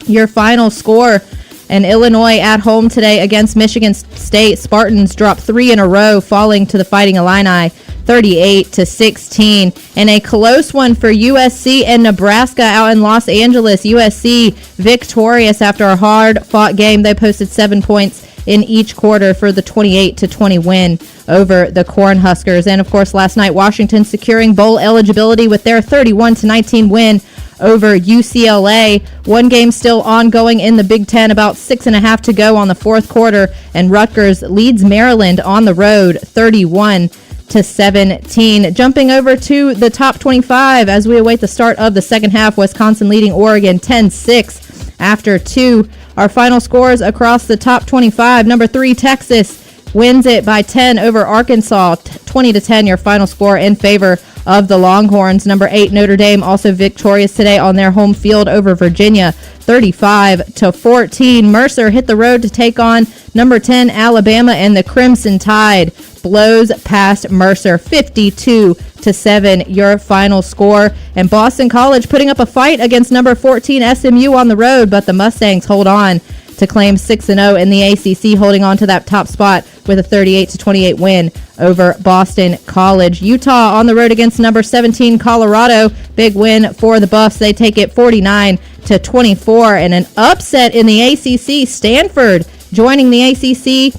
Your final score. And Illinois at home today against Michigan State. Spartans drop 3 in a row, falling to the Fighting Illini 38-16. And a close one for USC and Nebraska out in Los Angeles. USC victorious after a hard-fought game. They posted 7 points in each quarter for the 28-20 win over the Cornhuskers. And, of course, last night, Washington securing bowl eligibility with their 31-19 win over UCLA. One game still ongoing in the Big Ten, about 6.5 to go on the fourth quarter, and Rutgers leads Maryland on the road 31-17. Jumping over to the top 25 as we await the start of the second half, Wisconsin leading Oregon 10-6 after 2. Our final scores across the top 25. Number 3, Texas wins it by 10 over Arkansas, 20-10, your final score in favor of the Longhorns. Number 8, Notre Dame, also victorious today on their home field over Virginia, 35-14. Mercer hit the road to take on number 10, Alabama, and the Crimson Tide blows past Mercer, 52-7, your final score. And Boston College putting up a fight against number 14, SMU on the road, but the Mustangs hold on to claim 6-0 in the ACC, holding on to that top spot with a 38-28 win over Boston College. Utah on the road against number 17 Colorado. Big win for the Buffs. They take it 49-24. And an upset in the ACC. Stanford joining the ACC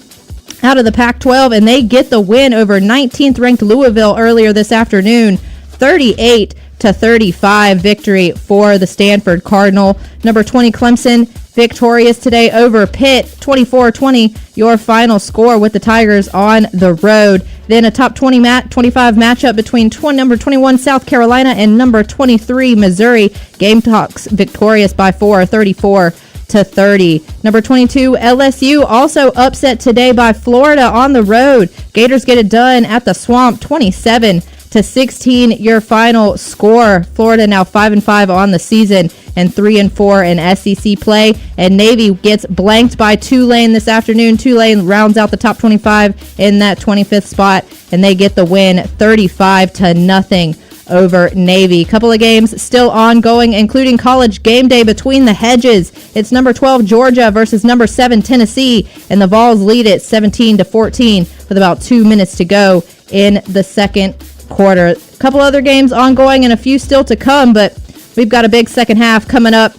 out of the Pac-12, and they get the win over 19th ranked Louisville earlier this afternoon. 38-35 victory for the Stanford Cardinal. Number 20 Clemson victorious today over Pitt, 24-20 your final score with the Tigers on the road. Then a top 25 matchup between number 21 South Carolina and number 23 Missouri. Gamecocks victorious by 34-30. Number 22 LSU also upset today by Florida on the road. Gators get it done at the Swamp, 27-16 your final score. Florida now 5-5 on the season and 3-4 in SEC play. And Navy gets blanked by Tulane this afternoon. Tulane rounds out the top 25 in that 25th spot, and they get the win 35-0 over Navy. Couple of games still ongoing, including college game day between the hedges. It's number 12 Georgia versus number 7 Tennessee, and the Vols lead it 17-14 with about 2 minutes to go in the second quarter. A couple other games ongoing and a few still to come, but we've got a big second half coming up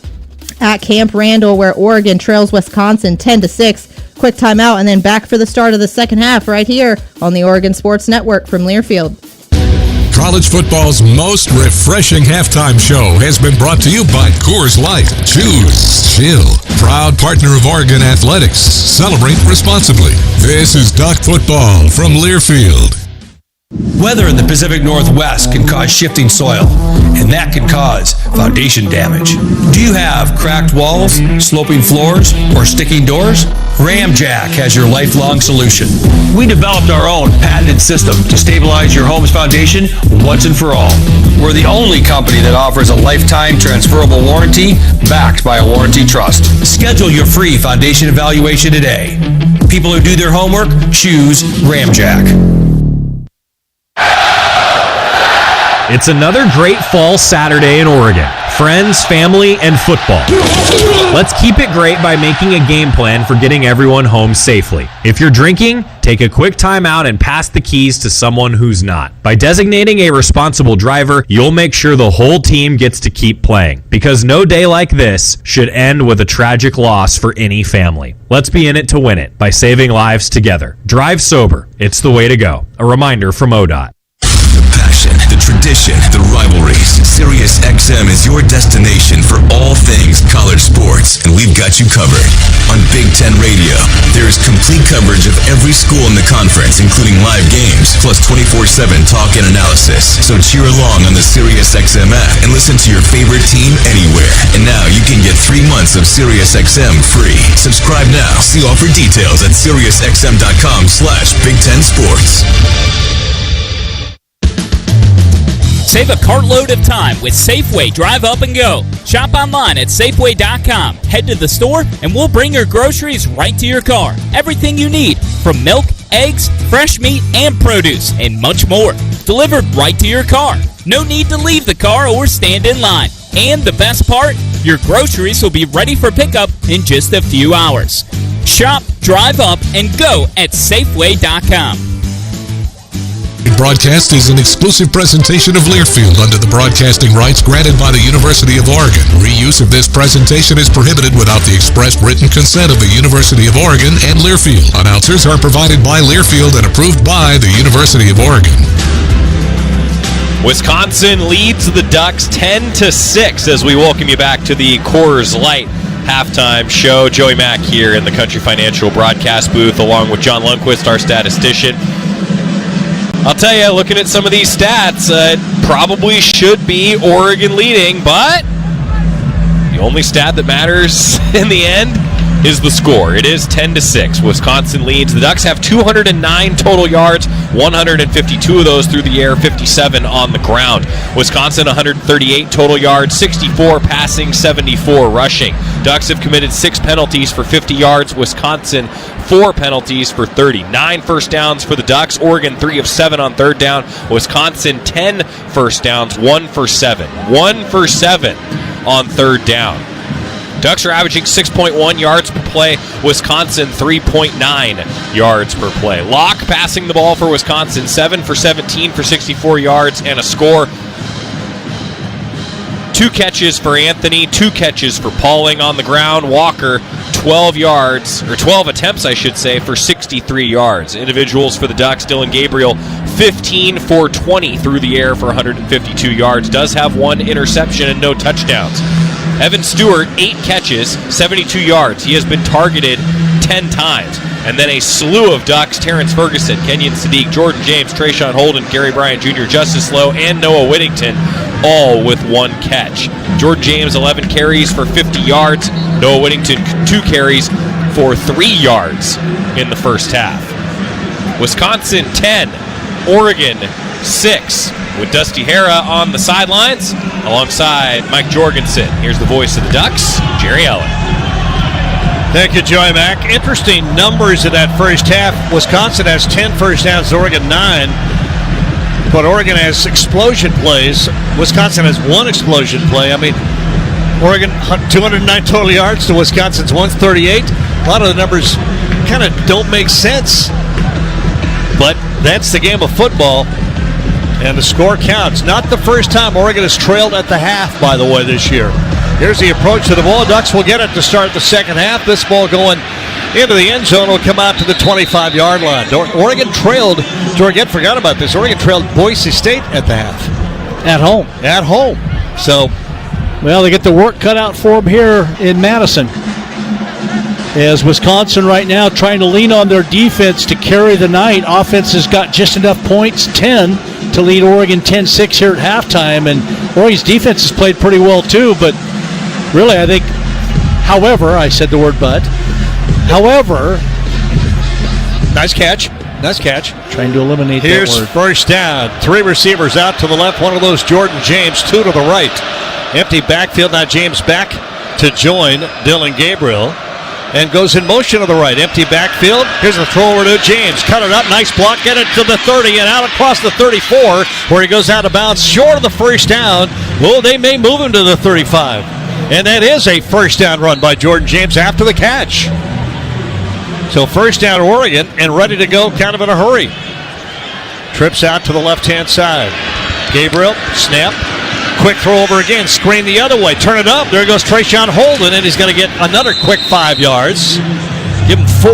at Camp Randall where Oregon trails Wisconsin 10-6. Quick timeout and then back for the start of the second half right here on the Oregon Sports Network from Learfield. College football's most refreshing halftime show has been brought to you by Coors Light. Choose chill. Proud partner of Oregon Athletics. Celebrate responsibly. This is Duck Football from Learfield. Weather in the Pacific Northwest can cause shifting soil, and that can cause foundation damage. Do you have cracked walls, sloping floors, or sticking doors? Ramjack has your lifelong solution. We developed our own patented system to stabilize your home's foundation once and for all. We're the only company that offers a lifetime transferable warranty backed by a warranty trust. Schedule your free foundation evaluation today. People who do their homework choose Ramjack. It's another great fall Saturday in Oregon. Friends, family, and football. Let's keep it great by making a game plan for getting everyone home safely. If you're drinking, take a quick time out and pass the keys to someone who's not. By designating a responsible driver, you'll make sure the whole team gets to keep playing. Because no day like this should end with a tragic loss for any family. Let's be in it to win it by saving lives together. Drive sober. It's the way to go. A reminder from ODOT. The tradition, the rivalries. SiriusXM is your destination for all things college sports, and we've got you covered. On Big Ten Radio, there is complete coverage of every school in the conference, including live games, plus 24/7 talk and analysis. So cheer along on the SiriusXM app and listen to your favorite team anywhere. And now you can get 3 months of SiriusXM free. Subscribe now. See offer details at SiriusXM.com/Big Ten Sports. Save a cartload of time with Safeway Drive Up and Go. Shop online at Safeway.com. Head to the store and we'll bring your groceries right to your car. Everything you need, from milk, eggs, fresh meat, and produce, and much more. Delivered right to your car. No need to leave the car or stand in line. And the best part, your groceries will be ready for pickup in just a few hours. Shop, drive up, and go at Safeway.com. Broadcast is an exclusive presentation of Learfield under the broadcasting rights granted by the University of Oregon. Reuse of this presentation is prohibited without the express written consent of the University of Oregon and Learfield. Announcers are provided by Learfield and approved by the University of Oregon. Wisconsin leads the Ducks 10-6 as we welcome you back to the Coors Light halftime show. Joey Mack here in the Country Financial broadcast booth along with John Lundquist, our statistician. I'll tell you, looking at some of these stats, it probably should be Oregon leading, but the only stat that matters in the end is the score. It is 10-6. Wisconsin leads. The Ducks have 209 total yards, 152 of those through the air, 57 on the ground. Wisconsin 138 total yards, 64 passing, 74 rushing. Ducks have committed 6 penalties for 50 yards. Wisconsin 4 penalties for 30. 9 first downs for the Ducks. Oregon 3 of 7 on third down. Wisconsin 10 first downs, 1 for 7. 1 for 7 on third down. Ducks are averaging 6.1 yards per play. Wisconsin, 3.9 yards per play. Locke passing the ball for Wisconsin, 7 for 17 for 64 yards and a score. 2 catches for Anthony, 2 catches for Pauling on the ground. Walker, 12 attempts, I should say, for 63 yards. Individuals for the Ducks, Dylan Gabriel, 15 for 20 through the air for 152 yards. Does have 1 interception and no touchdowns. Evan Stewart, 8 catches, 72 yards. He has been targeted 10 times. And then a slew of Ducks, Terrence Ferguson, Kenyon Sadiq, Jordan James, Trayshawn Holden, Gary Bryant Jr., Justice Lowe, and Noah Whittington, all with 1 catch. Jordan James, 11 carries for 50 yards. Noah Whittington, 2 carries for 3 yards in the first half. Wisconsin, 10. Oregon, 6. With Dusty Hara on the sidelines alongside Mike Jorgensen. Here's the voice of the Ducks, Jerry Ellen. Thank you, Joey Mack. Interesting numbers in that first half. Wisconsin has 10 first downs, Oregon 9. But Oregon has explosion plays. Wisconsin has 1 explosion play. I mean, Oregon 209 total yards to Wisconsin's 138. A lot of the numbers kind of don't make sense. But that's the game of football. And the score counts. Not the first time Oregon has trailed at the half, by the way, this year. Here's the approach to the ball. Ducks will get it to start the second half. This ball going into the end zone will come out to the 25-yard line. Oregon trailed, Jorgen forgot about this, Oregon trailed Boise State at the half. At home. At home. So, well, they get the work cut out for them here in Madison. As Wisconsin right now trying to lean on their defense to carry the night. Offense has got just enough points, 10, to lead Oregon 10-6 here at halftime. And Oregon's defense has played pretty well too, but really I think, however, I said the word but, however. Nice catch. Nice catch. Trying to eliminate Here's that word. First down. 3 receivers out to the left. One of those Jordan James, 2 to the right. Empty backfield. Now James back to join Dylan Gabriel. And goes in motion to the right. Empty backfield. Here's the throw over to James. Cut it up. Nice block. Get it to the 30 and out across the 34 where he goes out of bounds short of the first down. Well, they may move him to the 35. And that is a first down run by Jordan James after the catch. So first down Oregon and ready to go kind of in a hurry. Trips out to the left-hand side. Gabriel, snap. Quick throw over again. Screen the other way. Turn it up. There goes Trayshawn Holden, and he's going to get another quick 5 yards. Give him 4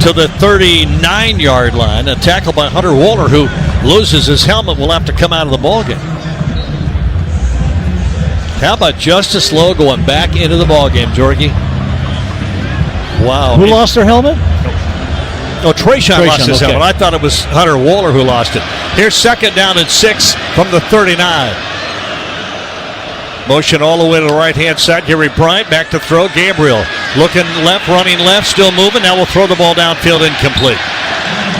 to the 39-yard line. A tackle by Hunter Wohler, who loses his helmet, will have to come out of the ballgame. How about Justice Lowe going back into the ballgame, Jorgie? Wow. Who lost their helmet? Oh, Trayshawn lost his okay. helmet. I thought it was Hunter Wohler who lost it. Here's second down and 6 from the 39. Motion all the way to the right-hand side. Gary Bryant back to throw. Gabriel looking left, running left, still moving. Now we'll throw the ball downfield, incomplete.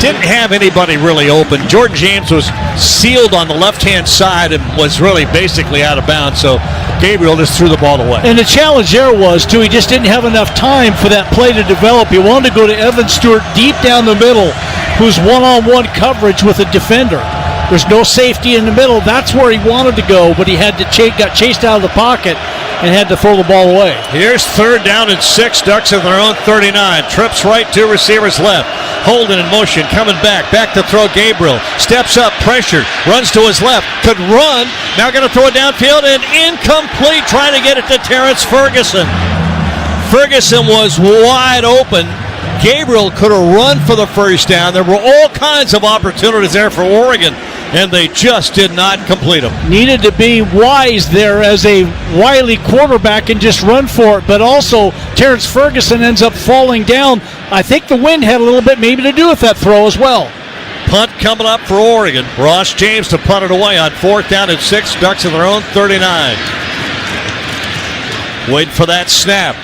Didn't have anybody really open. Jordan James was sealed on the left-hand side and was really basically out of bounds, so Gabriel just threw the ball away. And the challenge there was, too, he just didn't have enough time for that play to develop. He wanted to go to Evan Stewart deep down the middle, who's one-on-one coverage with a defender. There's no safety in the middle. That's where he wanted to go, but he had to got chased out of the pocket and had to throw the ball away. Here's third down and 6. Ducks at their own 39. Trips right, 2 receivers left. Holden in motion, coming back to throw. Gabriel steps up, pressured, runs to his left, could run. Now going to throw it downfield and incomplete, trying to get it to Terrence Ferguson. Ferguson was wide open. Gabriel could have run for the first down. There were all kinds of opportunities there for Oregon, and they just did not complete them. Needed to be wise there as a wily quarterback and just run for it, but also Terrence Ferguson ends up falling down. I think the wind had a little bit maybe to do with that throw as well. Punt coming up for Oregon. Ross James to punt it away on fourth down and 6. Ducks at their own 39. Wait for that snap.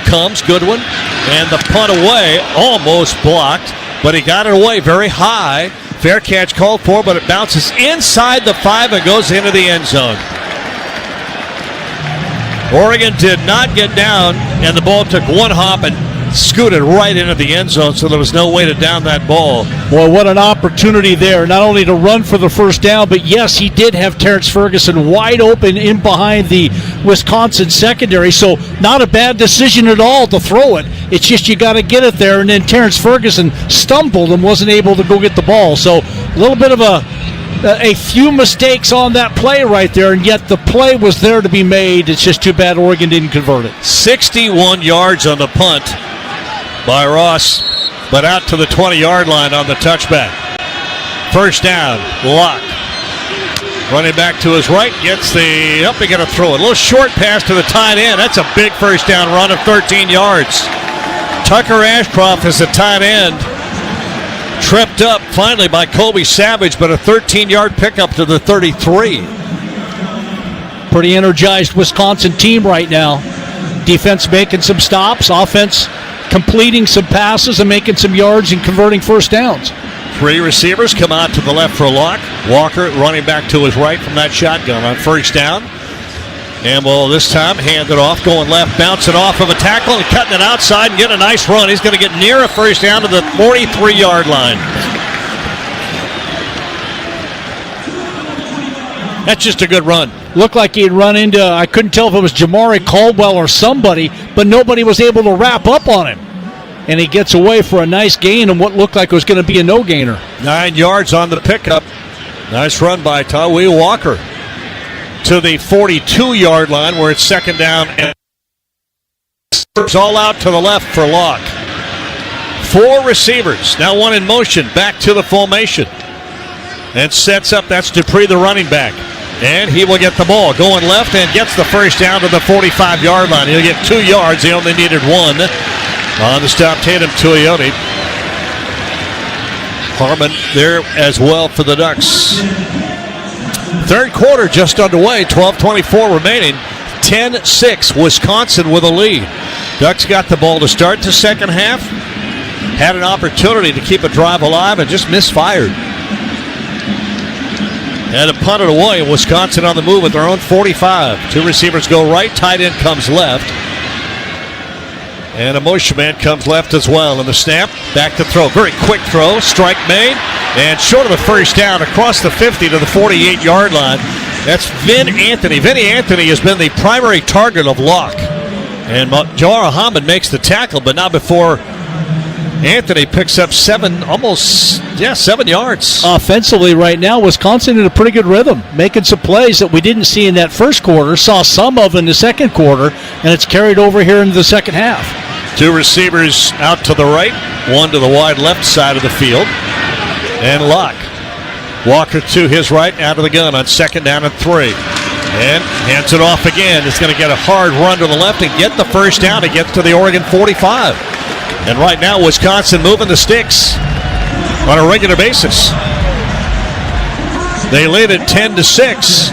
Comes Goodwin, and the punt away, almost blocked, but he got it away very high. Fair catch called for, but it bounces inside the 5 and goes into the end zone. Oregon did not get down, and the ball took one hop and scooted right into the end zone, so there was no way to down that ball. Boy, what an opportunity there, not only to run for the first down, but yes, he did have Terrence Ferguson wide open in behind the Wisconsin secondary, so not a bad decision at all to throw it. It's just you got to get it there, and then Terrence Ferguson stumbled and wasn't able to go get the ball. So a little bit of a few mistakes on that play right there, and yet the play was there to be made. It's just too bad Oregon didn't convert it. 61 yards on the punt by Ross, but out to the 20-yard line on the touchback. First down, Locke. Running back to his right, gets he got to throw it. A little short pass to the tight end. That's a big first down run of 13 yards. Tucker Ashcroft is the tight end. Tripped up finally by Kobe Savage, but a 13-yard pickup to the 33. Pretty energized Wisconsin team right now. Defense making some stops, offense completing some passes and making some yards and converting first downs. 3 receivers come out to the left for Locke. Walker running back to his right from that shotgun on first down. And will this time hand it off, going left, bouncing off of a tackle and cutting it outside and get a nice run. He's going to get near a first down to the 43-yard line. That's just a good run. Looked like he had run into, I couldn't tell if it was Jamari Caldwell or somebody, but nobody was able to wrap up on him. And he gets away for a nice gain and what looked like was going to be a no-gainer. 9 yards on the pickup. Nice run by Tawee Walker to the 42-yard line where it's second down. And it's all out to the left for Locke. 4 receivers. Now one in motion. Back to the formation. And sets up. That's Dupree, the running back. And he will get the ball. Going left and gets the first down to the 45-yard line. He'll get 2 yards. He only needed 1. On the stop, Tatum Tuioti. Harmon there as well for the Ducks. Third quarter just underway, 12:24 remaining. 10-6, Wisconsin with a lead. Ducks got the ball to start the second half. Had an opportunity to keep a drive alive and just misfired. And to punt it away, Wisconsin on the move at their own 45. 2 receivers go right, tight end comes left. And a motion man comes left as well. And the snap, back to throw. Very quick throw, strike made. And short of the first down, across the 50 to the 48-yard line. That's Vin Anthony. Vinny Anthony has been the primary target of Locke. And Jawara Hamid makes the tackle, but not before Anthony picks up 7 yards. Offensively right now, Wisconsin in a pretty good rhythm, making some plays that we didn't see in that first quarter, saw some of in the second quarter, and it's carried over here into the second half. 2 receivers out to the right, 1 to the wide left side of the field. And Locke. Walker to his right, out of the gun on second down and 3. And hands it off again. It's going to get a hard run to the left and get the first down to get to the Oregon 45. And right now, Wisconsin moving the sticks on a regular basis. They lead at 10-6.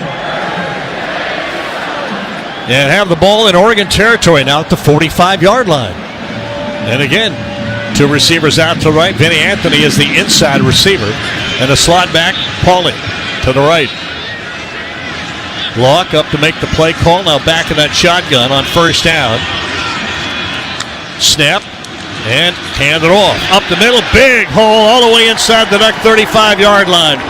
And have the ball in Oregon territory now at the 45-yard line. And again, 2 receivers out to the right. Vinny Anthony is the inside receiver. And a slot back, Pauly to the right. Locke up to make the play call. Now back in that shotgun on first down. Snap. And hand it off. Up the middle, big hole all the way inside the Duck 35-yard line.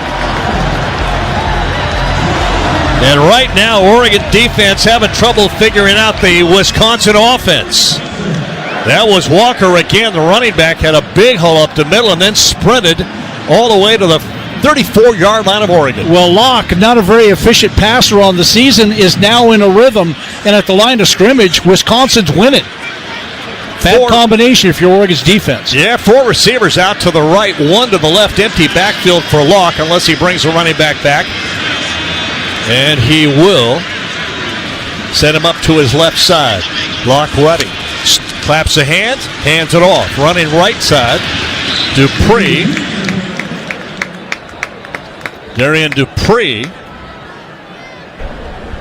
And right now, Oregon defense having trouble figuring out the Wisconsin offense. That was Walker again. The running back had a big hole up the middle and then sprinted all the way to the 34-yard line of Oregon. Well, Locke, not a very efficient passer on the season, is now in a rhythm. And at the line of scrimmage, Wisconsin's winning. Bad combination if you're Oregon's defense. Yeah, 4 receivers out to the right, 1 to the left, empty backfield for Locke unless he brings a running back back. And he will set him up to his left side. Locke ready. Claps a hand, hands it off. Running right side, Dupree. Darian Dupree.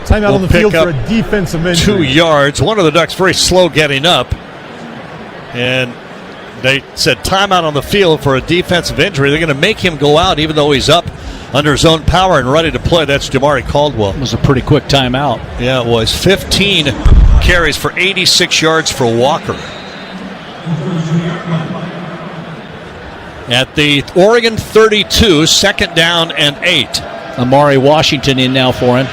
Timeout on the field for a defensive injury. 2 yards. One of the Ducks very slow getting up. And they said timeout on the field for a defensive injury. They're going to make him go out even though he's up under his own power and ready to play. That's Jamari Caldwell. It was a pretty quick timeout. Yeah, it was. 15 carries for 86 yards for Walker. At the Oregon 32, second down and 8. Amari Washington in now for him.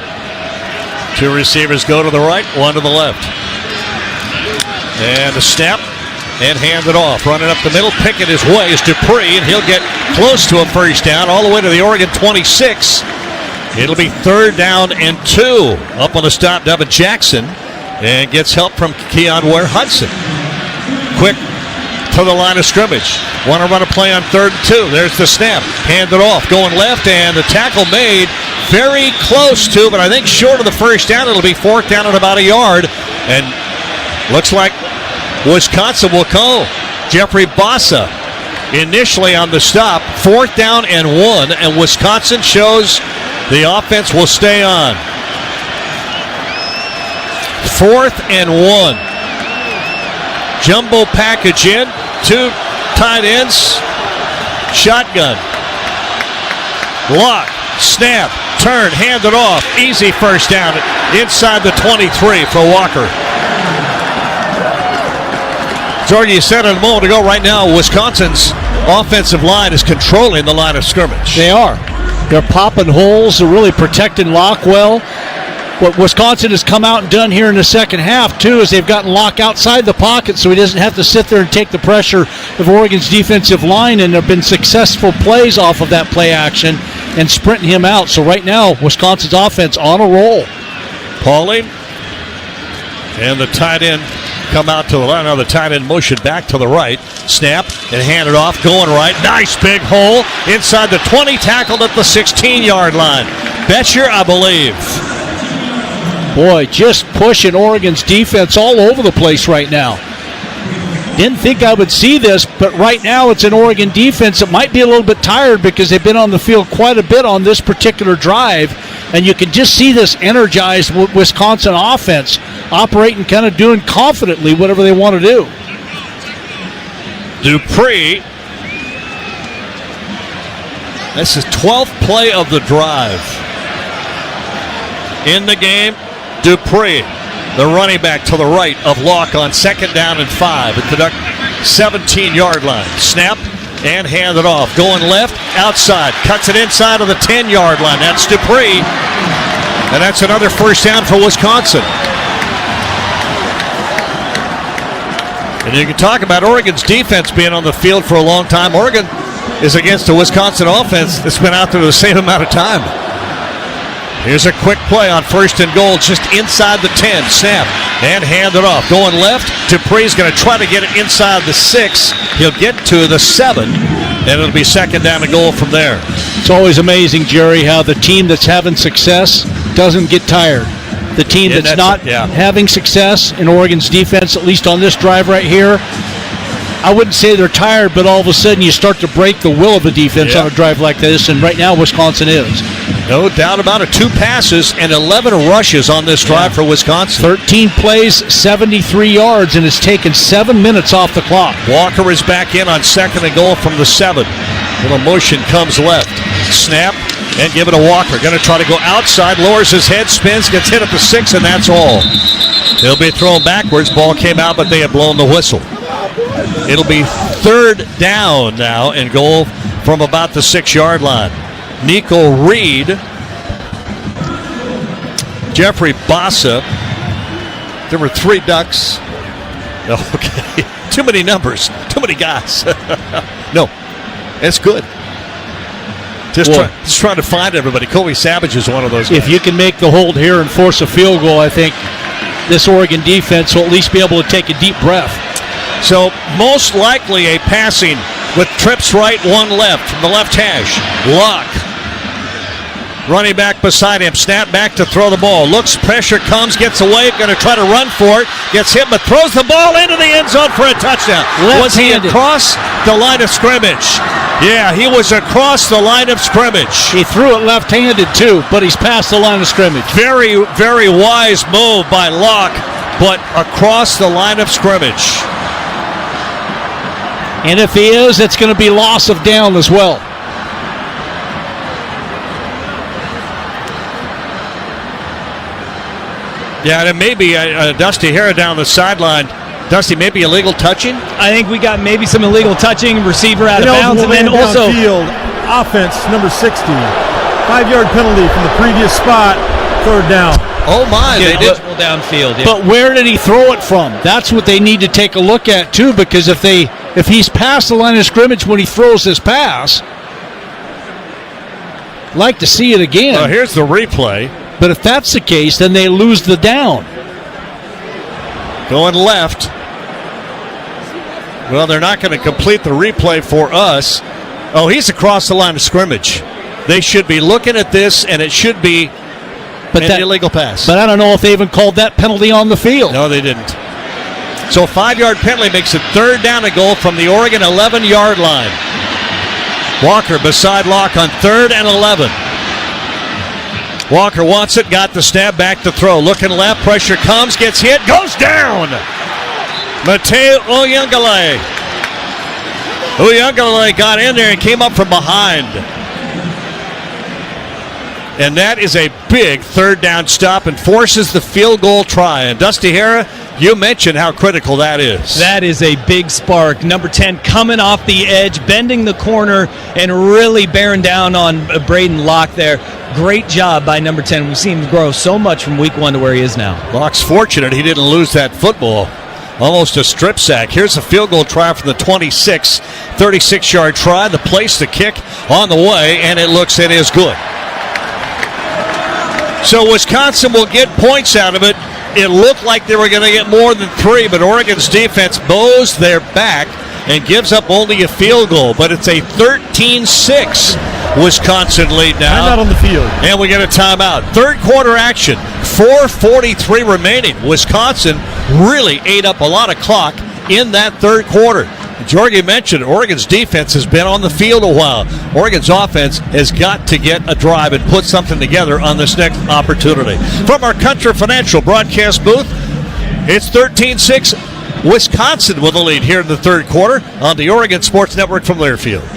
2 receivers go to the right, 1 to the left. And a snap and hand it off. Running up the middle, picking his way is Dupree, and he'll get close to a first down all the way to the Oregon 26. It'll be 3rd down and 2. Up on the stop, Devin Jackson, and gets help from Keon Ware-Hudson. Quick to the line of scrimmage. Want to run a play on 3rd and 2. There's the snap. Hand it off. Going left, and the tackle made very close to, but I think short of the first down. It'll be 4th down at about a yard. And looks like Wisconsin will go. Jeffrey Bassa initially on the stop. 4th down and 1, and Wisconsin shows the offense will stay on. 4th and 1. Jumbo package in. 2 tight ends. Shotgun. Lock. Snap. Turn. Hand it off. Easy first down inside the 23 for Walker. Jordan, you said it a moment ago, right now, Wisconsin's offensive line is controlling the line of scrimmage. They are. They're popping holes. They're really protecting Locke well. What Wisconsin has come out and done here in the second half, too, is they've gotten Locke outside the pocket so he doesn't have to sit there and take the pressure of Oregon's defensive line, and there have been successful plays off of that play action and sprinting him out. So right now, Wisconsin's offense on a roll. Pauling and the tight end come out to the line. Now the tight end motion back to the right. Snap and hand it off. Going right. Nice big hole inside the 20. Tackled at the 16-yard line. Betcher, I believe. Boy, just pushing Oregon's defense all over the place right now. Didn't think I would see this, but right now it's an Oregon defense that might be a little bit tired because they've been on the field quite a bit on this particular drive, and you can just see this energized Wisconsin offense operating, kind of doing confidently whatever they want to do. Dupree. This is 12th play of the drive. In the game, Dupree, the running back to the right of Locke on 2nd down and 5 at the 17-yard line. Snap and hand it off. Going left, outside. Cuts it inside of the 10-yard line. That's Dupree. And that's another first down for Wisconsin. And you can talk about Oregon's defense being on the field for a long time. Oregon is against a Wisconsin offense that's been out there the same amount of time. Here's a quick play on 1st and goal, just inside the 10. Snap and hand it off. Going left, Dupree's going to try to get it inside the 6. He'll get to the 7, and it'll be 2nd down and goal from there. It's always amazing, Jerry, how the team that's having success doesn't get tired. The team that's not having success in Oregon's defense, at least on this drive right here, I wouldn't say they're tired, but all of a sudden you start to break the will of the defense on a drive like this, and right now Wisconsin is. No doubt about it. 2 passes and 11 rushes on this drive for Wisconsin. 13 plays, 73 yards, and it's taken 7 minutes off the clock. Walker is back in on 2nd and goal from the 7. Little motion comes left. Snap and give it to Walker. Going to try to go outside, lowers his head, spins, gets hit at the 6, and that's all. He'll be thrown backwards. Ball came out, but they had blown the whistle. It'll be 3rd down now and goal from about the 6-yard line. Nico Reed, Jeffrey Bassa. There were 3 Ducks. Okay, too many numbers, too many guys. No, it's good. Just trying to find everybody. Colby Savage is one of those guys. If you can make the hold here and force a field goal, I think this Oregon defense will at least be able to take a deep breath. So most likely a passing with trips right, 1 left from the left hash. Locke. Running back beside him. Snap back to throw the ball. Looks, pressure comes, gets away. Going to try to run for it. Gets hit, but throws the ball into the end zone for a touchdown. Was he across the line of scrimmage? Yeah, he was across the line of scrimmage. He threw it left-handed too, but he's past the line of scrimmage. Very, very wise move by Locke, but across the line of scrimmage. And if he is, it's going to be loss of down as well. Yeah, and it may be Dusty Hare down the sideline Dusty, maybe illegal touching? I think we got maybe some illegal touching, receiver out of bounds, and then also field offense number 60, 5-yard penalty from the previous spot, third down. Oh my! They did downfield. Yeah. But where did he throw it from? That's what they need to take a look at too, because if he's past the line of scrimmage when he throws his pass, I'd like to see it again. Well, here's the replay. But if that's the case, then they lose the down. Going left. Well, they're not going to complete the replay for us. Oh, he's across the line of scrimmage. They should be looking at this, and it should be an illegal pass. But I don't know if they even called that penalty on the field. No, they didn't. So a 5-yard penalty makes it third down and goal from the Oregon 11-yard line. Walker beside Locke on 3rd and 11. Walker wants it, got the snap, back to throw. Looking left, pressure comes, gets hit, goes down. Mateo Uyunglele. Uyunglele got in there and came up from behind. And that is a big third down stop and forces the field goal try. And Dusty Hara, you mentioned how critical that is. That is a big spark. Number 10 coming off the edge, bending the corner, and really bearing down on Braden Locke there. Great job by number 10. We've seen him grow so much from week 1 to where he is now. Locke's fortunate he didn't lose that football. Almost a strip sack. Here's a field goal try from the 26, 36-yard try. The place to kick on the way, and it is good. So Wisconsin will get points out of it. It looked like they were going to get more than 3, but Oregon's defense bows their back and gives up only a field goal. But it's a 13-6 Wisconsin lead now. Timeout on the field. And we get a timeout. Third quarter action. 4:43 remaining. Wisconsin really ate up a lot of clock in that third quarter. Jorge mentioned Oregon's defense has been on the field a while. Oregon's offense has got to get a drive and put something together on this next opportunity. From our Contra Financial broadcast booth, it's 13-6. Wisconsin with the lead here in the third quarter on the Oregon Sports Network from Learfield.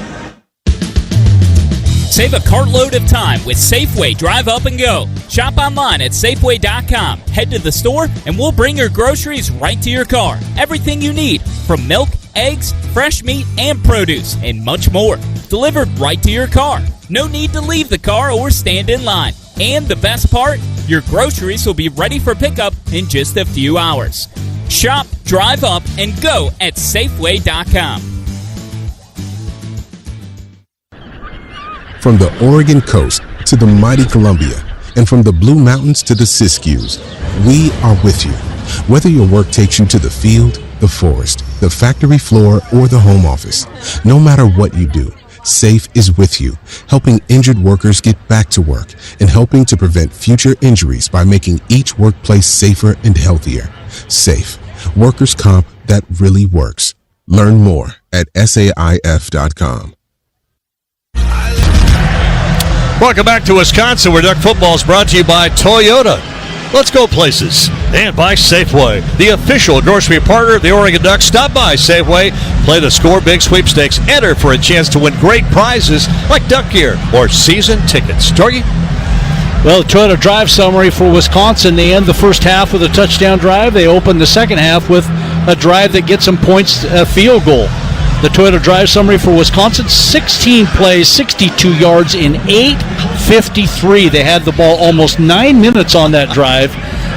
Save a cartload of time with Safeway Drive Up and Go. Shop online at Safeway.com. Head to the store and we'll bring your groceries right to your car. Everything you need, from milk, eggs, fresh meat, and produce, and much more. Delivered right to your car. No need to leave the car or stand in line. And the best part, your groceries will be ready for pickup in just a few hours. Shop, drive up, and go at Safeway.com. From the Oregon coast to the mighty Columbia, and from the Blue Mountains to the Siskiyous, we are with you. Whether your work takes you to the field, the forest, the factory floor, or the home office, no matter what you do, SAFE is with you, helping injured workers get back to work and helping to prevent future injuries by making each workplace safer and healthier. SAFE, workers' comp that really works. Learn more at SAIF.com. Welcome back to Wisconsin, where Duck Football is brought to you by Toyota. Let's go places. And by Safeway, the official grocery partner of the Oregon Ducks. Stop by Safeway, play the Score Big Sweepstakes, enter for a chance to win great prizes like duck gear or season tickets. Jorgie? Well, the Toyota drive summary for Wisconsin. They end the first half with a touchdown drive. They open the second half with a drive that gets them points, a field goal. The Toyota drive summary for Wisconsin, 16 plays, 62 yards in 8:53. They had the ball almost 9 minutes on that drive.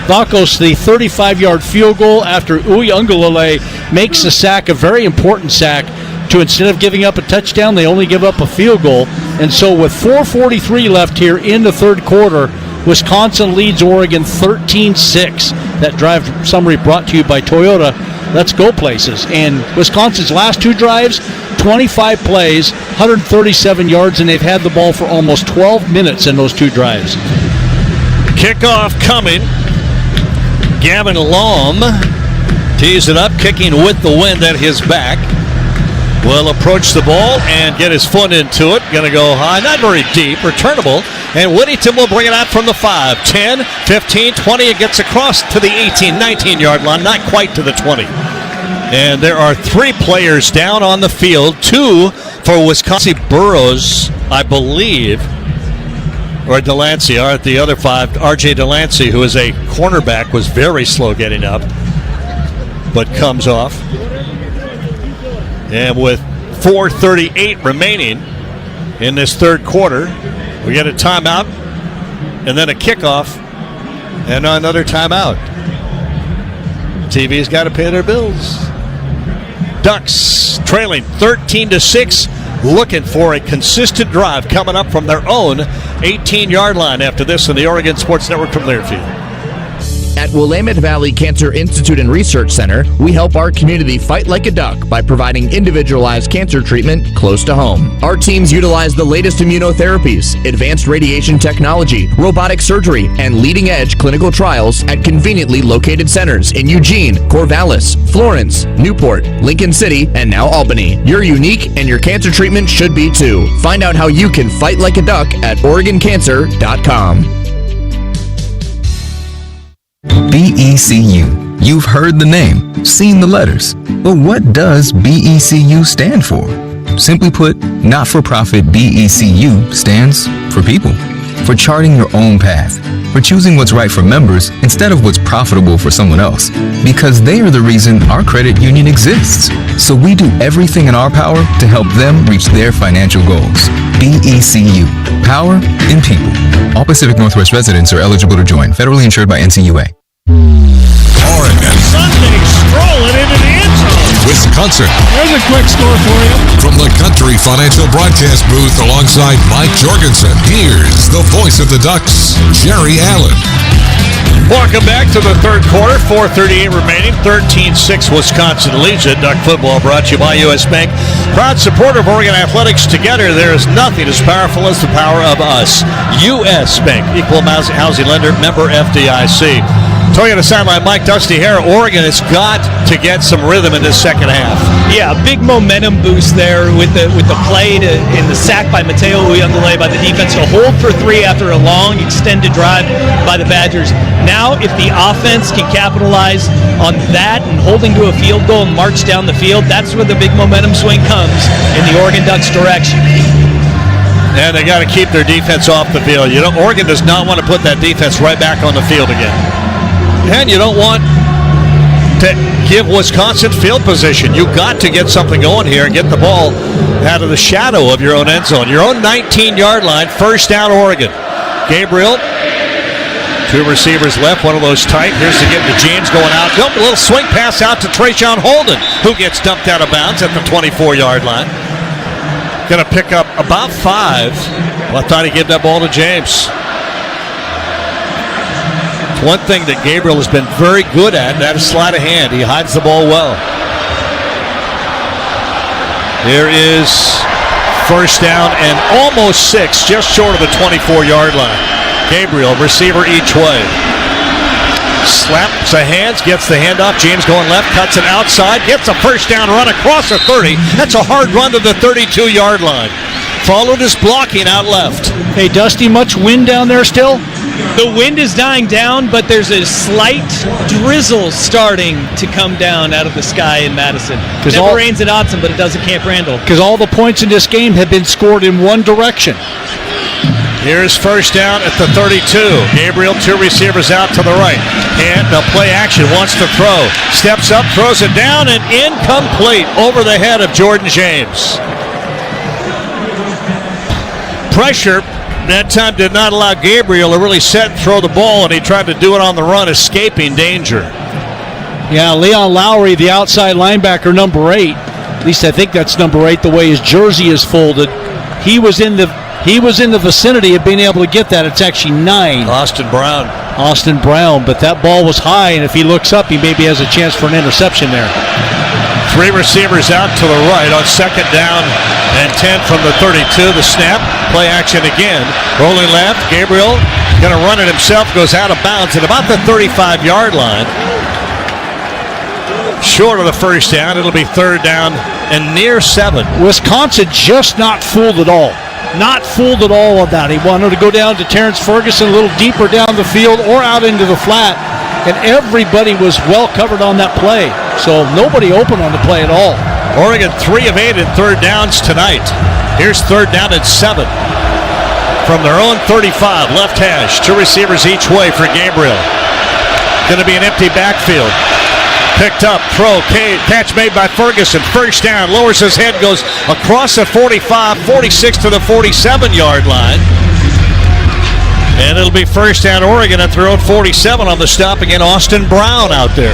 Vakos, the 35-yard field goal after Uyunglele makes a sack, a very important sack, to instead of giving up a touchdown, they only give up a field goal. And so with 4:43 left here in the third quarter, Wisconsin leads Oregon 13-6. That drive summary brought to you by Toyota. Let's go places. And Wisconsin's last two drives, 25 plays, 137 yards, and they've had the ball for almost 12 minutes in those two drives. Kickoff coming. Gavin Lom tees it up, kicking with the wind at his back. Will approach the ball and get his foot into it. Going to go high, not very deep, returnable. And Whittington will bring it out from the 5, 10, 15, 20. It gets across to the 18, 19-yard line, not quite to the 20. And there are 3 players down on the field, 2 for Wisconsin. Burrows, I believe, or Delancey are at the other 5. R.J. Delancey, who is a cornerback, was very slow getting up. but comes off. And with 4:38 remaining in this third quarter, we get a timeout and then a kickoff and another timeout. TV's got to pay their bills. Ducks trailing 13-6, looking for a consistent drive coming up from their own 18-yard line after this on the Oregon Sports Network from Learfield. At Willamette Valley Cancer Institute and Research Center, we help our community fight like a duck by providing individualized cancer treatment close to home. Our teams utilize the latest immunotherapies, advanced radiation technology, robotic surgery, and leading-edge clinical trials at conveniently located centers in Eugene, Corvallis, Florence, Newport, Lincoln City, and now Albany. You're unique, and your cancer treatment should be too. Find out how you can fight like a duck at OregonCancer.com. BECU. You've heard the name, seen the letters. But what does BECU stand for? Simply put, not-for-profit BECU stands for people. For charting your own path. For choosing what's right for members instead of what's profitable for someone else. Because they are the reason our credit union exists. So we do everything in our power to help them reach their financial goals. BECU. Power in people. All Pacific Northwest residents are eligible to join. Federally insured by NCUA. Oregon. Sunday strolling into the end zone. Wisconsin. There's a quick score for you. From the Country Financial Broadcast booth alongside Mike Jorgensen, here's the voice of the Ducks, Jerry Allen. Welcome back to the third quarter. 4:38 remaining. 13-6 Wisconsin leads it. Duck football brought to you by U.S. Bank. Proud supporter of Oregon Athletics. Together, there is nothing as powerful as the power of us. U.S. Bank. Equal housing lender. Member FDIC. Toyota sideline, Mike Dusty Hare. Oregon has got to get some rhythm in this second half. Yeah, big momentum boost there with the play in the sack by Mateo Uyunglele by the defense. A hold for 3 after a long extended drive by the Badgers. Now, if the offense can capitalize on that and holding to a field goal and march down the field, that's where the big momentum swing comes in the Oregon Ducks' direction. And they got to keep their defense off the field. Oregon does not want to put that defense right back on the field again. And you don't want to give Wisconsin field position. You got to get something going here and get the ball out of the shadow of your own end zone. Your own 19-yard line, first down Oregon. Gabriel, 2 receivers left, one of those tight. Here's to get to James going out. Nope, a little swing pass out to Trayshawn Holden, who gets dumped out of bounds at the 24-yard line. Going to pick up about 5. Well, I thought he gave that ball to James. One thing that Gabriel has been very good at, that is sleight of hand. He hides the ball well. There is first down and almost 6, just short of the 24-yard line. Gabriel, receiver each way. Slaps the hands, gets the handoff. James going left, cuts it outside, gets a first down run across the 30. That's a hard run to the 32-yard line. Followed his blocking out left. Hey, Dusty, much wind down there still? The wind is dying down, but there's a slight drizzle starting to come down out of the sky in Madison. It never rains at Autzen, but it does at Camp Randall. Because all the points in this game have been scored in one direction. Here's first down at the 32. Gabriel, 2 receivers out to the right. And the play action, wants to throw. Steps up, throws it down, and incomplete over the head of Jordan James. Pressure that time did not allow Gabriel to really set and throw the ball, and he tried to do it on the run, escaping danger. Yeah, Leon Lowry, the outside linebacker, number 8. At least I think that's number 8, the way his jersey is folded. He was in the vicinity of being able to get that. It's actually 9. Austin Brown, but that ball was high, and if he looks up, he maybe has a chance for an interception there. 3 receivers out to the right on second down and 10 from the 32. The snap, play action again. Rolling left, Gabriel going to run it himself, goes out of bounds at about the 35-yard line. Short of the first down, it'll be third down and near 7. Wisconsin just not fooled at all. Not fooled at all on that. He wanted to go down to Terrence Ferguson a little deeper down the field or out into the flat, and everybody was well covered on that play. So nobody open on the play at all. Oregon 3 of 8 in third downs tonight. Here's third down and 7. From their own 35, left hash, 2 receivers each way for Gabriel. Going to be an empty backfield. Picked up, throw, catch made by Ferguson. First down, lowers his head, goes across the 45, 46 to the 47-yard line. And it'll be first down Oregon at their own 47 on the stop. Again, Austin Brown out there.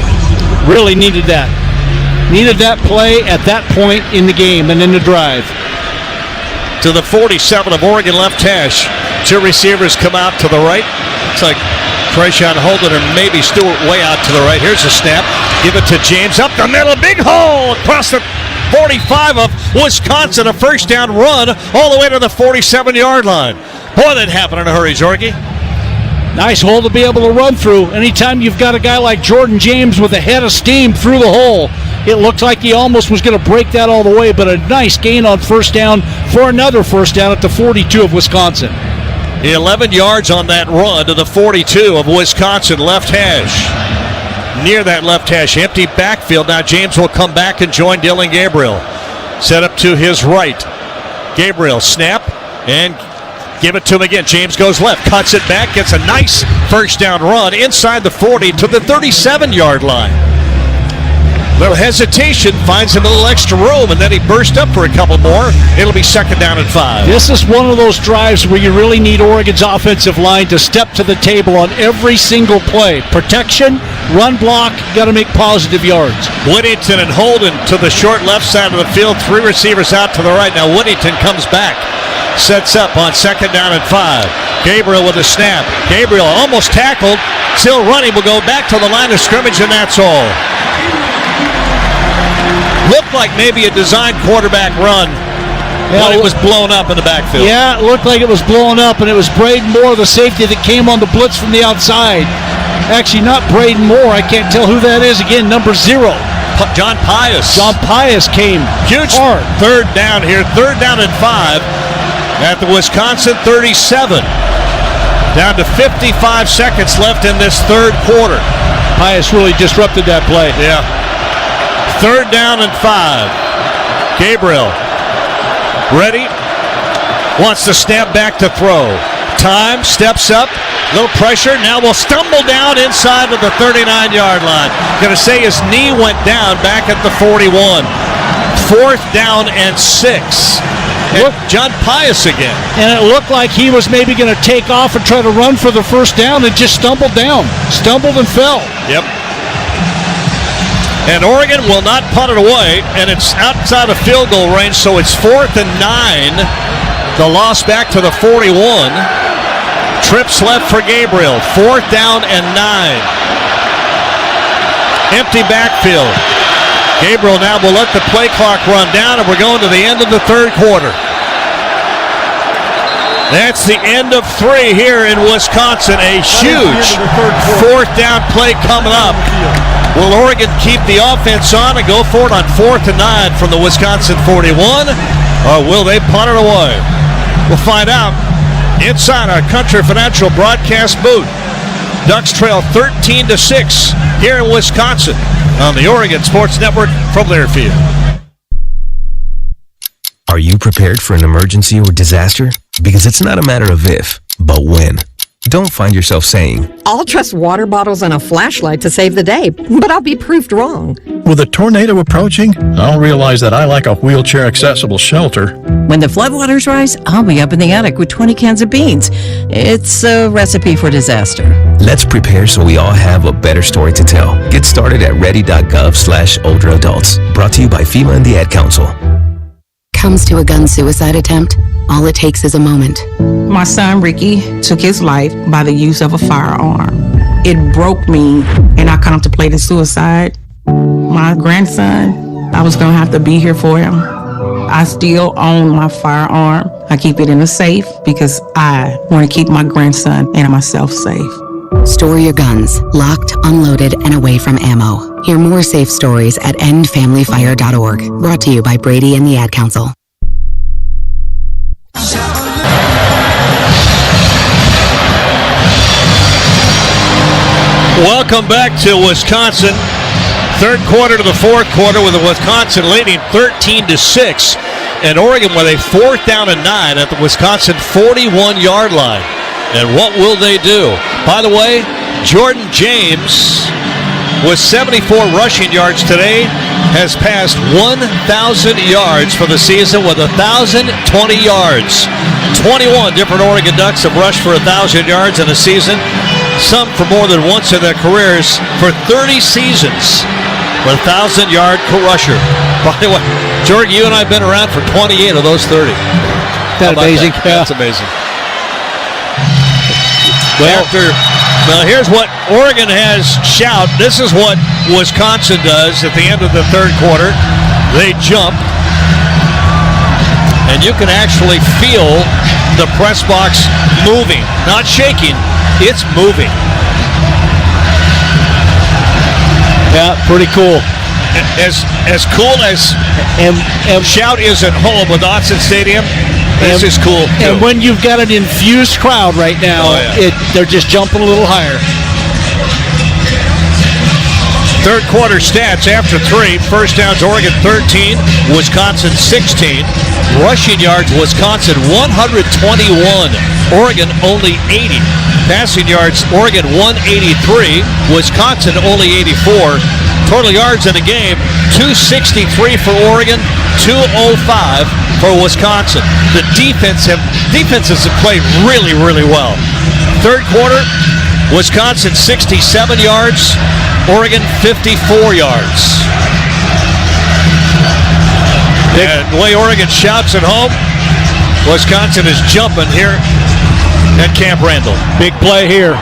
Really needed that. Needed that play at that point in the game and in the drive. To the 47 of Oregon left hash. Two receivers come out to the right. Looks like Trayshawn Holden or maybe Stewart way out to the right. Here's a snap. Give it to James up the middle. Big hole across the 45 of Wisconsin. A first down run all the way to the 47-yard line. Boy, that happened in a hurry, Zorgi. Nice hole to be able to run through. Anytime you've got a guy like Jordan James with a head of steam through the hole, it looked like he almost was going to break that all the way, but a nice gain on first down for another first down at the 42 of Wisconsin. 11 yards on that run to the 42 of Wisconsin left hash. Near that left hash, empty backfield. Now James will come back and join Dylan Gabriel. Set up to his right. Gabriel snap and give it to him again. James goes left, cuts it back, gets a nice first down run inside the 40 to the 37-yard line. Little hesitation, finds him a little extra room, and then he burst up for a couple more. It'll be second down and 5. This is one of those drives where you really need Oregon's offensive line to step to the table on every single play. Protection, run block, got to make positive yards. Whittington and Holden to the short left side of the field. Three receivers out to the right. Now Whittington comes back. Sets up on second down and 5. Gabriel with a snap. Gabriel almost tackled. Still running. Will go back to the line of scrimmage, and that's all. Looked like maybe a designed quarterback run, but it was blown up in the backfield. Yeah, it looked like it was blown up, and it was Braden Moore, the safety, that came on the blitz from the outside. Actually, not Braden Moore. I can't tell who that is. Again, number 0. John Pius. John Pius came huge hard. Third down here. Third down and 5 at the Wisconsin 37. Down to 55 seconds left in this third quarter. Pius really disrupted that play. Yeah. Third down and 5. Gabriel ready. Wants to snap back to throw. Time, steps up. Little pressure. Now will stumble down inside of the 39-yard line. Going to say his knee went down back at the 41. Fourth down and 6. Look, John Pius again. And it looked like he was maybe going to take off and try to run for the first down and just stumbled down. Stumbled and fell. Yep. And Oregon will not punt it away, and it's outside of field goal range, so it's 4th and 9. The loss back to the 41. Trips left for Gabriel. 4th down and 9. Empty backfield. Gabriel now will let the play clock run down, and we're going to the end of the third quarter. That's the end of 3 here in Wisconsin. A huge 4th down play coming up. Will Oregon keep the offense on and go for it on 4th and 9 from the Wisconsin 41, or will they punt it away? We'll find out inside our Country Financial broadcast booth. Ducks trail 13-6 here in Wisconsin on the Oregon Sports Network from Learfield. Are you prepared for an emergency or disaster? Because it's not a matter of if, but when. Don't find yourself saying, I'll trust water bottles and a flashlight to save the day, but I'll be proved wrong. With a tornado approaching, I'll realize that I lack a wheelchair-accessible shelter. When the floodwaters rise, I'll be up in the attic with 20 cans of beans. It's a recipe for disaster. Let's prepare so we all have a better story to tell. Get started at ready.gov/older adults. Brought to you by FEMA and the Ad Council. Comes to a gun suicide attempt, all it takes is a moment. My son Ricky took his life by the use of a firearm. It broke me, and I contemplated suicide. My grandson, I was gonna have to be here for him. I still own my firearm. I keep it in a safe because I want to keep my grandson and myself safe. Store your guns, locked, unloaded, and away from ammo. Hear more safe stories at endfamilyfire.org. Brought to you by Brady and the Ad Council. Welcome back to Wisconsin. Third quarter to the fourth quarter with the Wisconsin leading 13-6. And Oregon with a 4th down and 9 at the Wisconsin 41-yard line. And what will they do? By the way, Jordan James with 74 rushing yards today, has passed 1,000 yards for the season with 1,020 yards. 21 different Oregon Ducks have rushed for 1,000 yards in a season, some for more than once in their careers, for 30 seasons. For 1,000-yard rusher. By the way, Jordan, you and I have been around for 28 of those 30. That amazing? That? That's amazing. Well, here's what Oregon has shout. This is what Wisconsin does at the end of the third quarter. They jump, and you can actually feel the press box moving. Not shaking, it's moving. Yeah, pretty cool. As cool as shout is at home with Autzen Stadium, this is cool too. And when you've got an infused crowd right now, they're just jumping a little higher. Third quarter stats after 3. First downs, Oregon 13, Wisconsin 16. Rushing yards, Wisconsin 121, Oregon only 80. Passing yards, Oregon 183, Wisconsin only 84. Total yards in the game, 263 for Oregon, 205 for Wisconsin. The defenses have played really, really well. Third quarter, Wisconsin 67 yards, Oregon 54 yards. And the way Oregon shouts at home, Wisconsin is jumping here at Camp Randall. Big play here.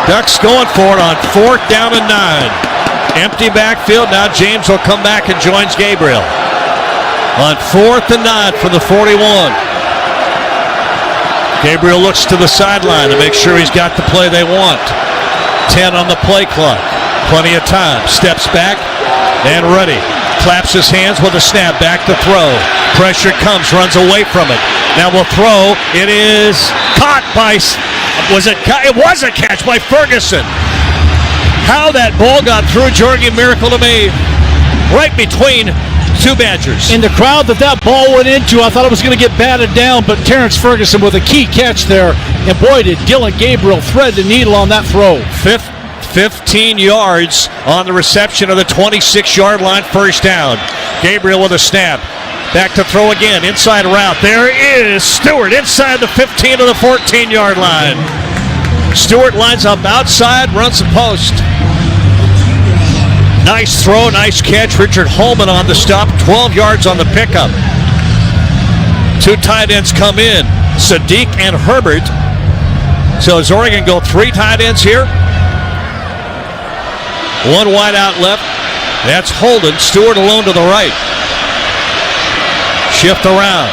Ducks going for it on 4th down and 9. Empty backfield. Now James will come back and joins Gabriel. On 4th and 9 for the 41. Gabriel looks to the sideline to make sure he's got the play they want. 10 on the play clock. Plenty of time. Steps back and ready. Claps his hands with a snap. Back to throw. Pressure comes. Runs away from it. Now will throw. It is caught by... It was a catch by Ferguson. How that ball got through, Jorgie, miracle to me. Right between two Badgers. In the crowd that ball went into, I thought it was going to get batted down, but Terrence Ferguson with a key catch there. And boy, did Dylan Gabriel thread the needle on that throw. 15 yards on the reception of the 26-yard line, first down. Gabriel with a snap. Back to throw again, inside route. There is Stewart inside the 15 to the 14-yard line. Stewart lines up outside, runs the post. Nice throw, nice catch. Richard Holman on the stop, 12 yards on the pickup. Two tight ends come in, Sadiq and Herbert. So does Oregon go 3 tight ends here? One wide out left. That's Holden. Stewart alone to the right. Shift around.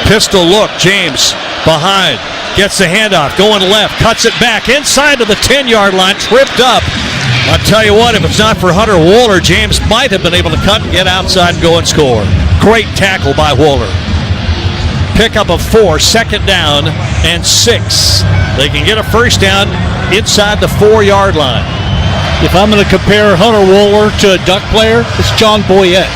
Pistol look. James behind. Gets the handoff. Going left. Cuts it back. Inside to the 10-yard line. Tripped up. I'll tell you what, if it's not for Hunter Wohler, James might have been able to cut and get outside and go and score. Great tackle by Wohler. Pickup of 4, second down and 6. They can get a first down inside the 4-yard line. If I'm going to compare Hunter Wohler to a Duck player, it's John Boyette.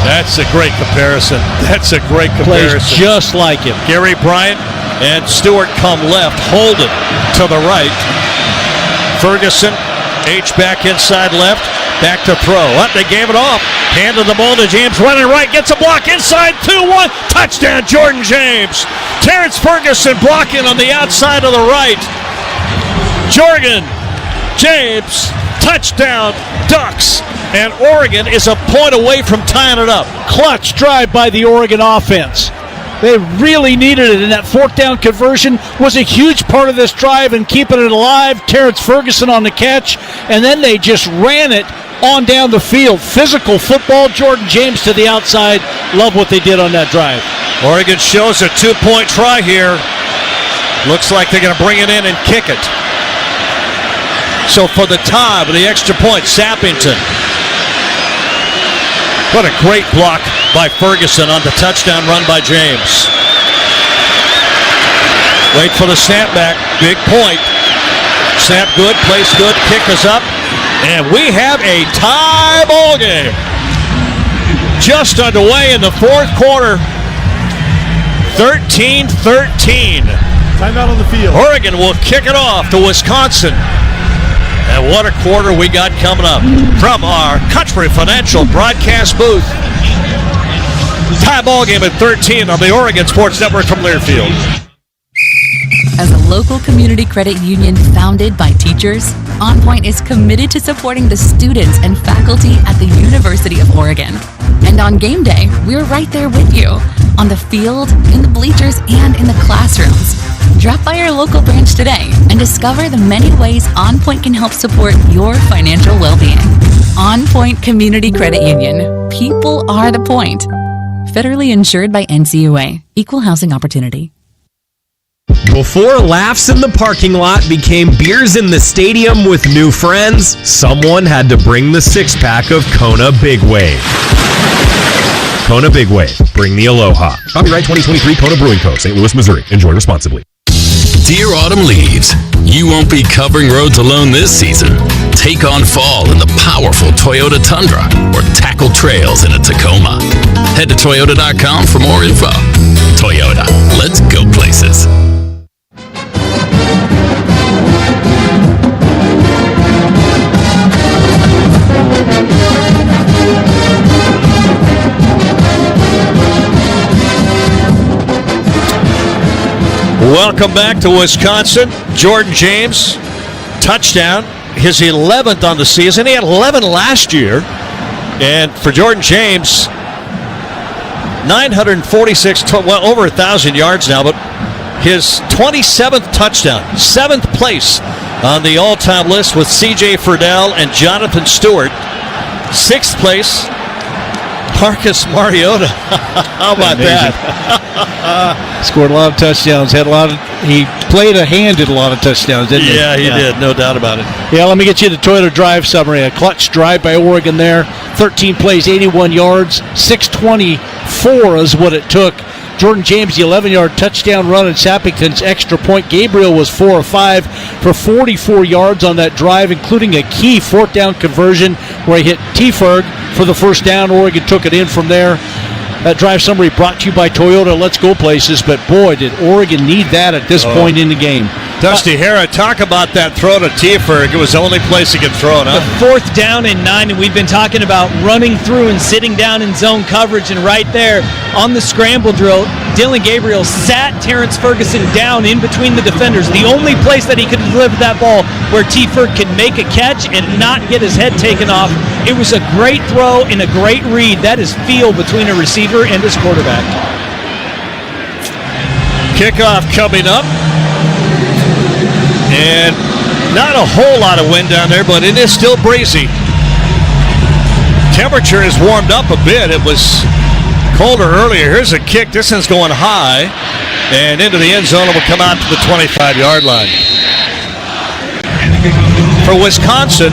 That's a great comparison. That's a great comparison. Plays just like him. Gary Bryant and Stewart come left. Holden to the right. Ferguson, H-back inside left. Back to throw. They gave it off. Handed the ball to James, running right. Gets a block inside. 2-1. Touchdown, Jordan James. Terrence Ferguson blocking on the outside of the right. Jordan James, touchdown, Ducks. And Oregon is a point away from tying it up. Clutch drive by the Oregon offense. They really needed it, and that 4th down conversion was a huge part of this drive and keeping it alive. Terrence Ferguson on the catch, and then they just ran it on down the field. Physical football. Jordan James to the outside. Love what they did on that drive. Oregon shows a 2-point try here. Looks like they're going to bring it in and kick it. So for the tie with the extra point, Sappington. What a great block by Ferguson on the touchdown run by James. Wait for the snapback. Big point. Snap good, place good, kick is up. And we have a tie ball game. Just underway in the 4th quarter. 13-13. Timeout on the field. Oregon will kick it off to Wisconsin. What a quarter we got coming up from our Country Financial broadcast booth. Tie ball game at 13 on the Oregon Sports Network from Learfield. As a local community credit union founded by teachers, On Point is committed to supporting the students and faculty at the University of Oregon. And on game day, we're right there with you, on the field, in the bleachers, and in the classrooms. Drop by our local branch today and discover the many ways On Point can help support your financial well-being. On Point Community Credit Union. People are the point. Federally insured by NCAAF. Equal housing opportunity. Before laughs in the parking lot became beers in the stadium with new friends, someone had to bring the six-pack of Kona Big Wave. Kona Big Wave. Bring the aloha. Copyright 2023 Kona Brewing Co., St. Louis, Missouri. Enjoy responsibly. Dear autumn leaves, you won't be covering roads alone this season. Take on fall in the powerful Toyota Tundra or tackle trails in a Tacoma. Head to Toyota.com for more info. Toyota, let's go places. Welcome back to Wisconsin. Jordan James, touchdown, his 11th on the season. He had 11 last year. And for Jordan James, 946, well, over 1,000 yards now, but his 27th touchdown, 7th place on the all-time list with C.J. Friedel and Jonathan Stewart. 6th place, Marcus Mariota. How about that? Scored a lot of touchdowns. He played a hand at a lot of touchdowns, didn't he? Yeah, he did. No doubt about it. Yeah, let me get you the Toyota drive summary. A clutch drive by Oregon there. 13 plays, 81 yards. 624 is what it took. Jordan James, the 11-yard touchdown run, and Sappington's extra point. Gabriel was 4 of 5 for 44 yards on that drive, including a key fourth down conversion where he hit T-Ferg for the first down. Oregon took it in from there. That drive summary brought to you by Toyota. Let's go places. But boy, did Oregon need that at this point in the game. Dusty Hara, talk about that throw to T-Ferg. It was the only place he could throw it, huh? The fourth down and 9, and we've been talking about running through and sitting down in zone coverage, and right there on the scramble drill, Dylan Gabriel sat Terrence Ferguson down in between the defenders. The only place that he could deliver that ball where T-Ferg could make a catch and not get his head taken off. It was a great throw and a great read. That is feel between a receiver and his quarterback. Kickoff coming up. And not a whole lot of wind down there, but it is still breezy. Temperature has warmed up a bit. It was colder earlier. Here's a kick. This one's going high and into the end zone. It will come out to the 25-yard line. For Wisconsin,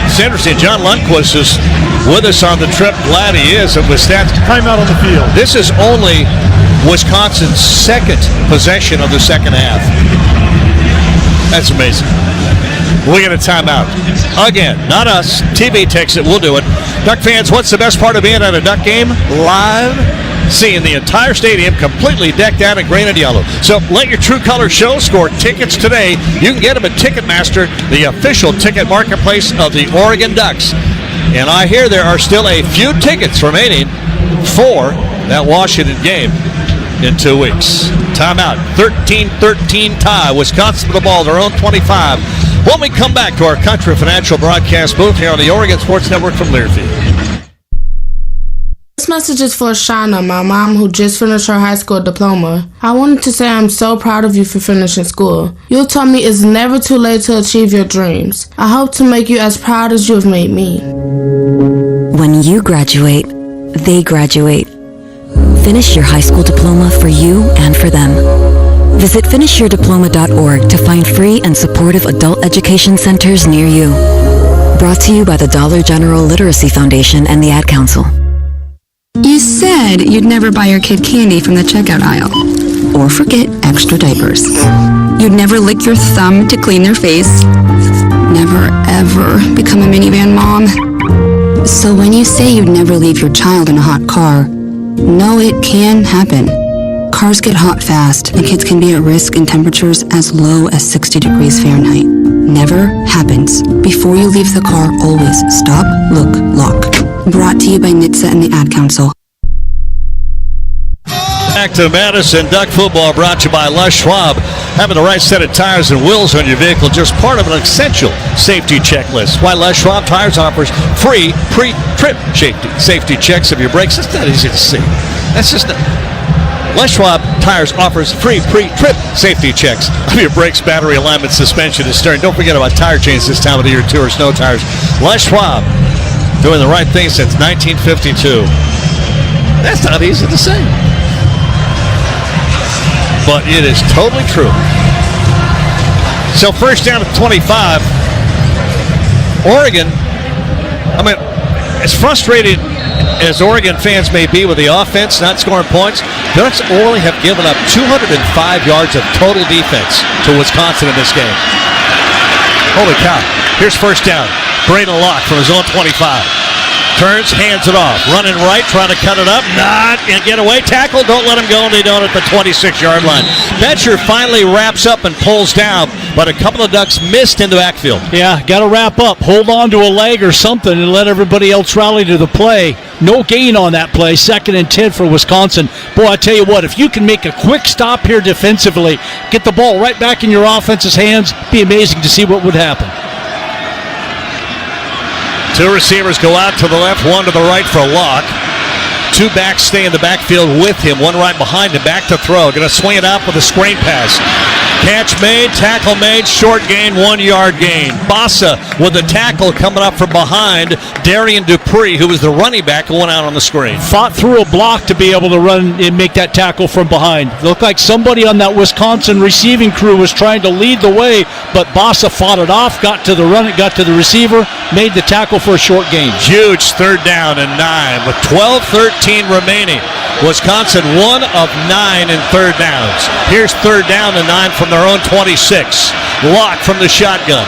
it's interesting. John Lundquist is with us on the trip. Glad he is. It was that timeout on the field. This is only Wisconsin's second possession of the second half. That's amazing. We get a timeout. Again, not us. TV takes it. We'll do it. Duck fans, what's the best part of being at a Duck game? Live. Seeing the entire stadium completely decked out in green and yellow. So let your true colors show. Score tickets today. You can get them at Ticketmaster, the official ticket marketplace of the Oregon Ducks. And I hear there are still a few tickets remaining for that Washington game in 2 weeks. Timeout. 13-13 tie. Wisconsin with the ball, their own 25. When we come back to our Country Financial broadcast booth here on the Oregon Sports Network from Learfield. This message is for Shauna, my mom who just finished her high school diploma. I wanted to say I'm so proud of you for finishing school. You told me it's never too late to achieve your dreams. I hope to make you as proud as you have made me. When you graduate, they graduate. Finish your high school diploma for you and for them. Visit finishyourdiploma.org to find free and supportive adult education centers near you. Brought to you by the Dollar General Literacy Foundation and the Ad Council. You said you'd never buy your kid candy from the checkout aisle. Or forget extra diapers. You'd never lick your thumb to clean their face. Never, ever become a minivan mom. So when you say you'd never leave your child in a hot car, no, it can happen. Cars get hot fast, and kids can be at risk in temperatures as low as 60 degrees Fahrenheit. never happens. Before you leave the car, always stop, look, lock. Brought to you by NHTSA and the Ad Council. Back to Madison. Duck football brought to you by Les Schwab. Having the right set of tires and wheels on your vehicle, just part of an essential safety checklist. Why Les Schwab Tires offers free pre-trip safety checks of your brakes. It's not easy to see. That's just not. Les Schwab Tires offers free pre-trip safety checks of your brakes, battery, alignment, suspension, and steering. Don't forget about tire changes this time of the year, too, or snow tires. Les Schwab, doing the right thing since 1952. That's not easy to say, but it is totally true. So first down at 25. Oregon, I mean, as frustrated as Oregon fans may be with the offense not scoring points, Ducks only have given up 205 yards of total defense to Wisconsin in this game. Holy cow. Here's first down. Braden Locke from his own 25. Turns, hands it off. Running right, trying to cut it up. Not, and get away. Tackle, don't let him go, and they don't at the 26-yard line. Betcher finally wraps up and pulls down, but a couple of Ducks missed in the backfield. Yeah, got to wrap up. Hold on to a leg or something and let everybody else rally to the play. No gain on that play. 2nd and 10 for Wisconsin. Boy, I tell you what, if you can make a quick stop here defensively, get the ball right back in your offense's hands, be amazing to see what would happen. Two receivers go out to the left, one to the right for Locke. Two backs stay in the backfield with him, one right behind him, back to throw. Going to swing it out with a screen pass. Catch made, tackle made, short gain, 1-yard gain. Bassa with the tackle coming up from behind Darian Dupree, who was the running back who went out on the screen. Fought through a block to be able to run and make that tackle from behind. Looked like somebody on that Wisconsin receiving crew was trying to lead the way, but Bassa fought it off, got to the run, got to the receiver, made the tackle for a short gain. Huge third down and 9 with 12-13 remaining. Wisconsin 1 of 9 in third downs. Here's third down and 9 from their own 26. Locke from the shotgun.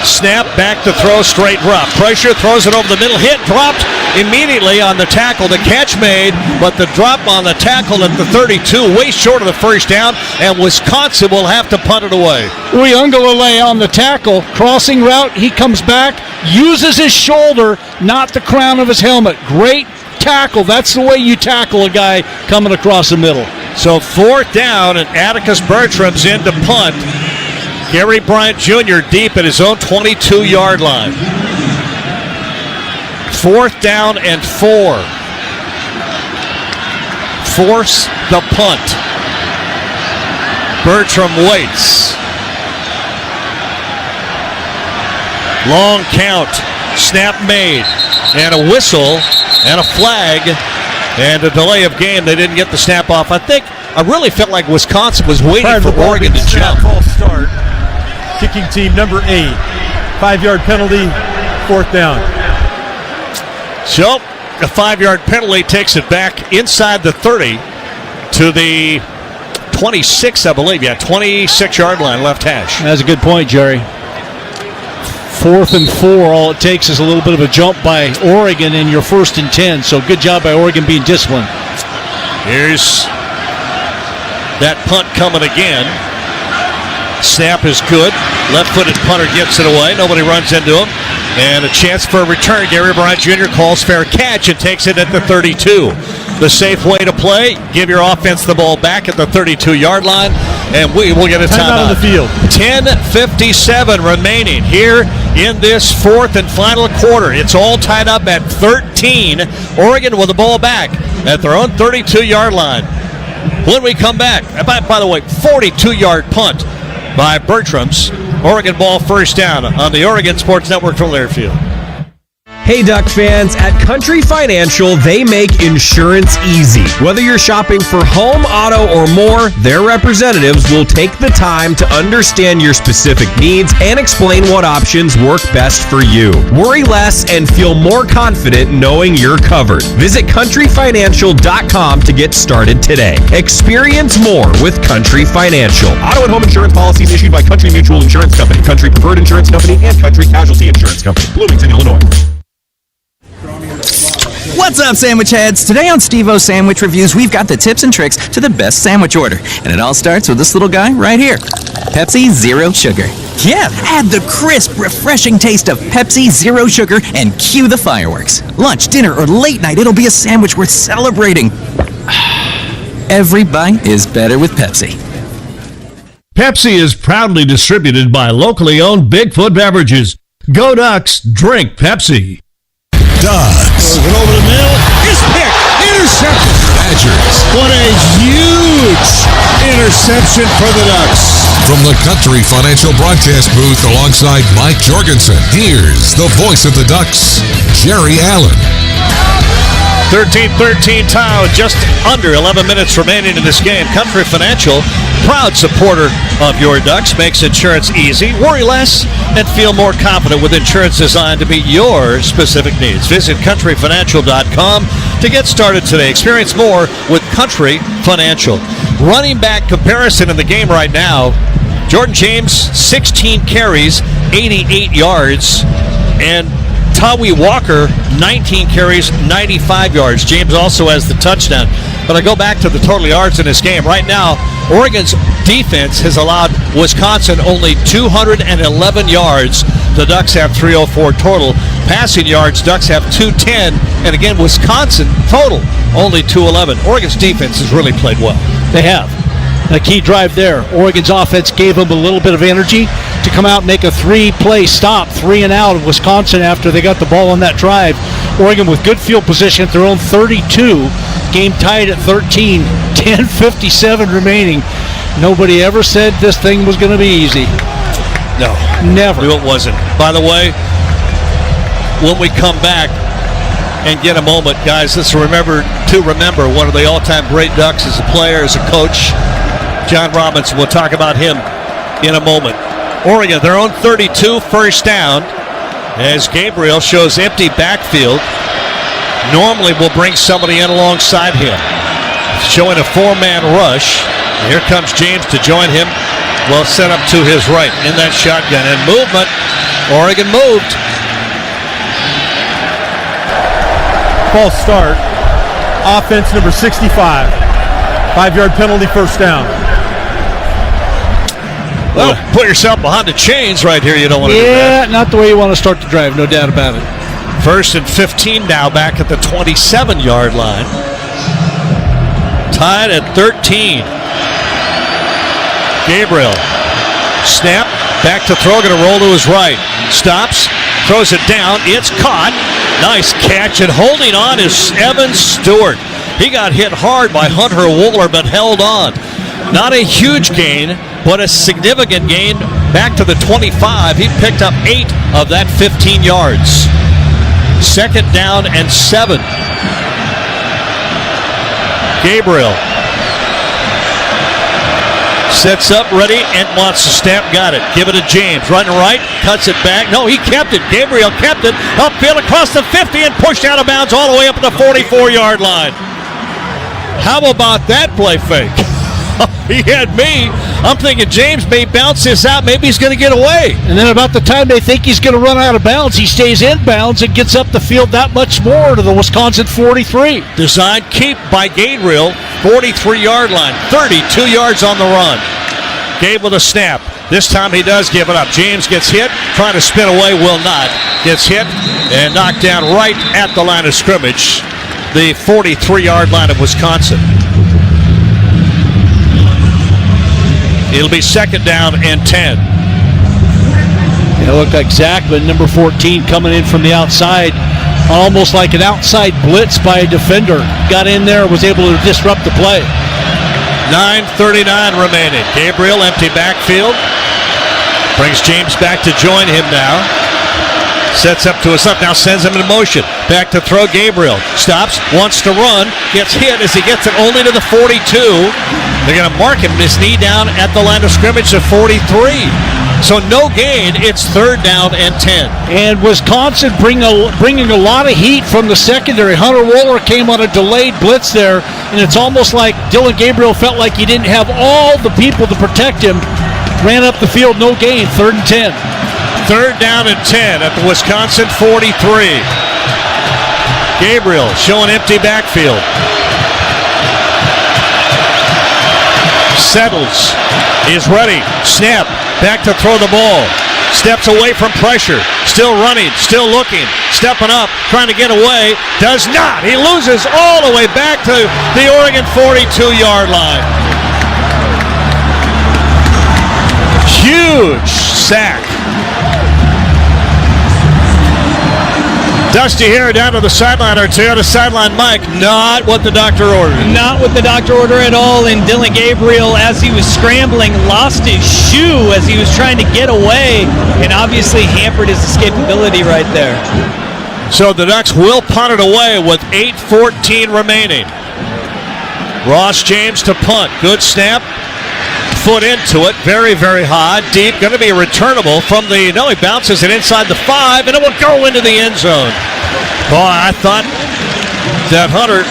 Snap, back to throw, straight drop. Pressure, throws it over the middle, hit, dropped immediately on the tackle. The catch made, but the drop on the tackle at the 32, way short of the first down, and Wisconsin will have to punt it away. Uyunglele on the tackle, crossing route, he comes back, uses his shoulder, not the crown of his helmet. Great tackle. That's the way you tackle a guy coming across the middle. So fourth down, and Atticus Bertram's in to punt. Gary Bryant Jr. deep at his own 22-yard line. Fourth down and 4. Force the punt. Bertram waits. Long count. Snap made. And a whistle and a flag and a delay of game. They didn't get the snap off. I really felt like Wisconsin was waiting for Oregon to jump. False start. Kicking team number 8. 5-yard penalty, fourth down. So a 5-yard penalty takes it back inside the 30 to the 26, I believe. Yeah, 26-yard line, left hash. That's a good point, Jerry. 4th and 4, all it takes is a little bit of a jump by Oregon in your 1st and 10. So good job by Oregon being disciplined. Here's that punt coming again. Snap is good. Left-footed punter gets it away. Nobody runs into him. And a chance for a return. Gary Bryant Jr. calls fair catch and takes it at the 32. The safe way to play, give your offense the ball back at the 32-yard line, and we will get a timeout. On the field. 10:57 remaining here in this fourth and final quarter. It's all tied up at 13. Oregon with the ball back at their own 32-yard line. When we come back, by the way, 42-yard punt by Bertram's. Oregon ball first down on the Oregon Sports Network from Learfield. Hey Duck fans, at Country Financial, they make insurance easy. Whether you're shopping for home, auto, or more, their representatives will take the time to understand your specific needs and explain what options work best for you. Worry less and feel more confident knowing you're covered. Visit countryfinancial.com to get started today. Experience more with Country Financial. Auto and home insurance policies issued by Country Mutual Insurance Company, Country Preferred Insurance Company, and Country Casualty Insurance Company, Bloomington, Illinois. What's up, sandwich heads? Today on Steve-O's Sandwich Reviews, we've got the tips and tricks to the best sandwich order. And it all starts with this little guy right here. Pepsi Zero Sugar. Yeah, add the crisp, refreshing taste of Pepsi Zero Sugar and cue the fireworks. Lunch, dinner, or late night, it'll be a sandwich worth celebrating. Every bite is better with Pepsi. Pepsi is proudly distributed by locally owned Bigfoot Beverages. Go Ducks, drink Pepsi. Ducks. Throws it over the middle. It's picked. Interception. Badgers. What a huge interception for the Ducks. From the Country Financial Broadcast booth alongside Mike Jorgensen, here's the voice of the Ducks, Jerry Allen. 13-13 tie with just under 11 minutes remaining in this game. Country Financial, proud supporter of your Ducks, makes insurance easy, worry less, and feel more confident with insurance designed to meet your specific needs. Visit countryfinancial.com to get started today. Experience more with Country Financial. Running back comparison in the game right now. Jordan James, 16 carries, 88 yards, and Tawi Walker, 19 carries, 95 yards. James also has the touchdown. But I go back to the total yards in this game. Right now, Oregon's defense has allowed Wisconsin only 211 yards. The Ducks have 304 total. Passing yards, Ducks have 210. And again, Wisconsin total only 211. Oregon's defense has really played well. They have. A key drive there. Oregon's offense gave them a little bit of energy to come out and make a three-play stop, 3 and out of Wisconsin after they got the ball on that drive. Oregon with good field position at their own 32. Game tied at 13. 10:57 remaining. Nobody ever said this thing was going to be easy. No. Never. It wasn't. By the way, when we come back and get a moment, guys, let's remember one of the all-time great Ducks as a player, as a coach, John Robinson. We'll talk about him in a moment. Oregon, their own 32, first down, as Gabriel shows empty backfield. Normally will bring somebody in alongside him. Showing a 4-man rush. Here comes James to join him. Well set up to his right in that shotgun. And movement. Oregon moved. False start. Offense number 65. 5-yard penalty, first down. Well, put yourself behind the chains right here. You don't want to do that. Yeah, not the way you want to start the drive, no doubt about it. First and 15 now, back at the 27-yard line. Tied at 13. Gabriel. Snap. Back to throw. Going to roll to his right. Stops. Throws it down. It's caught. Nice catch. And holding on is Evan Stewart. He got hit hard by Hunter Wooler, but held on. Not a huge gain, but a significant gain back to the 25. He picked up 8 of that 15 yards. Second down and 7. Gabriel sets up, ready, and wants to snap. Got it. Give it to James. Running right, cuts it back. No, he kept it. Gabriel kept it. Upfield across the 50 and pushed out of bounds all the way up to the 44-yard line. How about that play fake? He had me. I'm thinking James may bounce this out. Maybe he's going to get away. And then about the time they think he's going to run out of bounds, he stays in bounds and gets up the field that much more to the Wisconsin 43. Designed keep by Gabriel, 43-yard line, 32 yards on the run. Gabe with a snap. This time he does give it up. James gets hit, trying to spin away, will not. Gets hit and knocked down right at the line of scrimmage, the 43-yard line of Wisconsin. It'll be second down and 10. It looked like Zachman, number 14, coming in from the outside, almost like an outside blitz by a defender. Got in there, was able to disrupt the play. 9:39 remaining. Gabriel, empty backfield. Brings James back to join him now. Sets up to his left, now sends him in motion. Back to throw, Gabriel. Stops, wants to run, gets hit as he gets it only to the 42. They're going to mark him, his knee down at the line of scrimmage at 43. So no gain, it's third down and 10. And Wisconsin bringing a lot of heat from the secondary. Hunter Wooler came on a delayed blitz there, and it's almost like Dylan Gabriel felt like he didn't have all the people to protect him. Ran up the field, no gain, third and 10. Third down and 10 at the Wisconsin 43. Gabriel showing empty backfield. Settles. Is ready. Snap. Back to throw the ball. Steps away from pressure. Still running. Still looking. Stepping up. Trying to get away. Does not. He loses all the way back to the Oregon 42-yard line. Huge sack. Dusty hair down to the sideline, or to the sideline mic. Not what the doctor ordered. Not what the doctor ordered at all. And Dylan Gabriel, as he was scrambling, lost his shoe as he was trying to get away, and obviously hampered his escapability right there. So the Ducks will punt it away with 8:14 remaining. Ross James to punt. Good snap. Foot into it. Very, very high. Deep. Going to be returnable from the... No, he bounces it inside the 5, and it will go into the end zone. Boy, I thought that Hunter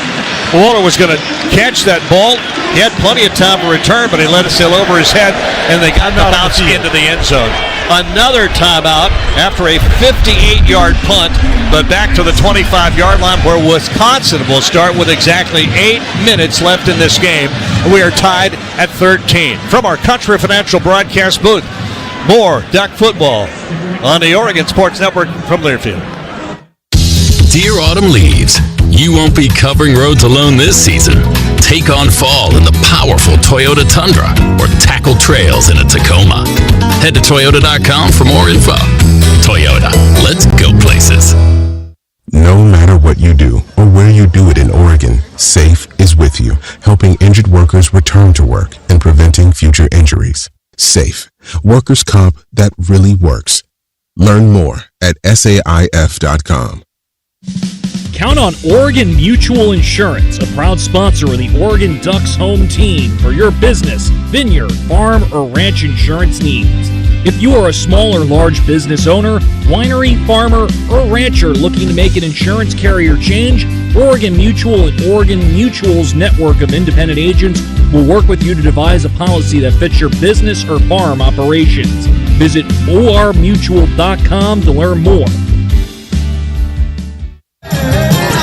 Waller was going to catch that ball. He had plenty of time to return, but he let it sail over his head, and they got the bounce into the end zone. Another timeout after a 58-yard punt, but back to the 25-yard line where Wisconsin will start with exactly 8 minutes left in this game. We are tied at 13. From our Country Financial broadcast booth, more Duck football on the Oregon Sports Network from Learfield. Dear autumn leaves, you won't be covering roads alone this season. Take on fall in the powerful Toyota Tundra or tackle trails in a Tacoma. Head to Toyota.com for more info. Toyota, let's go places. No matter what you do or where you do it in Oregon, SAFE is with you, helping injured workers return to work and preventing future injuries. SAFE, workers' comp that really works. Learn more at SAIF.com. Count on Oregon Mutual Insurance, a proud sponsor of the Oregon Ducks home team, for your business, vineyard, farm, or ranch insurance needs. If you are a small or large business owner, winery, farmer, or rancher looking to make an insurance carrier change, Oregon Mutual and Oregon Mutual's network of independent agents will work with you to devise a policy that fits your business or farm operations. Visit ormutual.com to learn more.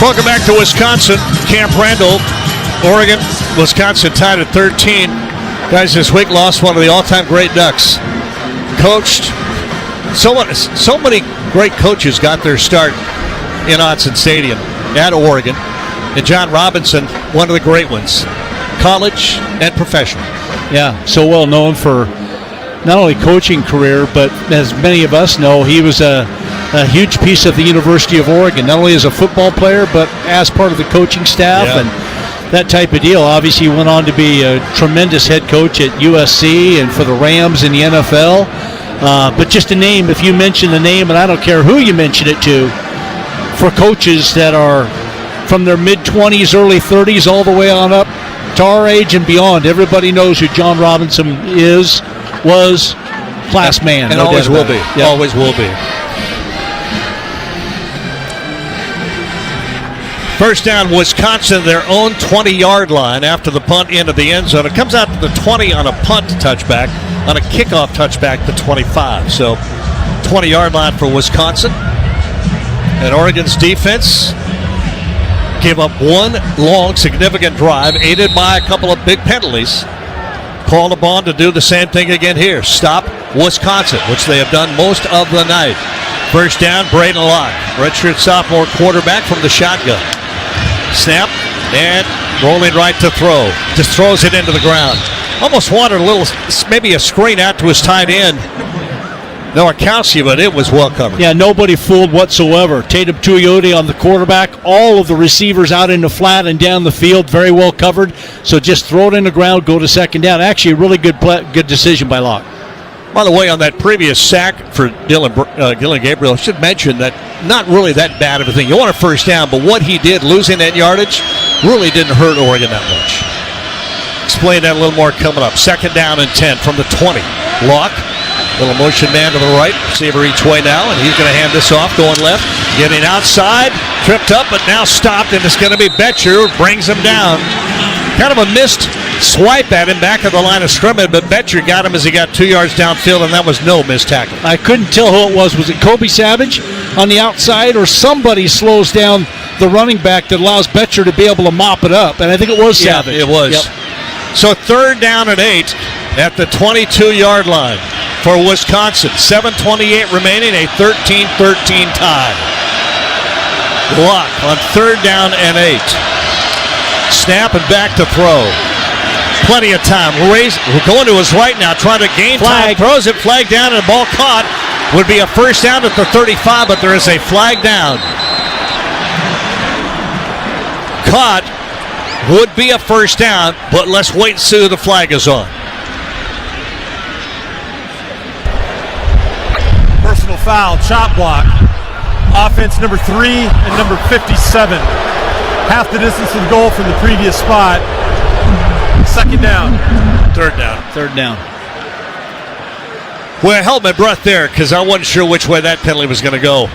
Welcome back to Wisconsin. Camp Randall, Oregon, Wisconsin tied at 13. Guys, this week lost one of the all-time great Ducks. Coached, so many great coaches got their start in Autzen Stadium at Oregon. And John Robinson, one of the great ones, college and professional. Yeah, so well known for not only coaching career, but as many of us know, he was a huge piece of the University of Oregon, not only as a football player, but as part of the coaching staff and that type of deal. Obviously, he went on to be a tremendous head coach at USC and for the Rams in the NFL. But just a name, if you mention the name, and I don't care who you mention it to, for coaches that are from their mid-20s, early 30s, all the way on up to our age and beyond, everybody knows who John Robinson was, class man. And always will be. Yep. Always will be. First down, Wisconsin, their own 20-yard line after the punt into the end zone. It comes out to the 20 on a punt touchback, on a kickoff touchback to 25. So 20-yard line for Wisconsin. And Oregon's defense gave up one long, significant drive, aided by a couple of big penalties. Called upon to do the same thing again here. Stop Wisconsin, which they have done most of the night. First down, Braden Locke, redshirt sophomore quarterback from the shotgun. Snap, and rolling right to throw. Just throws it into the ground. Almost wanted a little, maybe a screen out to his tight end, Nowakowski, but it was well covered. Yeah, nobody fooled whatsoever. Tatum Tuioti on the quarterback. All of the receivers out in the flat and down the field, very well covered. So just throw it in the ground, go to second down. Actually, a really good decision by Locke. By the way, on that previous sack for Dylan Gabriel, I should mention that not really that bad of a thing. You want a first down, but what he did, losing that yardage, really didn't hurt Oregon that much. Explain that a little more coming up. Second down and 10 from the 20. Locke, little motion man to the right, receiver each way now, and he's going to hand this off, going left, getting outside, tripped up, but now stopped, and it's going to be Betcher, brings him down. Kind of a missed swipe at him back at the line of scrimmage, but Betcher got him as he got 2 yards downfield, and that was no missed tackle. I couldn't tell who it was. Was it Kobe Savage on the outside, or somebody slows down the running back that allows Betcher to be able to mop it up. And I think it was Savage. Yeah, it was. Yep. So 3rd down and 8 at the 22-yard line for Wisconsin. 7:28 remaining, a 13-13 tie. Block on 3rd down and 8. Snap and back to throw. Plenty of time. We're going to his right now, trying to gain time. Throws it, flag down, and the ball caught. Would be a first down at the 35, but there is a flag down. Caught. Would be a first down, but let's wait and see who the flag is on. Personal foul, chop block. Offense number 3 and number 57. Half the distance to the goal from the previous spot. 2nd down. 3rd down. 3rd down. Well, I held my breath there because I wasn't sure which way that penalty was going to go.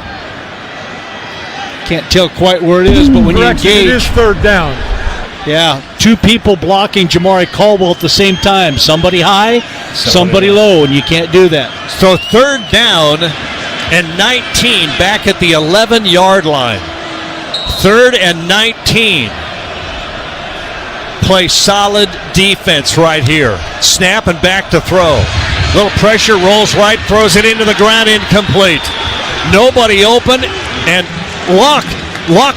Can't tell quite where it is, but when you engage. It is 3rd down. Yeah, 2 people blocking Jamari Caldwell at the same time. Somebody high, somebody low, and you can't do that. So 3rd down and 19 back at the 11-yard line. 3rd and 19. Play solid defense right here. Snap and back to throw. Little pressure, rolls right, throws it into the ground, incomplete. Nobody open, and Locke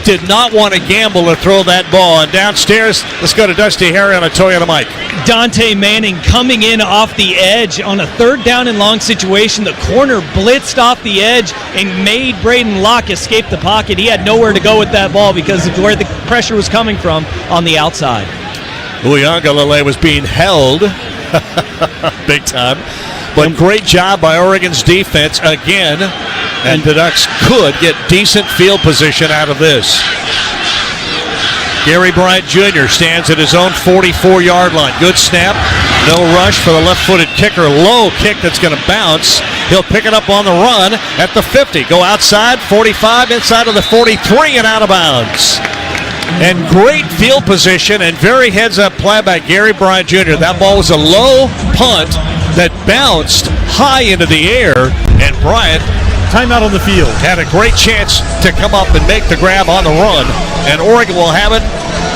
did not want to gamble to throw that ball. And downstairs, let's go to Dusty Harry on a Toyota mic. Dante Manning coming in off the edge on a 3rd down and long situation. The corner blitzed off the edge and made Braden Locke escape the pocket. He had nowhere to go with that ball because of where the pressure was coming from on the outside. Uiagalelei was being held big time. But great job by Oregon's defense again. And the Ducks could get decent field position out of this. Gary Bryant Jr. stands at his own 44-yard line. Good snap. No rush for the left-footed kicker. Low kick that's going to bounce. He'll pick it up on the run at the 50. Go outside, 45, inside of the 43, and out of bounds. And great field position and very heads-up play by Gary Bryant Jr. That ball was a low punt that bounced high into the air, and Bryant, timeout on the field, had a great chance to come up and make the grab on the run, and Oregon will have it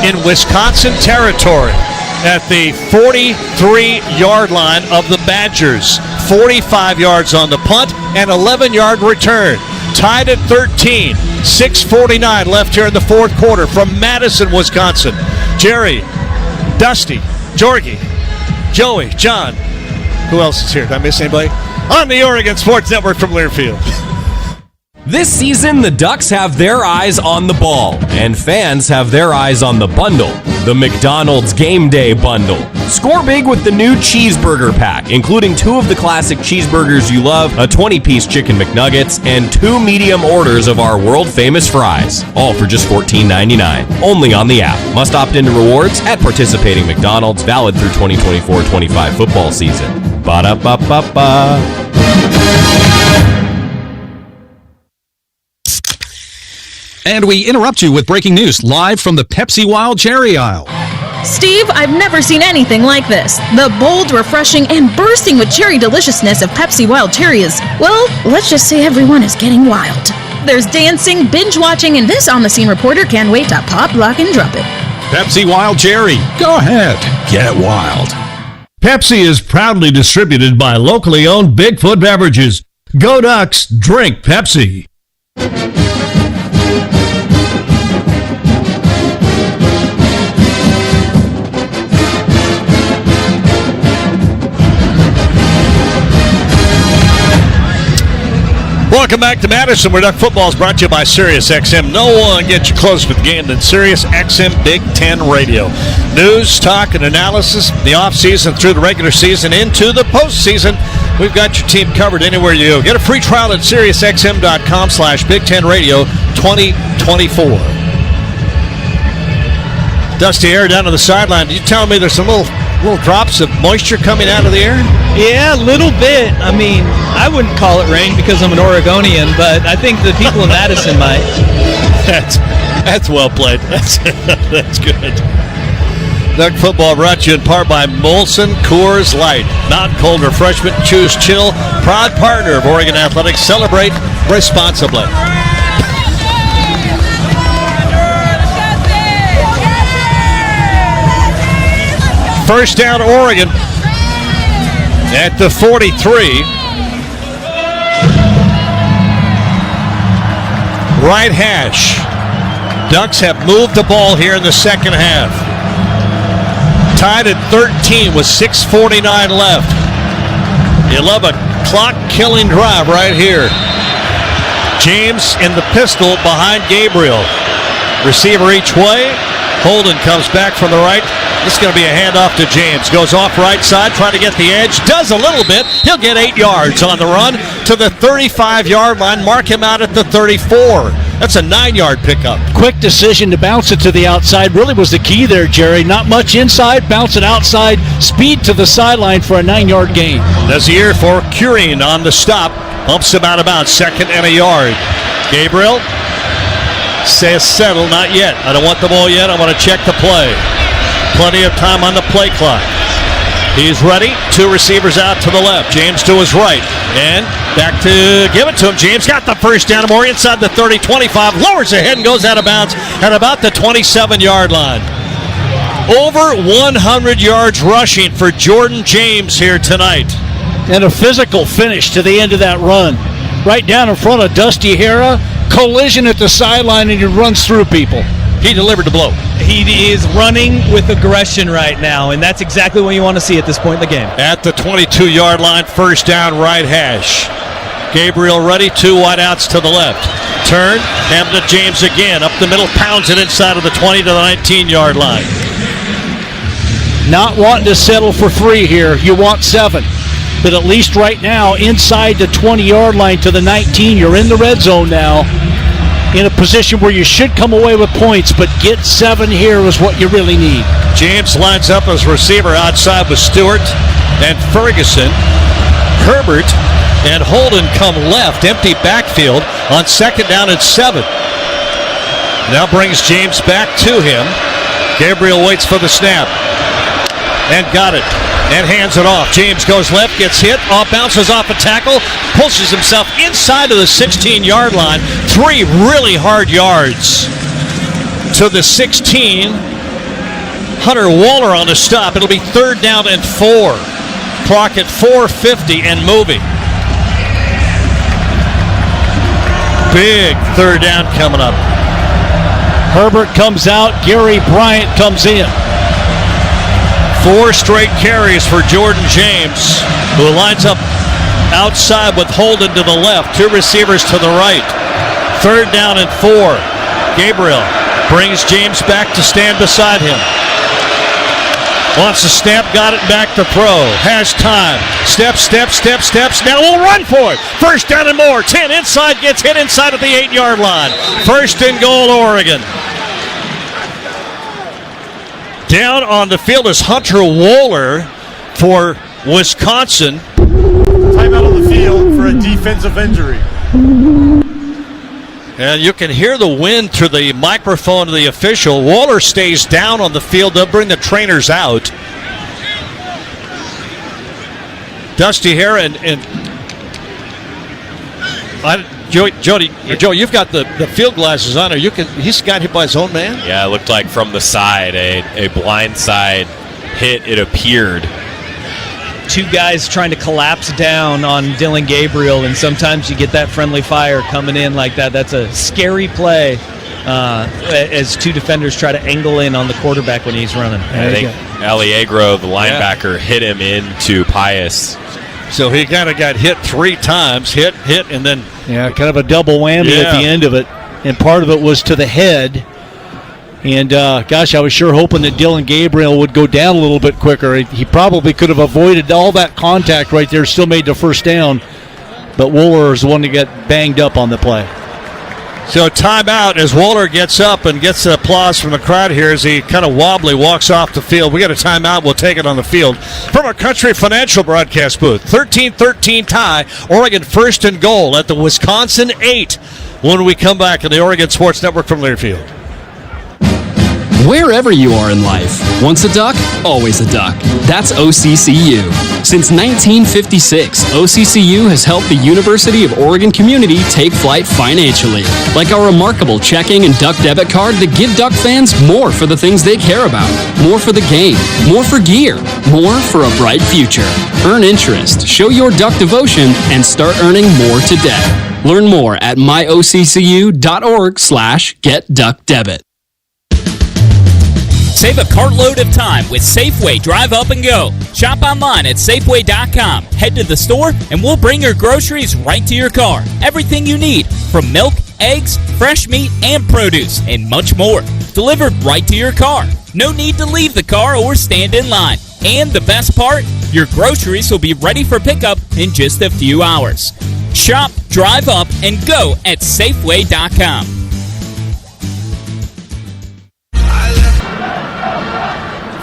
in Wisconsin territory at the 43-yard line of the Badgers. 45 yards on the punt and 11-yard return. Tied at 13. 6:49 left here in the 4th quarter from Madison, Wisconsin. Jerry, Dusty, Jorgie, Joey, John. Who else is here? Did I miss anybody? On the Oregon Sports Network from Learfield. This season, the Ducks have their eyes on the ball, and fans have their eyes on the bundle, the McDonald's Game Day Bundle. Score big with the new cheeseburger pack, including 2 of the classic cheeseburgers you love, a 20-piece chicken McNuggets, and 2 medium orders of our world-famous fries, all for just $14.99. Only on the app. Must opt into rewards at participating McDonald's, valid through 2024-25 football season. Ba-da-ba-ba-ba. And we interrupt you with breaking news live from the Pepsi Wild Cherry aisle. Steve, I've never seen anything like this. The bold, refreshing, and bursting with cherry deliciousness of Pepsi Wild Cherry is, well, let's just say everyone is getting wild. There's dancing, binge-watching, and this on-the-scene reporter can't wait to pop, lock, and drop it. Pepsi Wild Cherry. Go ahead. Get wild. Pepsi is proudly distributed by locally owned Bigfoot Beverages. Go Ducks, drink Pepsi. Welcome back to Madison, where Duck Football is brought to you by SiriusXM. No one gets you closer to the game than SiriusXM Big Ten Radio. News, talk, and analysis, the offseason through the regular season into the postseason. We've got your team covered anywhere you go. Get a free trial at SiriusXM.com/Big Ten Radio 2024. Dusty air down to the sideline. You telling me there's some little drops of moisture coming out of the air? Yeah, a little bit. I mean, I wouldn't call it rain because I'm an Oregonian, but I think the people in Madison might. That's well played. That's good. Duck Football brought to you in part by Molson Coors Light. Mountain Cold Refreshment. Choose chill. Proud partner of Oregon Athletics. Celebrate responsibly. First down, Oregon at the 43. Right hash. Ducks have moved the ball here in the second half. Tied at 13 with 6:49 left. You love a clock-killing drive right here. James in the pistol behind Gabriel. Receiver each way. Holden comes back from the right. This is going to be a handoff to James. Goes off right side, trying to get the edge. Does a little bit. He'll get 8 yards on the run to the 35-yard line. Mark him out at the 34. That's a 9-yard pickup. Quick decision to bounce it to the outside really was the key there, Jerry. Not much inside, bounce it outside, speed to the sideline for a 9-yard gain. Nazier for Curien on the stop. Bumps him out of bounds, 2nd and a yard. Gabriel says settle, not yet. I don't want the ball yet. I want to check the play. Plenty of time on the play clock. He's ready. 2 receivers out to the left. James to his right. And back to give it to him. James got the first down. More inside the 30, 25. Lowers ahead and goes out of bounds at about the 27-yard line. Over 100 yards rushing for Jordan James here tonight. And a physical finish to the end of that run. Right down in front of Dusty Hera. Collision at the sideline, and he runs through people. He delivered the blow. He is running with aggression right now, and that's exactly what you want to see at this point in the game. At the 22-yard line, first down, right hash. Gabriel ready, 2 wideouts to the left. Turn, hand to James again. Up the middle, pounds it inside of the 20 to the 19-yard line. Not wanting to settle for 3 here. You want 7. But at least right now, inside the 20-yard line to the 19, you're in the red zone now. In a position where you should come away with points, but get 7 here is what you really need. James lines up as receiver outside with Stewart and Ferguson. Herbert and Holden come left, empty backfield on 2nd down and 7. Now brings James back to him. Gabriel waits for the snap and got it. And hands it off. James goes left, gets hit, bounces off a tackle, pushes himself inside of the 16-yard line. 3 really hard yards to the 16. Hunter Waller on the stop. It'll be 3rd down and 4. Clock at 4:50 and moving. Big 3rd down coming up. Herbert comes out. Gary Bryant comes in. 4 straight carries for Jordan James, who lines up outside with Holden to the left. 2 receivers to the right. 3rd down and 4. Gabriel brings James back to stand beside him. Wants to snap, got it back to throw. Has time. Steps. Now we'll run for it. 1st down and more. 10 inside, gets hit inside of the 8-yard line. 1st and goal, Oregon. Down on the field is Hunter Waller for Wisconsin. Timeout on the field for a defensive injury. And you can hear the wind through the microphone of the official. Waller stays down on the field. They'll bring the trainers out. Dusty Hera and Joe, you've got the field glasses on. He's got hit by his own man? Yeah, it looked like from the side, a blind side hit, it appeared. 2 guys trying to collapse down on Dylan Gabriel, and sometimes you get that friendly fire coming in like that. That's a scary play as 2 defenders try to angle in on the quarterback when he's running. I think Aliegro, the linebacker, hit him into Pius. So he kind of got hit 3 times, hit, and then... Yeah, kind of a double whammy at the end of it. And part of it was to the head. And, I was sure hoping that Dylan Gabriel would go down a little bit quicker. He probably could have avoided all that contact right there, still made the 1st down. But Waller is the one that got banged up on the play. So timeout as Waller gets up and gets the applause from the crowd here as he kind of wobbly walks off the field. We got a timeout. We'll take it on the field from our Country Financial broadcast booth. 13-13 tie. Oregon 1st and goal at the Wisconsin 8 when we come back on the Oregon Sports Network from Learfield. Wherever you are in life, once a duck, always a duck. That's OCCU. Since 1956, OCCU has helped the University of Oregon community take flight financially, like our remarkable checking and duck debit card to give duck fans more for the things they care about, more for the game, more for gear, more for a bright future. Earn interest, show your duck devotion, and start earning more today. Learn more at myoccu.org/getduckdebit. Save a cartload of time with Safeway Drive Up and Go. Shop online at Safeway.com. Head to the store and we'll bring your groceries right to your car. Everything you need, from milk, eggs, fresh meat, and produce, and much more. Delivered right to your car. No need to leave the car or stand in line. And the best part, your groceries will be ready for pickup in just a few hours. Shop, drive up, and go at Safeway.com.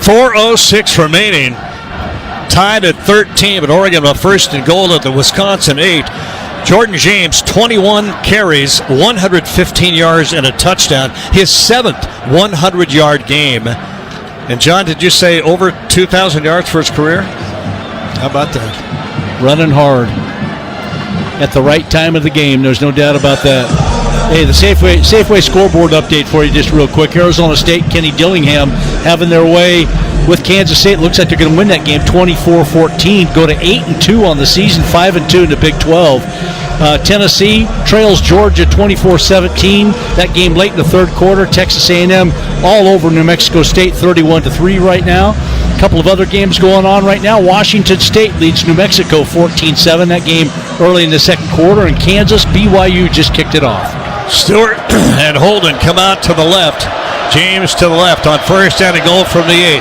4:06 remaining. Tied at 13, but Oregon with first and goal at the Wisconsin 8. Jordan James, 21 carries, 115 yards, and a touchdown. His 7th 100-yard game. And, John, did you say over 2,000 yards for his career? How about that? Running hard at the right time of the game. There's no doubt about that. Hey, the Safeway scoreboard update for you just real quick. Arizona State, Kenny Dillingham having their way with Kansas State. Looks like they're going to win that game 24-14. Go to 8-2 on the season, 5-2 in the Big 12. Tennessee trails Georgia 24-17. That game late in the third quarter. Texas A&M all over New Mexico State 31-3 right now. A couple of other games going on right now. Washington State leads New Mexico 14-7. That game early in the second quarter. And Kansas, BYU just kicked it off. Stewart and Holden come out to the left. James to the left on first down and goal from the 8.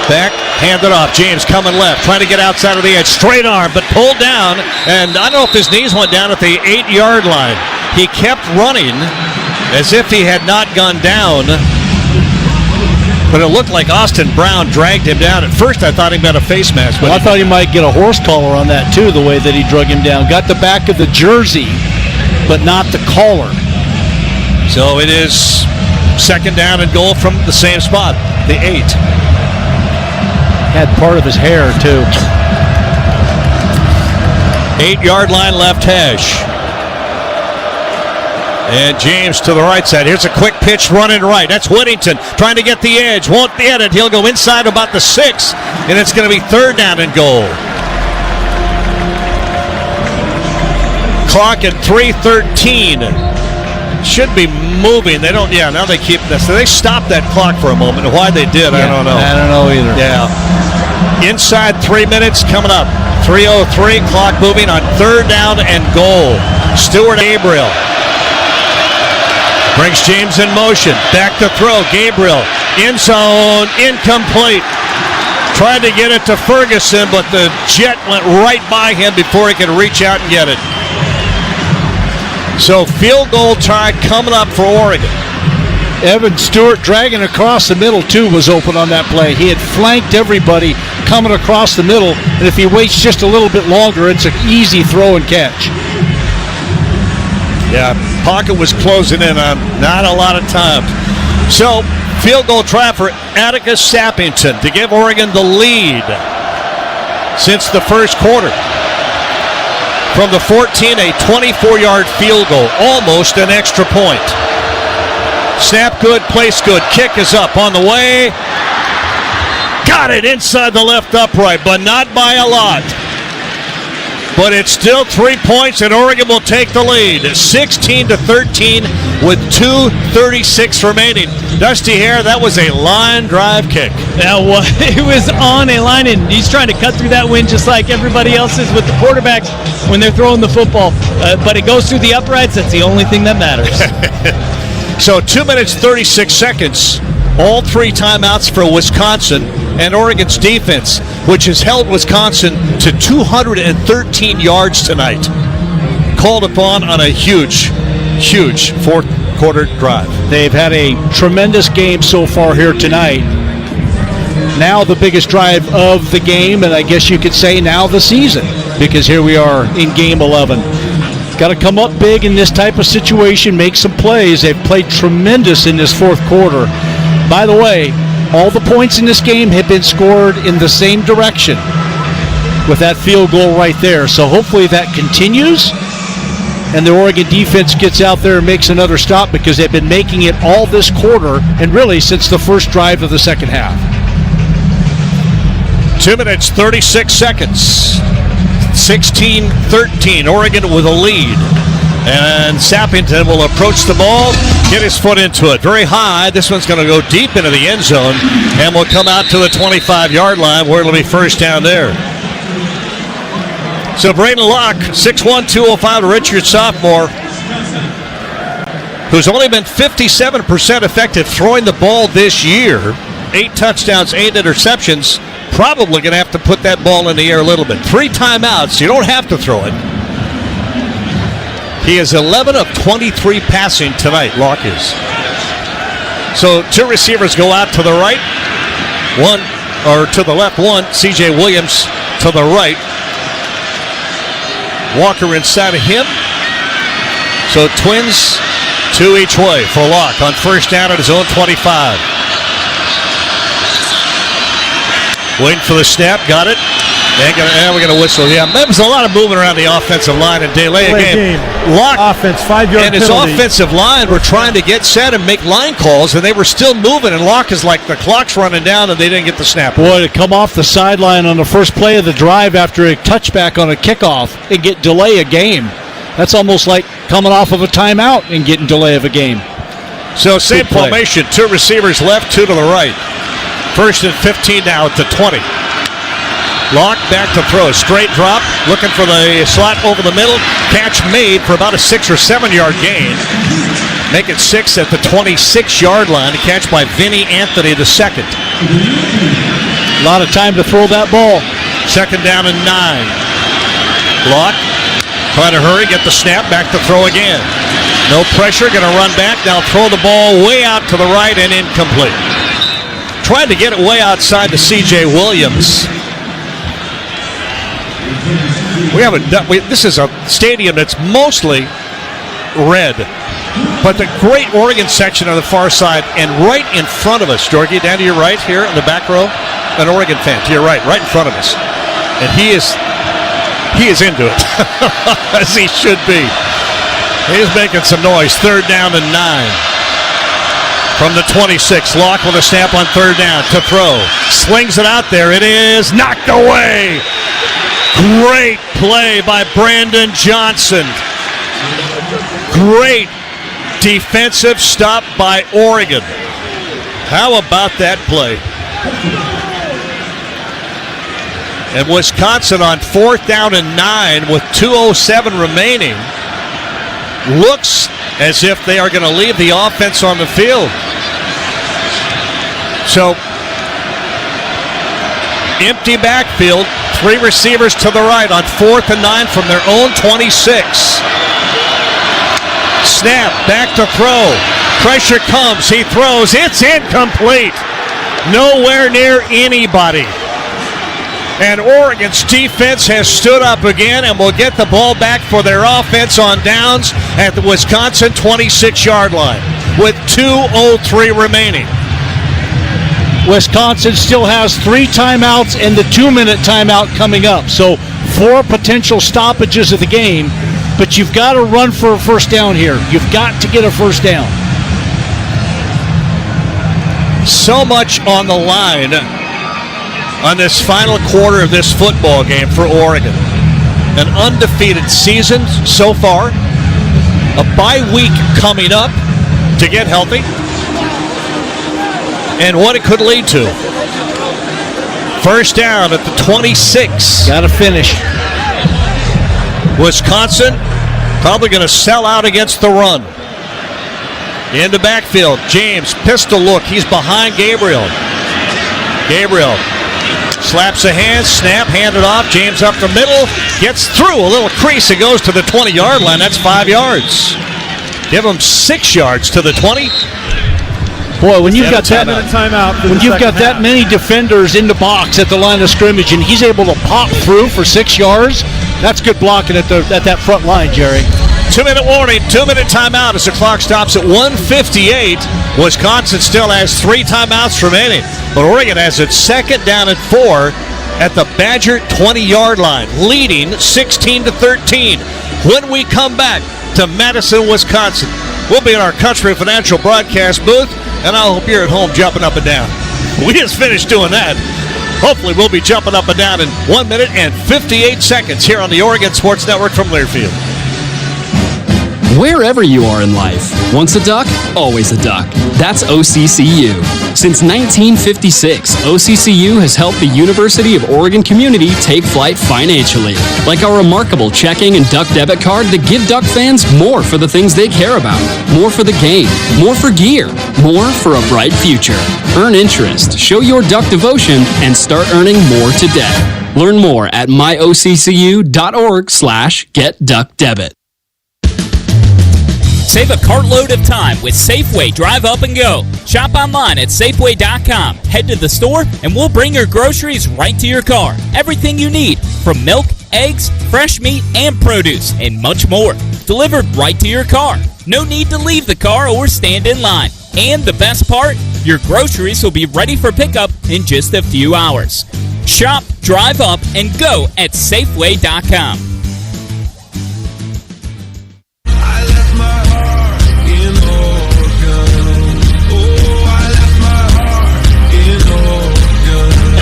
Back, hand it off. James coming left, trying to get outside of the edge. Straight arm, but pulled down. And I don't know if his knees went down at the 8-yard line. He kept running as if he had not gone down. But it looked like Austin Brown dragged him down. At first, I thought he got a face mask. Well, I thought he might get a horse collar on that, too, the way that he drug him down. Got the back of the jersey, but not the collar. So it is second down and goal from the same spot, the 8. Had part of his hair, too. 8-yard line left hash. And James to the right side. Here's a quick pitch running right. That's Whittington trying to get the edge. Won't get it. He'll go inside about the 6, and it's going to be third down and goal. Clock at 3:13. Should be moving. They don't. Yeah, now they keep this. So they stopped that clock for a moment. Why they did, I don't know. I don't know either. Yeah. Inside 3 minutes coming up. 3:03. Clock moving on third down and goal. Stewart Gabriel brings James in motion. Back to throw. Gabriel in zone. Incomplete. Tried to get it to Ferguson, but the jet went right by him before he could reach out and get it. So field goal try coming up for Oregon. Evan Stewart dragging across the middle, too, was open on that play. He had flanked everybody coming across the middle, and if he waits just a little bit longer, it's an easy throw and catch. Yeah, pocket was closing in on not a lot of time. So field goal try for Atticus Sappington to give Oregon the lead since the first quarter. From the 14, a 24-yard field goal, almost an extra point. Snap good, place good, kick is up on the way. Got it inside the left upright, but not by a lot. But it's still 3 points, and Oregon will take the lead, 16-13 with 2:36 remaining. Dusty Hare, that was a line drive kick. It was on a line, and he's trying to cut through that wind just like everybody else is with the quarterbacks when they're throwing the football. But it goes through the uprights. That's the only thing that matters. So 2 minutes, 36 seconds. All 3 timeouts for Wisconsin and Oregon's defense, which has held Wisconsin to 213 yards tonight. Called upon on a huge fourth quarter drive. They've had a tremendous game so far here tonight. Now the biggest drive of the game, and I guess you could say now the season, because here we are in game 11. Got to come up big in this type of situation, make some plays. They've played tremendous in this fourth quarter. by the way, all the points in this game have been scored in the same direction with that field goal right there. So hopefully that continues and the Oregon defense gets out there and makes another stop, because they've been making it all this quarter and really since the first drive of the second half. 2 minutes, 36 seconds. 16-13, Oregon with a lead. And Sappington will approach the ball, get his foot into it. Very high. This one's going to go deep into the end zone and will come out to the 25-yard line where it'll be first down there. So Braden Locke, 6'1", 205, a redshirt sophomore, who's only been 57% effective throwing the ball this year. 8 touchdowns, 8 interceptions. Probably going to have to put that ball in the air a little bit. 3 timeouts. You don't have to throw it. He is 11 of 23 passing tonight, Locke is. So 2 receivers go out to the right. To the left, one. C.J. Williams to the right. Walker inside of him. So twins, 2 each way for Locke on first down at his own 25. Waiting for the snap, got it. And we're going to whistle. Yeah, there was a lot of movement around the offensive line and delay a game. Locke, offense, 5-yard and his penalty. offensive line were trying to get set and make line calls, and they were still moving, and Locke is like the clock's running down, and they didn't get the snap. Boy, to come off the sideline on the first play of the drive after a touchback on a kickoff and get delay a game. That's almost like coming off of a timeout and getting delay of a game. So same formation, 2 receivers left, 2 to the right. First and 15 now at the 20. Locke back to throw. Straight drop. Looking for the slot over the middle. Catch made for about a 6 or 7 yard gain. Make it 6 at the 26-yard line. A catch by Vinny Anthony II. A lot of time to throw that ball. Second down and 9. Locke trying to hurry. Get the snap. Back to throw again. No pressure. Going to run back. Now throw the ball way out to the right and incomplete. Tried to get it way outside to C.J. Williams. This is a stadium that's mostly red, but the great Oregon section on the far side, and right in front of us, Georgie, down to your right here in the back row, an Oregon fan to your right in front of us, and he is into it, as he should be. He's making some noise. Third down and 9. From the 26, Locke with a snap on third down to throw. Slings it out there. It is knocked away. Great play by Brandon Johnson. Great defensive stop by Oregon. How about that play? And Wisconsin on 4th down and 9 with 2:07 remaining looks as if they are going to leave the offense on the field. So, empty backfield, 3 receivers to the right on 4th and 9 from their own 26. Snap, back to throw. Pressure comes, he throws, it's incomplete. Nowhere near anybody. And Oregon's defense has stood up again and will get the ball back for their offense on downs at the Wisconsin 26-yard line with 2:03 remaining. Wisconsin still has 3 timeouts and the 2-minute timeout coming up. So 4 potential stoppages of the game, but you've got to run for a first down here. You've got to get a first down. So much on the line on this final quarter of this football game for Oregon. An undefeated season so far. A bye week coming up to get healthy. And what it could lead to. First down at the 26. Got to finish. Wisconsin probably going to sell out against the run. In the backfield, James, pistol look. He's behind Gabriel. Gabriel slaps a hand, snap, handed off. James up the middle, gets through a little crease. It goes to the 20-yard line. That's 5 yards. Give him 6 yards to the 20. Boy, when you've got that that many defenders in the box at the line of scrimmage and he's able to pop through for 6 yards, that's good blocking at that front line, Jerry. 2-minute warning, 2-minute timeout as the clock stops at 1:58. Wisconsin still has 3 timeouts remaining, but Oregon has its second down and 4 at the Badger 20-yard line, leading 16-13. When we come back to Madison, Wisconsin, we'll be in our Country Financial broadcast booth, and I hope you're at home jumping up and down. We just finished doing that. Hopefully we'll be jumping up and down in 1 minute and 58 seconds here on the Oregon Sports Network from Learfield. Wherever you are in life, once a duck, always a duck. That's OCCU. Since 1956, OCCU has helped the University of Oregon community take flight financially. Like our remarkable checking and duck debit card that give duck fans more for the things they care about. More for the game, more for gear, more for a bright future. Earn interest, show your duck devotion, and start earning more today. Learn more at myoccu.org/getduckdebit. Save a cartload of time with Safeway Drive Up and Go. Shop online at Safeway.com. Head to the store and we'll bring your groceries right to your car. Everything you need, from milk, eggs, fresh meat, and produce, and much more. Delivered right to your car. No need to leave the car or stand in line. And the best part, your groceries will be ready for pickup in just a few hours. Shop, drive up, and go at Safeway.com.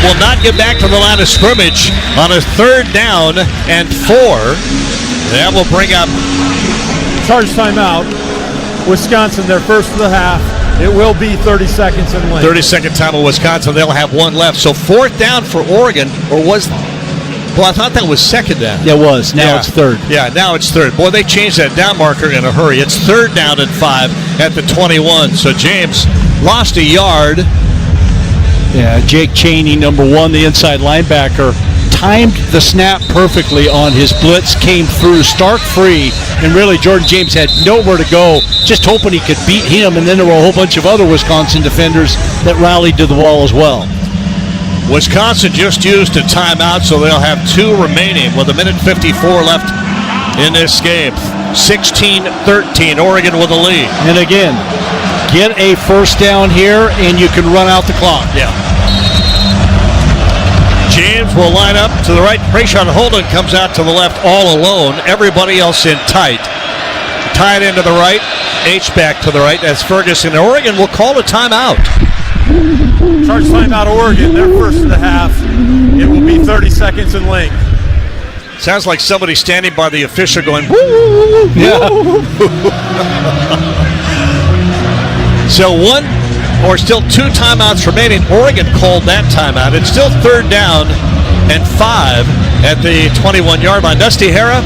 Will not get back to the line of scrimmage on a 3rd down and 4. That will bring up Charge timeout. Wisconsin, their first of the half. It will be 30 seconds in length. 32nd time of Wisconsin. They'll have 1 left. So 4th down for Oregon, or was... Well, I thought that was 2nd down. It was. Now it's 3rd. Yeah, now it's 3rd. Boy, they changed that down marker in a hurry. It's 3rd down and 5 at the 21. So James lost a yard. Yeah, Jake Chaney, number 1, the inside linebacker, timed the snap perfectly on his blitz, came through stark free, and really Jordan James had nowhere to go, just hoping he could beat him, and then there were a whole bunch of other Wisconsin defenders that rallied to the wall as well. Wisconsin just used a timeout, so they'll have 2 remaining with 1:54 left in this game. 16-13, Oregon with a lead. And again, get a first down here, and you can run out the clock. Yeah. James will line up to the right. Krayshawn Holden comes out to the left all alone. Everybody else in tight. Tight end to the right. H-back to the right. As Ferguson. Oregon will call a timeout. Charge timeout, Oregon. Their first of the half. It will be 30 seconds in length. Sounds like somebody standing by the official going, woo, woo, woo, yeah. So 1 or still 2 timeouts remaining. Oregon called that timeout. It's still 3rd down and 5 at the 21-yard line. Dusty Hara,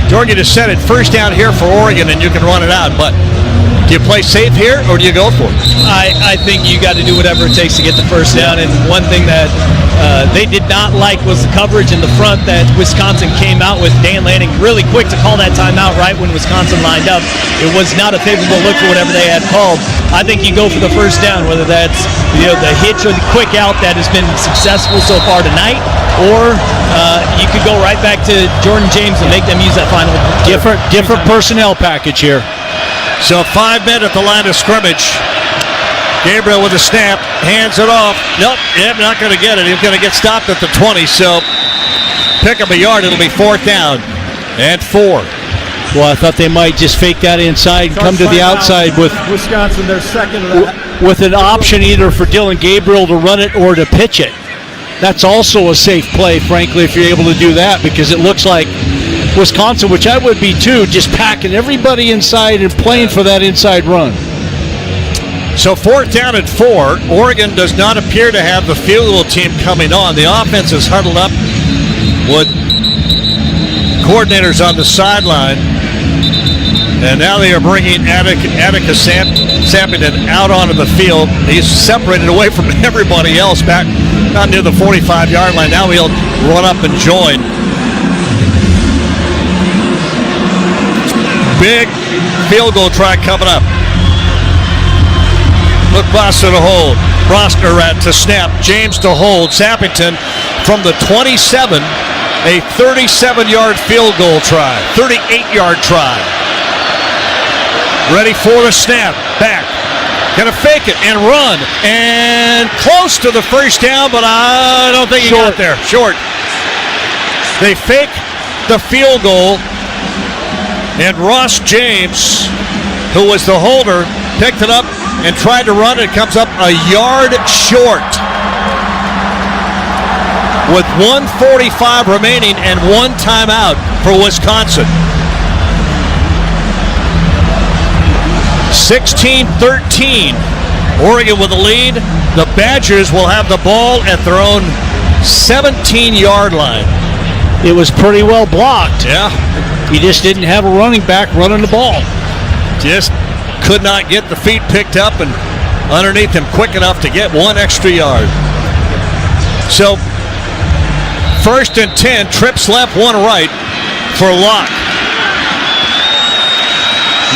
Jordan, you just said it, first down here for Oregon and you can run it out, but do you play safe here or do you go for it? I think you got to do whatever it takes to get the first down, and one thing that they did not like was the coverage in the front that Wisconsin came out with. Dan Lanning really quick to call that timeout right when Wisconsin lined up. It was not a favorable look for whatever they had called. I think you go for the first down, whether that's the hitch or the quick out that has been successful so far tonight, or you could go right back to Jordan James and make them use that final. Different personnel package here. So 5 men at the line of scrimmage. Gabriel with the snap, hands it off. Nope, not going to get it. He's going to get stopped at the 20, so pick up a yard. It'll be 4th down and 4. Well, I thought they might just fake that inside and come to the outside with Wisconsin, their second of that. With an option either for Dylan Gabriel to run it or to pitch it. That's also a safe play, frankly, if you're able to do that, because it looks like Wisconsin, which I would be too, just packing everybody inside and playing for that inside run. So 4th down and 4. Oregon does not appear to have the field goal team coming on. The offense is huddled up with coordinators on the sideline. And now they are bringing Atticus Sampington out onto the field. He's separated away from everybody else back not near the 45-yard line. Now he'll run up and join. Big field goal try coming up. Look, Boston to hold. Rosner to snap. James to hold. Sappington from the 27. A 37-yard field goal try. 38-yard try. Ready for the snap. Back. Gonna fake it and run. And close to the first down, but I don't think he got there. Short. They fake the field goal. And Ross James, who was the holder, picked it up and tried to run. It comes up a yard short. With 1:45 remaining and one timeout for Wisconsin. 16-13. Oregon with the lead. The Badgers will have the ball at their own 17-yard line. It was pretty well blocked. Yeah. You just didn't have a running back running the ball. Just could not get the feet picked up and underneath him quick enough to get one extra yard. So, 1st and 10, trips left, one right for Locke.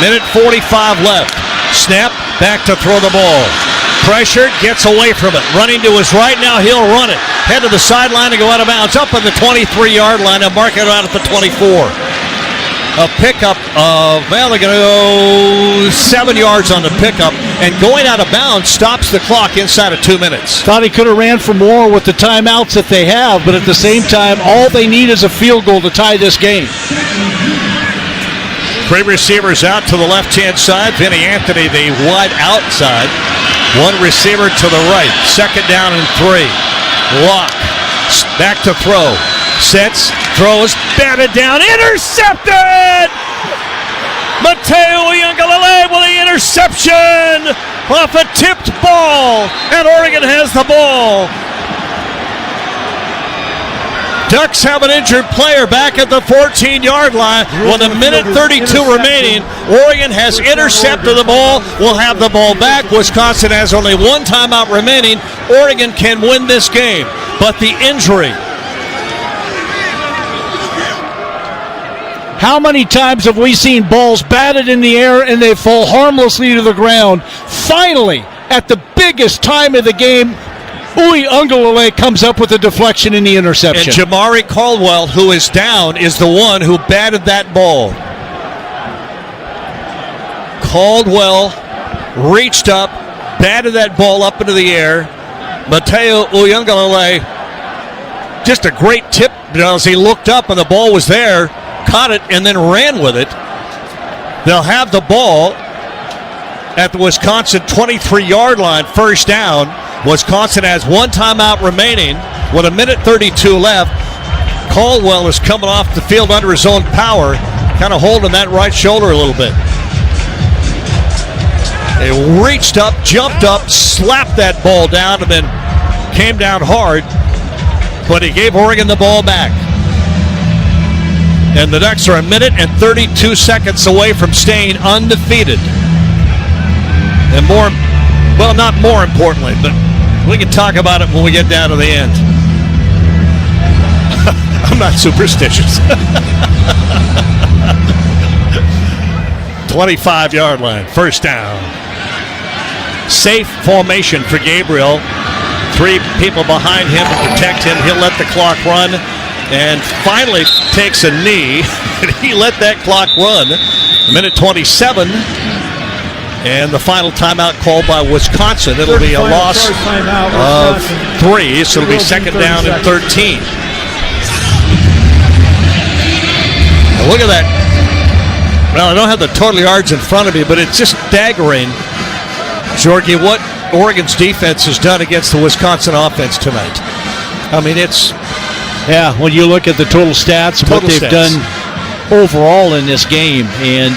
Minute 45 left. Snap, back to throw the ball. Pressured, gets away from it. Running to his right, now he'll run it. Head to the sideline and go out of bounds. Up on the 23-yard line and mark it out at the 24. A pickup of, well, they're going to go 7 yards on the pickup. And going out of bounds stops the clock inside of 2 minutes. Thought he could have ran for more with the timeouts that they have, but at the same time, all they need is a field goal to tie this game. 3 receivers out to the left-hand side. Vinny Anthony, the wide outside. 1 receiver to the right. 2nd down and 3. Locke back to throw. Sets, throws, batted down, intercepted! Mateo Uiagalelei with the interception off a tipped ball, and Oregon has the ball. Ducks have an injured player back at the 14-yard line with a minute 32 remaining. Oregon has intercepted the ball, will have the ball back. Wisconsin has only one timeout remaining. Oregon can win this game, but the injury. How many times have we seen balls batted in the air and they fall harmlessly to the ground? Finally, at the biggest time of the game, Uiagalelei comes up with a deflection in the interception. And Jamari Caldwell, who is down, is the one who batted that ball. Caldwell reached up, batted that ball up into the air. Mateo Uiagalelei, just a great tip as he looked up and the ball was there, caught it, and then ran with it. They'll have the ball at the Wisconsin 23-yard line, 1st down. Wisconsin has one timeout remaining with a minute 32 left. Caldwell is coming off the field under his own power, kind of holding that right shoulder a little bit. They reached up, jumped up, slapped that ball down, and then came down hard, but he gave Oregon the ball back. And the Ducks are a minute and 32 seconds away from staying undefeated. And more, well, not more importantly, but we can talk about it when we get down to the end. I'm not superstitious. 25-yard line, 1st down. Safe formation for Gabriel. 3 people behind him to protect him. He'll let the clock run. And finally takes a knee, and he let that clock run. Minute 27, and the final timeout called by Wisconsin. It'll be a loss of 3, so it'll be 2nd down and 13. Now look at that. Well, I don't have the total yards in front of me, but it's just staggering, Georgie, what Oregon's defense has done against the Wisconsin offense tonight. I mean, it's... Yeah, when you look at the total stats, what they've done overall in this game. And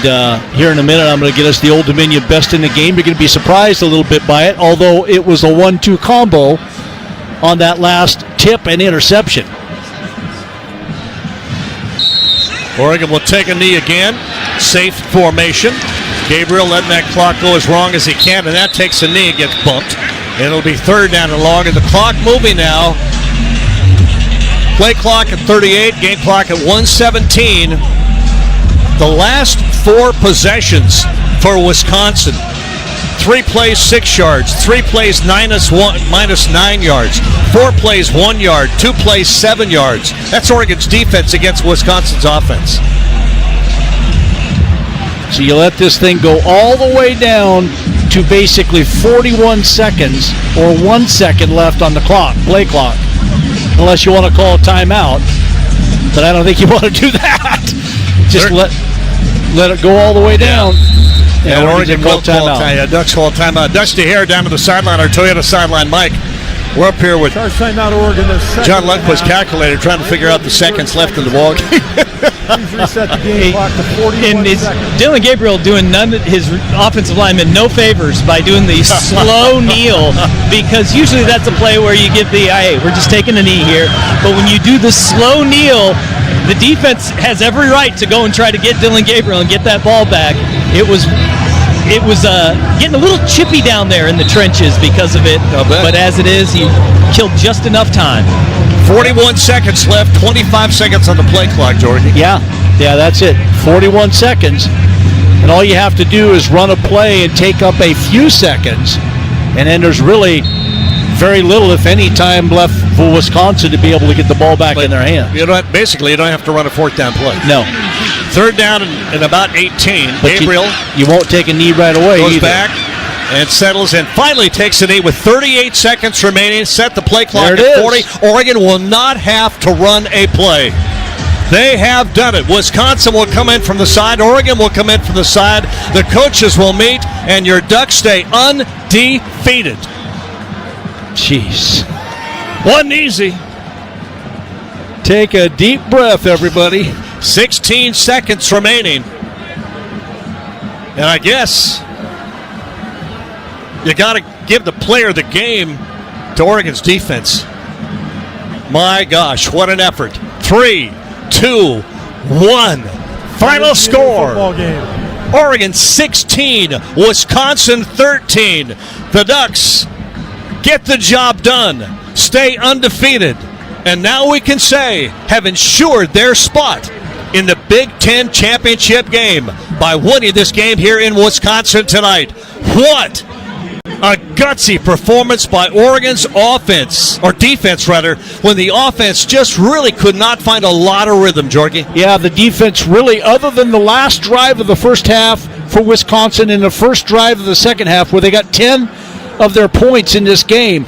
here in a minute, I'm going to get us the Old Dominion best in the game. You're going to be surprised a little bit by it, although it was a 1-2 combo on that last tip and interception. Oregon will take a knee again. Safe formation. Gabriel letting that clock go as long as he can, and that takes a knee and gets bumped. And it'll be 3rd down and long, and the clock moving now. Play clock at 38, game clock at 1:17. The last 4 possessions for Wisconsin. 3 plays, 6 yards. 3 plays, minus 9 yards. 4 plays, 1 yard. 2 plays, 7 yards. That's Oregon's defense against Wisconsin's offense. So you let this thing go all the way down to basically 41 seconds or 1 second left on the clock, play clock, unless you want to call a timeout. But I don't think you want to do that. Just let it go all the way down. Yeah, Oregon will call timeout. Ducks call timeout. Dusty Hare down to the sideline, our Toyota sideline. Mike, we're up here with Charge timeout, Oregon. John Lundquist calculator trying to figure out the seconds left in the ball game. Please reset the game clock to 41 seconds. Dylan Gabriel doing his offensive linemen no favors by doing the slow kneel, because usually that's a play where you give hey, we're just taking a knee here. But when you do the slow kneel, the defense has every right to go and try to get Dylan Gabriel and get that ball back. It was getting a little chippy down there in the trenches because of it. But as it is, he killed just enough time. 41 seconds left, 25 seconds on the play clock, Jordan. Yeah, that's it. 41 seconds. And all you have to do is run a play and take up a few seconds. And then there's really very little, if any, time left for Wisconsin to be able to get the ball back in their hand. Basically, you don't have to run a fourth down play. No. Third down and about 18. But Gabriel you won't take a knee right away goes either. back and settles in. Finally takes a knee with 38 seconds remaining. Set the play clock at 40. Oregon will not have to run a play. They have done it. Wisconsin will come in from the side. Oregon will come in from the side. The coaches will meet, and your Ducks stay undefeated. Jeez. Wasn't easy. Take a deep breath, everybody. 16 seconds remaining. And I guess you got to give the player of the game to Oregon's defense. My gosh, what an effort. 3, 2, 1. Final score. Oregon 16, Wisconsin 13. The Ducks get the job done, stay undefeated, and now we can say have ensured their spot in the Big Ten championship game by winning this game here in Wisconsin tonight. What a gutsy performance by Oregon's offense, or defense rather, when the offense just really could not find a lot of rhythm, Jorgie. Yeah, the defense really, other than the last drive of the first half for Wisconsin and the first drive of the second half where they got 10 of their points in this game,